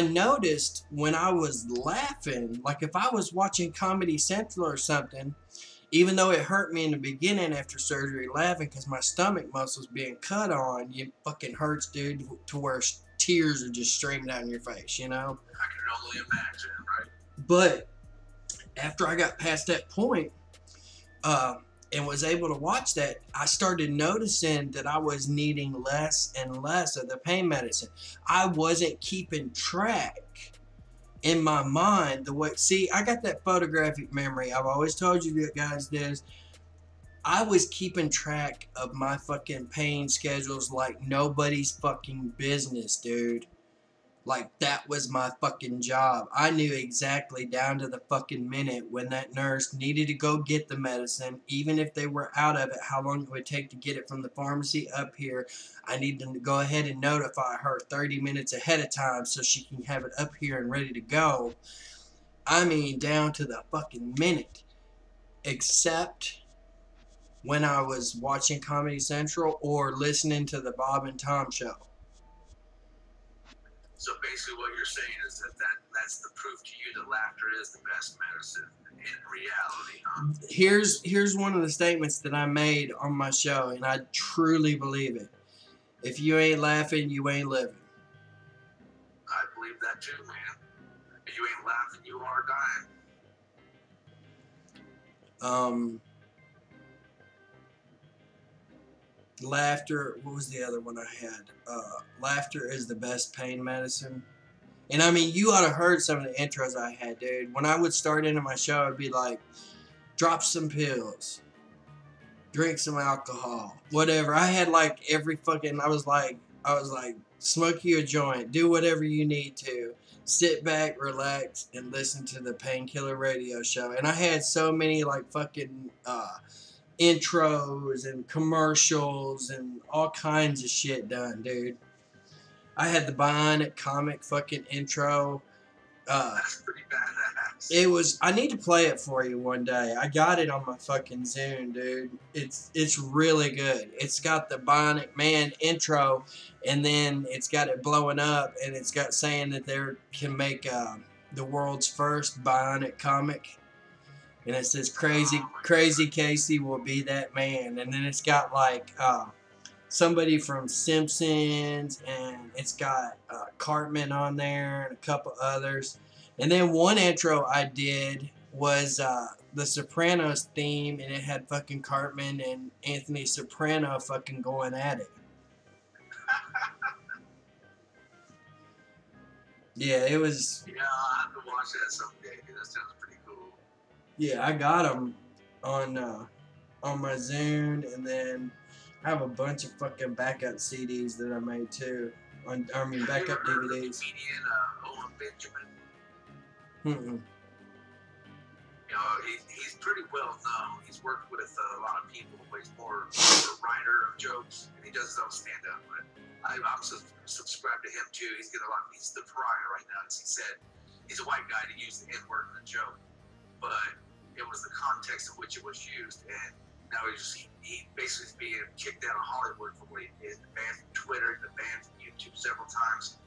noticed when I was laughing, like if I was watching Comedy Central or something, even though it hurt me in the beginning after surgery laughing because my stomach muscles being cut on, it fucking hurts, dude, to where tears are just streaming down your face, you know? I can only imagine, right? But after I got past that point and was able to watch that, I started noticing that I was needing less and less of the pain medicine. I wasn't keeping track in my mind the way. See, I got that photographic memory. I've always told you guys this. I was keeping track of my fucking pain schedules like nobody's fucking business, dude. Like, that was my fucking job. I knew exactly down to the fucking minute when that nurse needed to go get the medicine, even if they were out of it, how long it would take to get it from the pharmacy up here. I needed to go ahead and notify her 30 minutes ahead of time so she can have it up here and ready to go. I mean, down to the fucking minute. Except when I was watching Comedy Central or listening to the Bob and Tom show. So basically what you're saying is that's the proof to you that laughter is the best medicine in reality, huh? Here's one of the statements that I made on my show, and I truly believe it. If you ain't laughing, you ain't living. I believe that too, man. If you ain't laughing, you are dying. Laughter, what was the other one I had? Laughter is the best pain medicine. And I mean, you ought to heard some of the intros I had, dude. When I would start into my show, I'd be like, drop some pills, drink some alcohol, whatever. I had like every fucking, I was like, smoke you a joint, do whatever you need to. Sit back, relax, and listen to the Painkiller Radio Show. And I had so many like fucking intros and commercials and all kinds of shit done, dude. I had the Bionic comic fucking intro. That's pretty badass. It was. I need to play it for you one day. I got it on my fucking Zune, dude. It's really good. It's got the Bionic Man intro, and then it's got it blowing up, and it's got saying that they can make the world's first Bionic comic. and it says Oh my crazy God. Casey will be that man, and then it's got like somebody from Simpsons, and it's got Cartman on there and a couple others. And then one intro I did was the Sopranos theme, and it had fucking Cartman and Anthony Soprano fucking going at it. Yeah, it was. Yeah, I'll have to watch that someday. That sounds pretty cool. Yeah, I got them on my Zune, and then I have a bunch of fucking backup CDs that I made too. I mean, Have you ever backup heard of the DVDs. comedian Owen Benjamin? Mm-mm. You know, he's pretty well known. He's worked with a lot of people, but he's more of a writer of jokes, and he does his own stand-up. But I'm subscribed to him too. He's getting a lot. He's the pariah right now, as he said. He's a white guy to use the N-word in a joke, but it was the context in which it was used, and now he basically is being kicked out of Hollywood for what he did. Banned from Twitter, the banned from YouTube several times.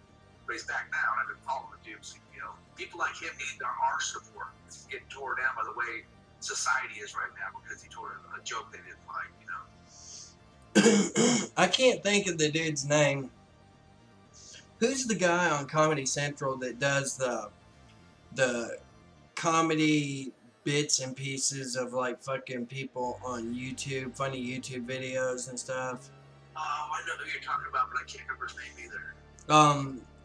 But he's back now, and I've been following the dude. So, you know, people like him need our support. He's getting torn down by the way society is right now because he told a joke they didn't like, you know. I can't think of the dude's name. Who's the guy on Comedy Central that does the comedy bits and pieces of like fucking people on YouTube, funny YouTube videos and stuff? Oh, I know who you're talking about, but I can't remember his name either.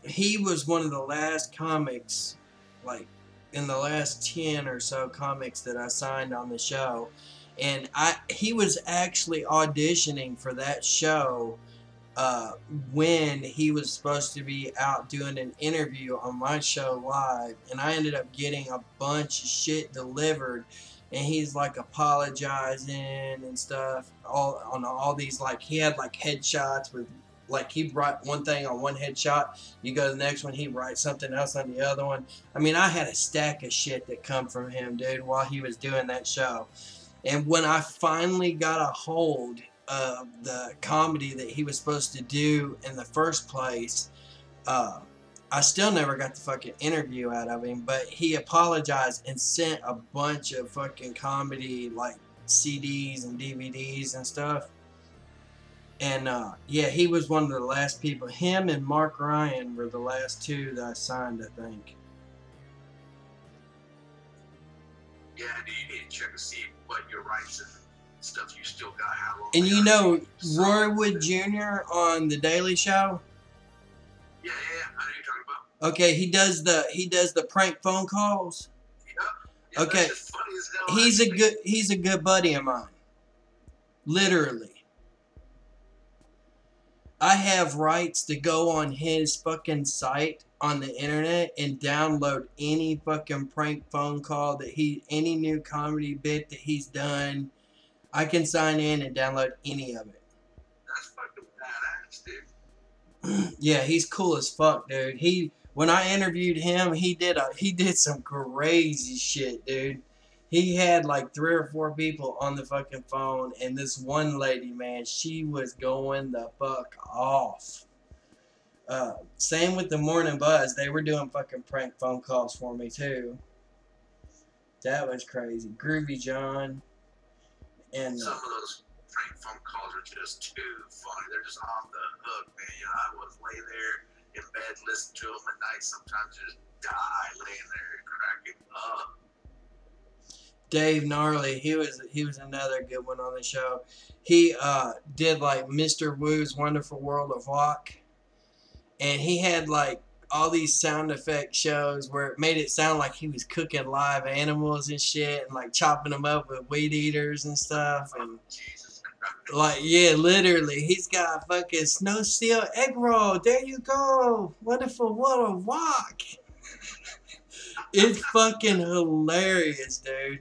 He was one of the last comics, like in the last 10 or so comics that I signed on the show, and he was actually auditioning for that show when he was supposed to be out doing an interview on my show live, and I ended up getting a bunch of shit delivered, and he's like apologizing and stuff all these, like he had like headshots with, like he'd write one thing on one headshot, you go to the next one, he'd write something else on the other one. I mean, I had a stack of shit that come from him, dude, while he was doing that show. And when I finally got a hold of the comedy that he was supposed to do in the first place, I still never got the fucking interview out of him, but he apologized and sent a bunch of fucking comedy like CDs and DVDs and stuff. And yeah, he was one of the last people. Him and Mark Ryan were the last two that I signed, I think. Yeah, do you need to check to see what your rights and stuff you still got? How long? And you know Roy Wood Jr. on The Daily Show? Yeah, I know you're talking about. Okay, he does the prank phone calls. Yeah, okay, that's funny as hell, he's a good buddy of mine. Literally. I have rights to go on his fucking site on the internet and download any fucking prank phone call that any new comedy bit that he's done. I can sign in and download any of it. That's fucking badass, dude. Yeah, he's cool as fuck, dude. When I interviewed him, he did some crazy shit, dude. He had like 3 or 4 people on the fucking phone, and this one lady, man, she was going the fuck off. Same with the Morning Buzz. They were doing fucking prank phone calls for me too. That was crazy. Groovy John. And some of those prank phone calls are just too funny. They're just off the hook, man. You know, I was lay there in bed listening to them at night. Sometimes just die laying there cracking up. Dave Gnarly, he was another good one on the show. He did like Mr. Woo's Wonderful World of Walk, and he had like all these sound effect shows where it made it sound like he was cooking live animals and shit, and like chopping them up with weed eaters and stuff, and like, yeah, literally, he's got fucking snow steel egg roll. There you go, Wonderful World of Walk. It's fucking hilarious, dude.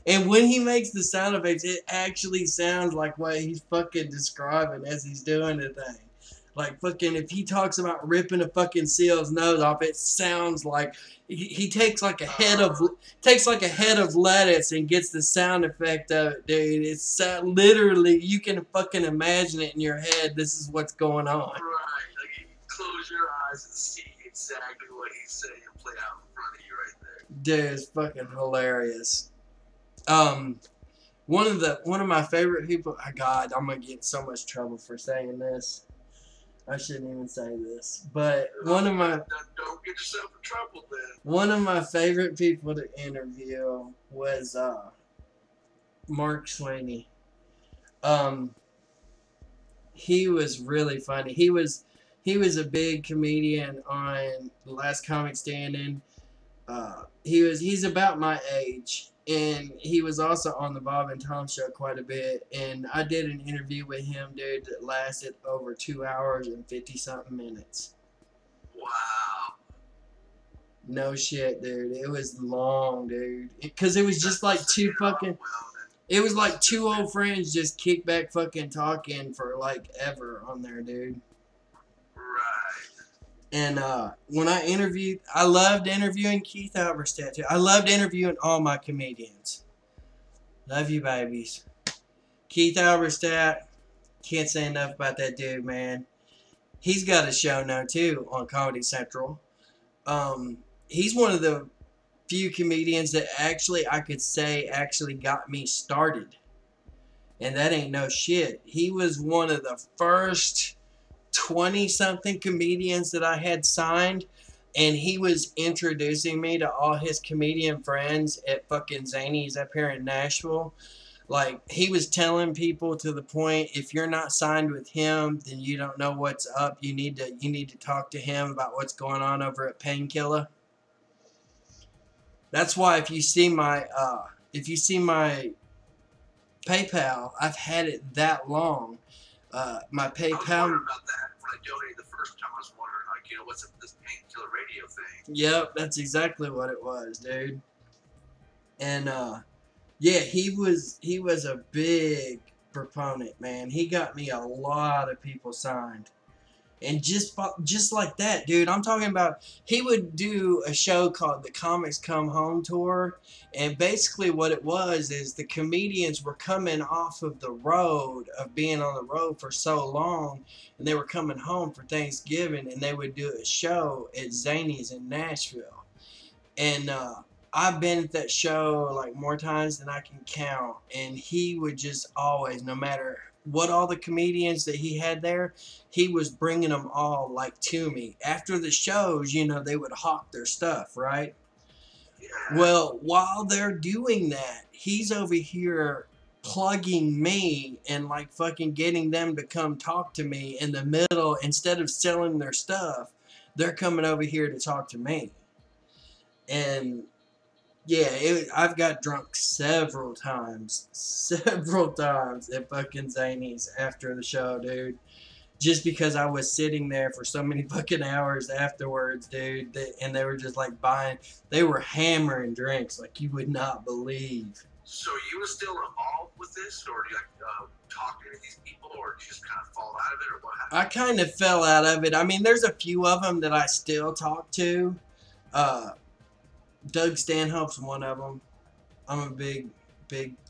And when he makes the sound effects, it actually sounds like what he's fucking describing as he's doing the thing. Like fucking, if he talks about ripping a fucking seal's nose off, it sounds like he takes like a head of lettuce and gets the sound effect of it, dude. It's literally, you can fucking imagine it in your head. This is what's going on. Right, like you close your eyes and see exactly what he's saying play out in front of you right there. Dude, it's fucking hilarious. One of my favorite people. Oh God, I'm gonna get in so much trouble for saying this. I shouldn't even say this, but Don't get yourself in trouble then. One of my favorite people to interview was Mark Sweeney. He was really funny. He was a big comedian on The Last Comic Standing. He's about my age, and he was also on the Bob and Tom show quite a bit. And I did an interview with him, dude, that lasted over 2 hours and 50 something minutes. Wow. No shit, dude. It was long, dude. Because it was just like two fucking. It was like two old friends just kick back fucking talking for like ever on there, dude. Right. And when I loved interviewing Keith Alberstadt too. I loved interviewing all my comedians. Love you, babies. Keith Alberstadt, can't say enough about that dude, man. He's got a show now too on Comedy Central. He's one of the few comedians that I could say got me started. And that ain't no shit. He was one of the first 20-something comedians that I had signed, and he was introducing me to all his comedian friends at fucking Zany's up here in Nashville. Like, he was telling people to the point, if you're not signed with him, then you don't know what's up. You need to talk to him about what's going on over at Painkiller. That's why if you see my PayPal, I've had it that long. My PayPal. I was wondering about that when I donated the first time. I was wondering, like, what's up with this Painkiller Radio thing? Yep, that's exactly what it was, dude. And yeah, he was a big proponent, man. He got me a lot of people signed. And just like that, dude, I'm talking about, he would do a show called the Comics Come Home Tour. And basically what it was is the comedians were coming off of the road, of being on the road for so long. And they were coming home for Thanksgiving. And they would do a show at Zany's in Nashville. And I've been at that show like more times than I can count. And he would just always, no matter what all the comedians that he had there, he was bringing them all like to me. After the shows, they would hawk their stuff, right? Yeah. Well, while they're doing that, he's over here plugging me and like fucking getting them to come talk to me in the middle. Instead of selling their stuff, they're coming over here to talk to me. And yeah, I've got drunk several times at fucking Zany's after the show, dude. Just because I was sitting there for so many fucking hours afterwards, dude. And they were just like they were hammering drinks like you would not believe. So you were still involved with this, or do you talk to these people, or did you just kind of fall out of it, or what happened? I kind of fell out of it. I mean, there's a few of them that I still talk to. Doug Stanhope's one of them. I'm a big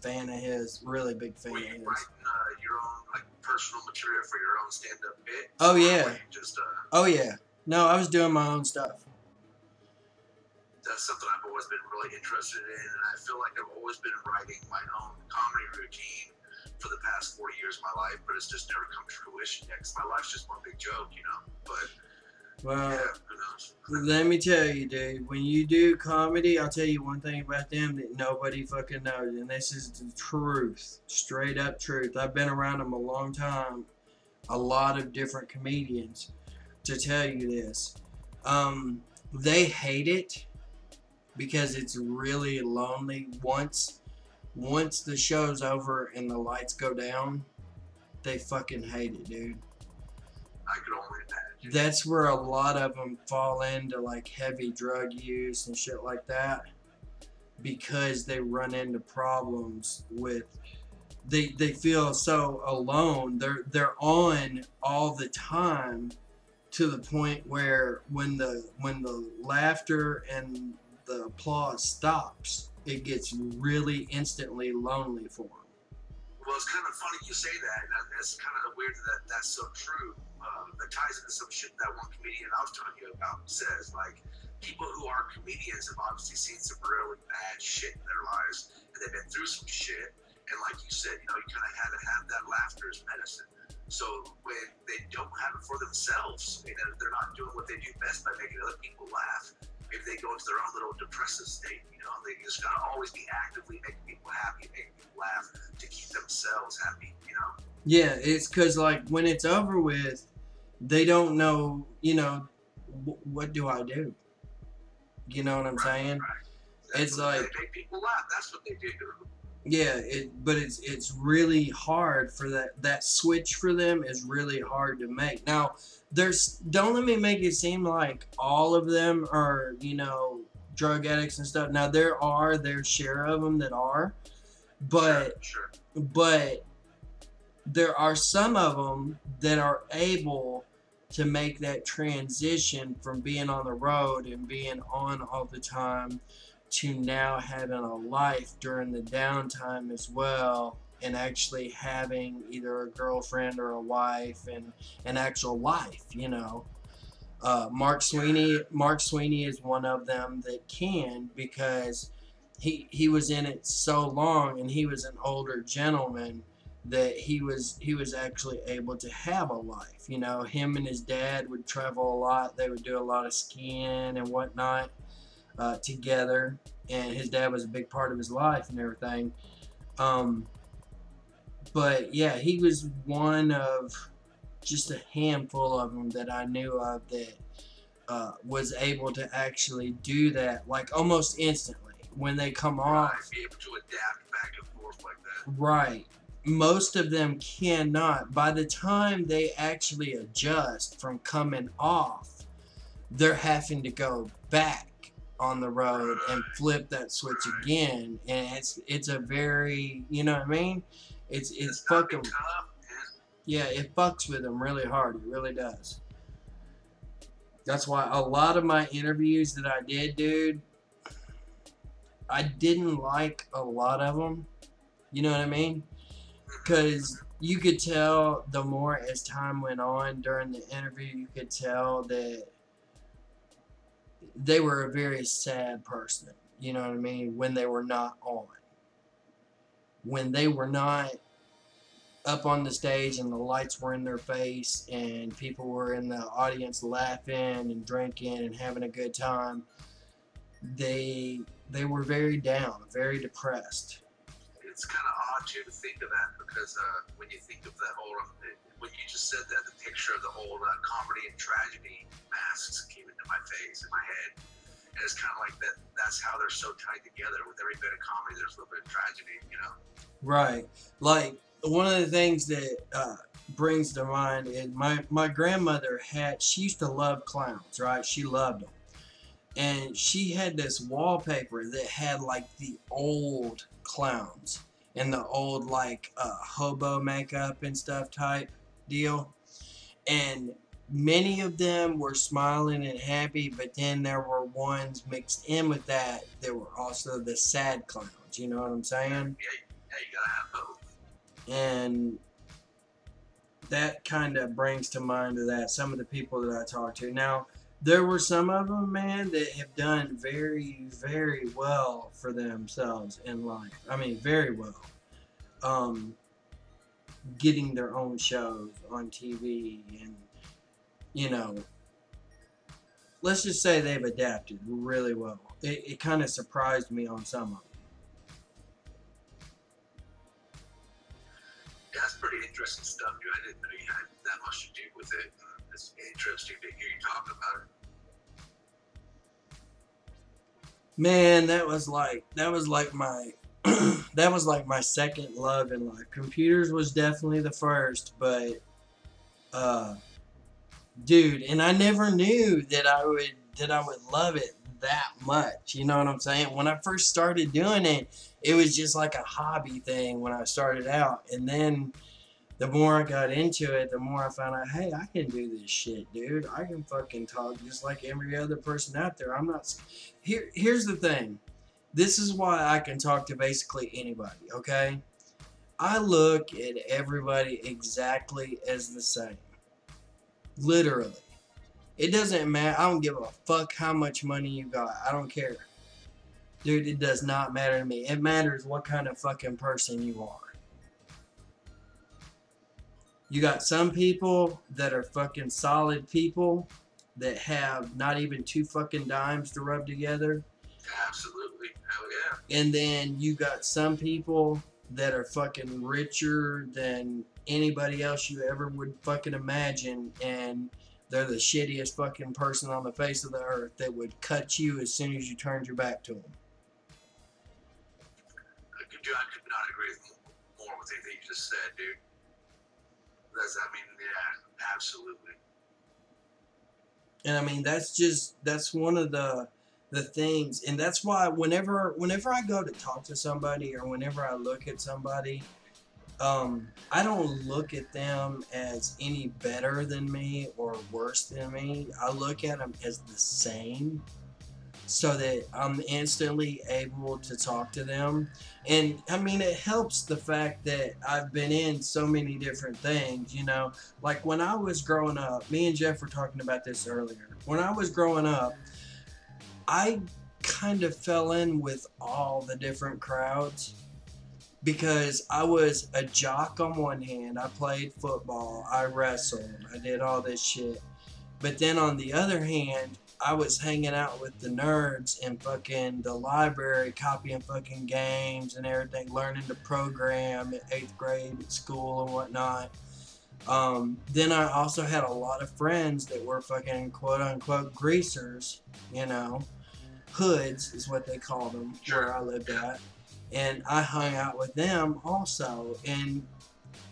fan of his. Really big fan of his. Were you writing your own personal material for your own stand-up bit? Oh yeah. Just Oh yeah. No, I was doing my own stuff. That's something I've always been really interested in, and I feel like I've always been writing my own comedy routine for the past 40 years of my life, but it's just never come to fruition yet, because my life's just one big joke, But well, yeah, who knows? Let me tell you, dude, when you do comedy, I'll tell you one thing about them that nobody fucking knows, and this is the truth, straight up truth. I've been around them a long time, a lot of different comedians, to tell you this. They hate it because it's really lonely. Once the show's over and the lights go down, they fucking hate it, dude. I could only imagine. That's where a lot of them fall into like heavy drug use and shit like that, because they run into problems with they feel so alone. They're on all the time, to the point where when the laughter and the applause stops, it gets really instantly lonely for them. Well, it's kind of funny you say that, and it's kind of weird that that's so true. That ties into some shit that one comedian I was telling you about says, like, people who are comedians have obviously seen some really bad shit in their lives, and they've been through some shit. And like you said, you kind of had to have that laughter as medicine. So when they don't have it for themselves, they're not doing what they do best by making other people laugh. Maybe they go into their own little depressive state. They just gotta always be actively making people happy, making people laugh to keep themselves happy. Yeah, it's because like when it's over with, they don't know. What do I do? You know what I'm saying? Right. It's like they make people laugh. That's what they do. Yeah, but it's really hard for that switch for them is really hard to make. Now, don't let me make it seem like all of them are, drug addicts and stuff. Now there are their share of them that are, but Sure. but there are some of them that are able to make that transition from being on the road and being on all the time to now having a life during the downtime as well, and actually having either a girlfriend or a wife and an actual life. Mark Sweeney is one of them that can, because he was in it so long, and he was an older gentleman that he was actually able to have a life. Him and his dad would travel a lot. They would do a lot of skiing and whatnot together, and his dad was a big part of his life and everything. But yeah, he was one of just a handful of them that I knew of that was able to actually do that, like almost instantly when they come off. Be able to adapt back and forth like that. Right. Most of them cannot. By the time they actually adjust from coming off, they're having to go back on the road and flip that switch again, and it's a very, you know what I mean? It's fucking tough. Yeah, it fucks with them really hard. It really does. That's why a lot of my interviews that I did, dude, I didn't like a lot of them. You know what I mean? Because you could tell the more as time went on during the interview, you could tell that they were a very sad person. You know what I mean? When they were not on. When they were not up on the stage and the lights were in their face and people were in the audience laughing and drinking and having a good time, they were very down, very depressed. It's kind of odd too to think of that, because when you think of that old, when you just said that, the picture of the old comedy and tragedy masks came into my face, in my head, and it's kind of like that. That's how they're so tied together. With every bit of comedy, there's a little bit of tragedy, Right. Like one of the things that brings to mind is my grandmother she used to love clowns, right? She loved them. And she had this wallpaper that had like the old clowns and the old like hobo makeup and stuff type deal. And many of them were smiling and happy, but then there were ones mixed in with that were also the sad clowns. You know what I'm saying? Yeah, you gotta have both. And that kind of brings to mind to that some of the people that I talked to. Now, there were some of them, man, that have done very, very well for themselves in life. I mean, very well. Getting their own shows on TV and, let's just say they've adapted really well. It kind of surprised me on some of them. Yeah, that's pretty interesting stuff, dude. I didn't know you had that much to do with it. It's interesting to hear you talk about it. Man, that was like my that was like my second love in life. Computers was definitely the first, but dude, and I never knew that I would love it that much. You know what I'm saying? When I first started doing it, it was just like a hobby thing when I started out, and then the more I got into it, the more I found out, hey, I can do this shit, dude. I can fucking talk just like every other person out there. I'm not... Here's the thing. This is why I can talk to basically anybody, okay? I look at everybody exactly as the same. Literally. It doesn't matter. I don't give a fuck how much money you got. I don't care. Dude, it does not matter to me. It matters what kind of fucking person you are. You got some people that are fucking solid people that have not even 2 fucking dimes to rub together. Absolutely. Hell yeah. And then you got some people that are fucking richer than anybody else you ever would fucking imagine, and they're the shittiest fucking person on the face of the earth that would cut you as soon as you turned your back to them. I could not agree more with anything you just said, dude. Yeah, absolutely. And I mean, that's one of the things, and that's why whenever I go to talk to somebody or whenever I look at somebody, I don't look at them as any better than me or worse than me. I look at them as the same, so that I'm instantly able to talk to them. And I mean, it helps the fact that I've been in so many different things, you know. Like when I was growing up, me and Jeff were talking about this earlier. When I was growing up, I kind of fell in with all the different crowds because I was a jock on one hand. I played football, I wrestled, I did all this shit. But then on the other hand, I was hanging out with the nerds in fucking the library, copying fucking games and everything, learning to program at 8th grade at school and whatnot. Then I also had a lot of friends that were fucking quote unquote greasers, you know. Hoods is what they called them where I lived at. And I hung out with them also. And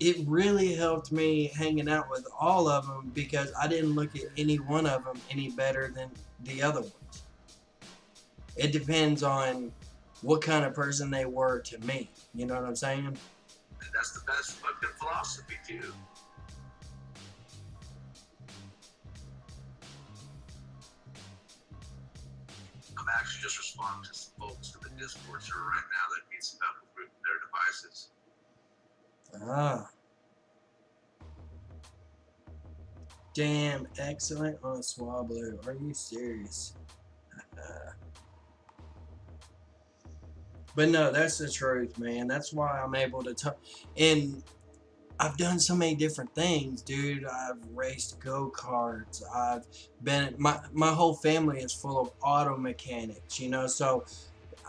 it really helped me hanging out with all of them because I didn't look at any one of them any better than the other ones. It depends on what kind of person they were to me. You know what I'm saying? And that's the best fucking philosophy, too. I'm actually just responding to some folks in the Discord server right now that need some help with their devices. Ah. Damn, excellent on Swablu. Are you serious? But no, that's the truth, man. That's why I'm able to talk. And I've done so many different things, dude. I've raced go-karts. I've been, my whole family is full of auto mechanics, you know, so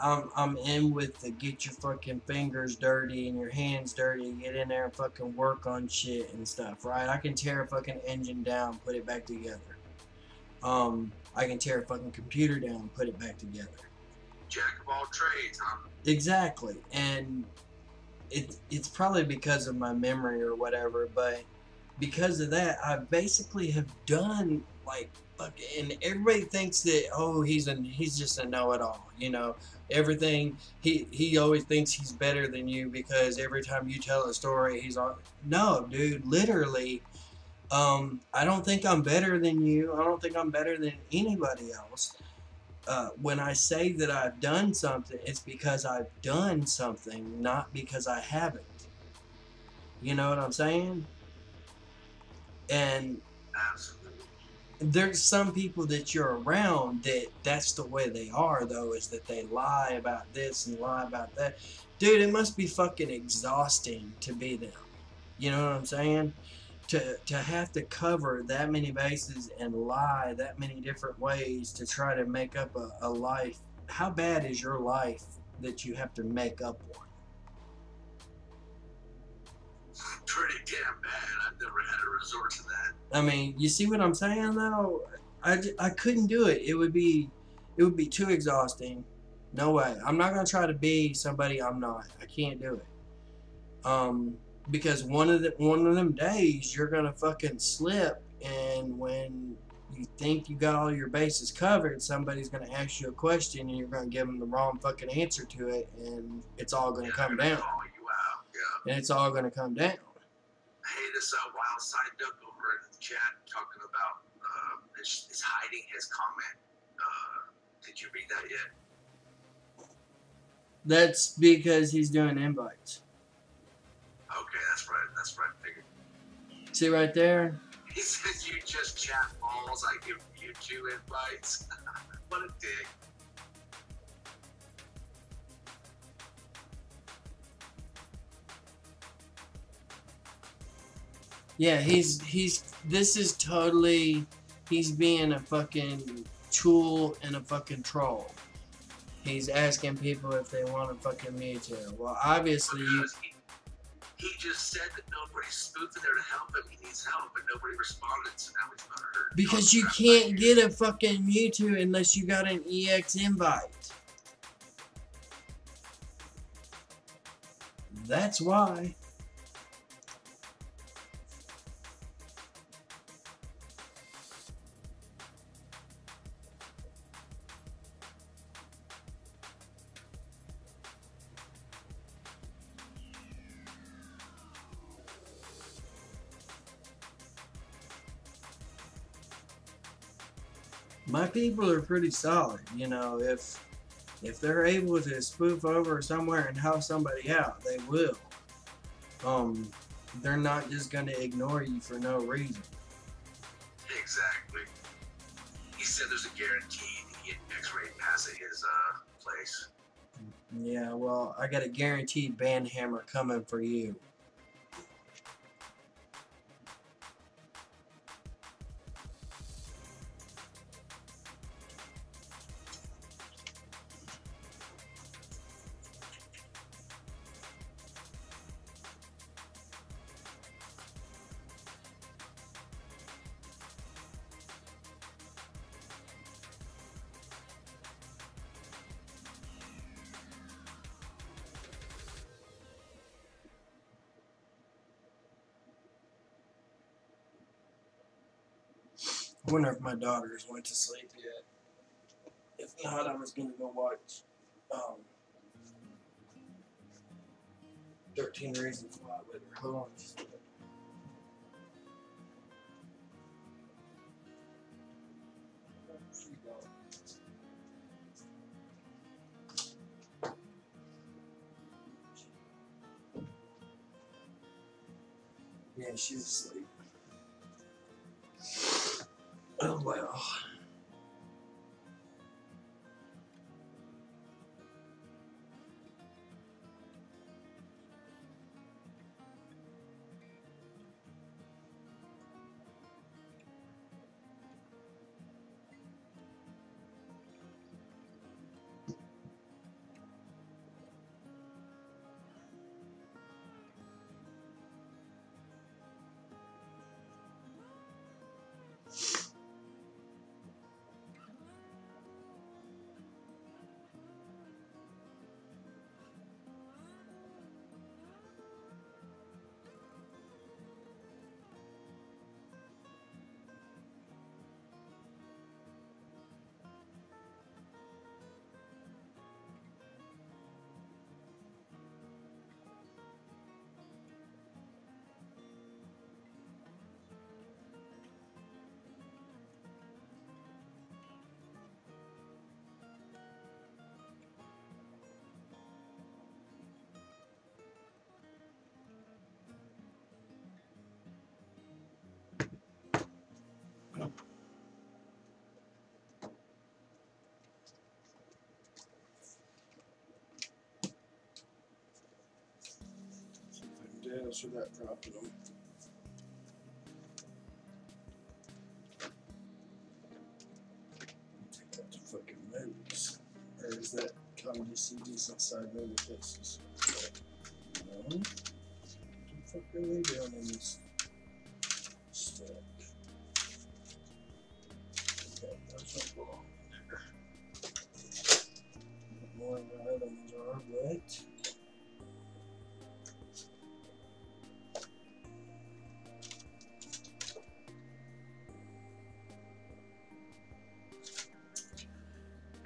I'm in with the get your fucking fingers dirty and your hands dirty, get in there and fucking work on shit and stuff, right? I can tear a fucking engine down, put it back together. I can tear a fucking computer down, put it back together. Jack of all trades, huh? Exactly. And it's probably because of my memory or whatever, but because of that, I basically have done like and everybody thinks that he's just a know-it-all, you know. Everything he always thinks he's better than you because every time you tell a story, he's on. No, dude, literally, I don't think I'm better than you. I don't think I'm better than anybody else. When I say that I've done something, it's because I've done something, not because I haven't. You know what I'm saying? And absolutely, there's some people that you're around that's the way they are, though, is that they lie about this and lie about that. Dude, it must be fucking exhausting to be them. You know what I'm saying? To have to cover that many bases and lie that many different ways to try to make up a life. How bad is your life that you have to make up one? pretty damn bad. I've never had to resort to that. I mean, you see what I'm saying, though? I couldn't do it. It would be too exhausting. No way. I'm not gonna try to be somebody I'm not. I can't do it. Because one of them days you're gonna fucking slip, and when you think you got all your bases covered, somebody's gonna ask you a question, and you're gonna give them the wrong fucking answer to it, and it's all gonna come down. Call you out. Yeah. And it's all gonna come down. Hey, this wild side duck over in the chat talking about is hiding his comment. Did you read that yet? That's because he's doing invites. Okay, that's right. That's right. Figured. See right there? He says you just chat balls. I give you 2 invites. What a dick. Yeah, this is totally, he's being a fucking tool and a fucking troll. He's asking people if they want a fucking Mewtwo. Well, obviously you... He just said that nobody's spoofing there to help him. He needs help, but nobody responded, so now he's not hurt. Because you can't get a fucking Mewtwo unless you got an EX invite. That's why. My people are pretty solid, you know. If they're able to spoof over somewhere and help somebody out, they will. They're not just gonna ignore you for no reason. Exactly. He said there's a guarantee he get X-ray pass at his place. Yeah, well, I got a guaranteed band hammer coming for you. I wonder if my daughters went to sleep yet. If not, I was gonna go watch 13 Reasons Why with her. Hold on just a minute. Yeah, she's asleep. Oh well. Dance without dropping them. Take that to fucking movies. Or is that comedy CDs inside movie cases? No. What the fuck are they doing in this stuff? Okay, that's not wrong there. More of the items are, but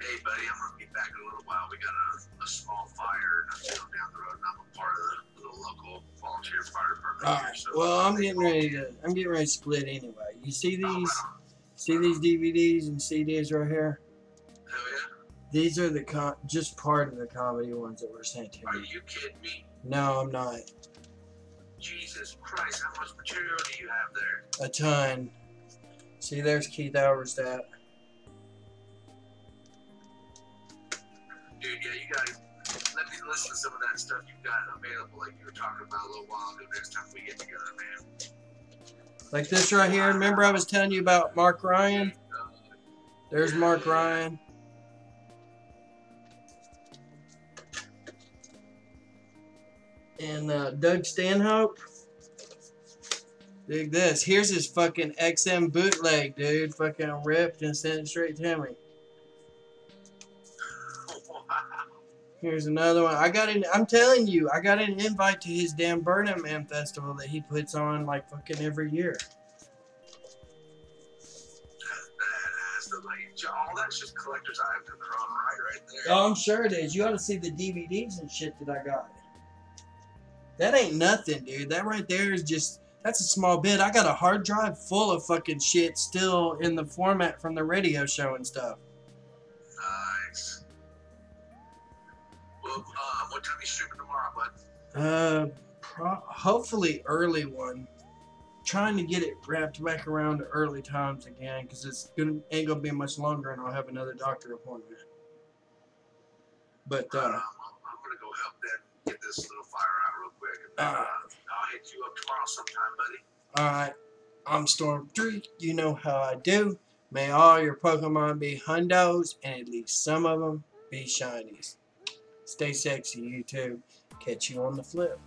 Hey, buddy, I'm gonna be back in a little while. We got a small fire down the road, and I'm a part of the little local volunteer fire department. all right. So Well, I'm getting ready to split anyway. You see these DVDs and CDs right here? Hell yeah. These are the just part of the comedy ones that were sent to Are me. you kidding me? No, I'm not. Jesus Jesus Christ, how much material do you have there? A ton. See, there's Keith Alverstadt. Dude, yeah, you gotta let me listen to some of that stuff you've got available, like you were talking about a little while ago. Next time we get together, man. Like this right here. Remember I was telling you about Mark Ryan? There's Mark Ryan. And Doug Stanhope. Dig this. Here's his fucking XM bootleg, dude. Fucking ripped and sent it straight to me. Here's another one. I'm telling you, I got an invite to his damn Burning Man festival that he puts on like fucking every year. All that's just collector's items in their own right there. Oh, I'm sure it is. You ought to see the DVDs and shit that I got. That ain't nothing, dude. That right there is just, that's a small bit. I got a hard drive full of fucking shit still in the format from the radio show and stuff. Nice. Well, what time are you streaming tomorrow, bud? Hopefully early one. Trying to get it wrapped back around to early times again, because ain't gonna be much longer, and I'll have another doctor appointment. But I'm gonna go help them get this little fire out real quick, and then, I'll hit you up tomorrow sometime, buddy. All right, I'm Storm 3. You know how I do. May all your Pokemon be Hundos, and at least some of them be Shinies. Stay sexy, you too. Catch you on the flip.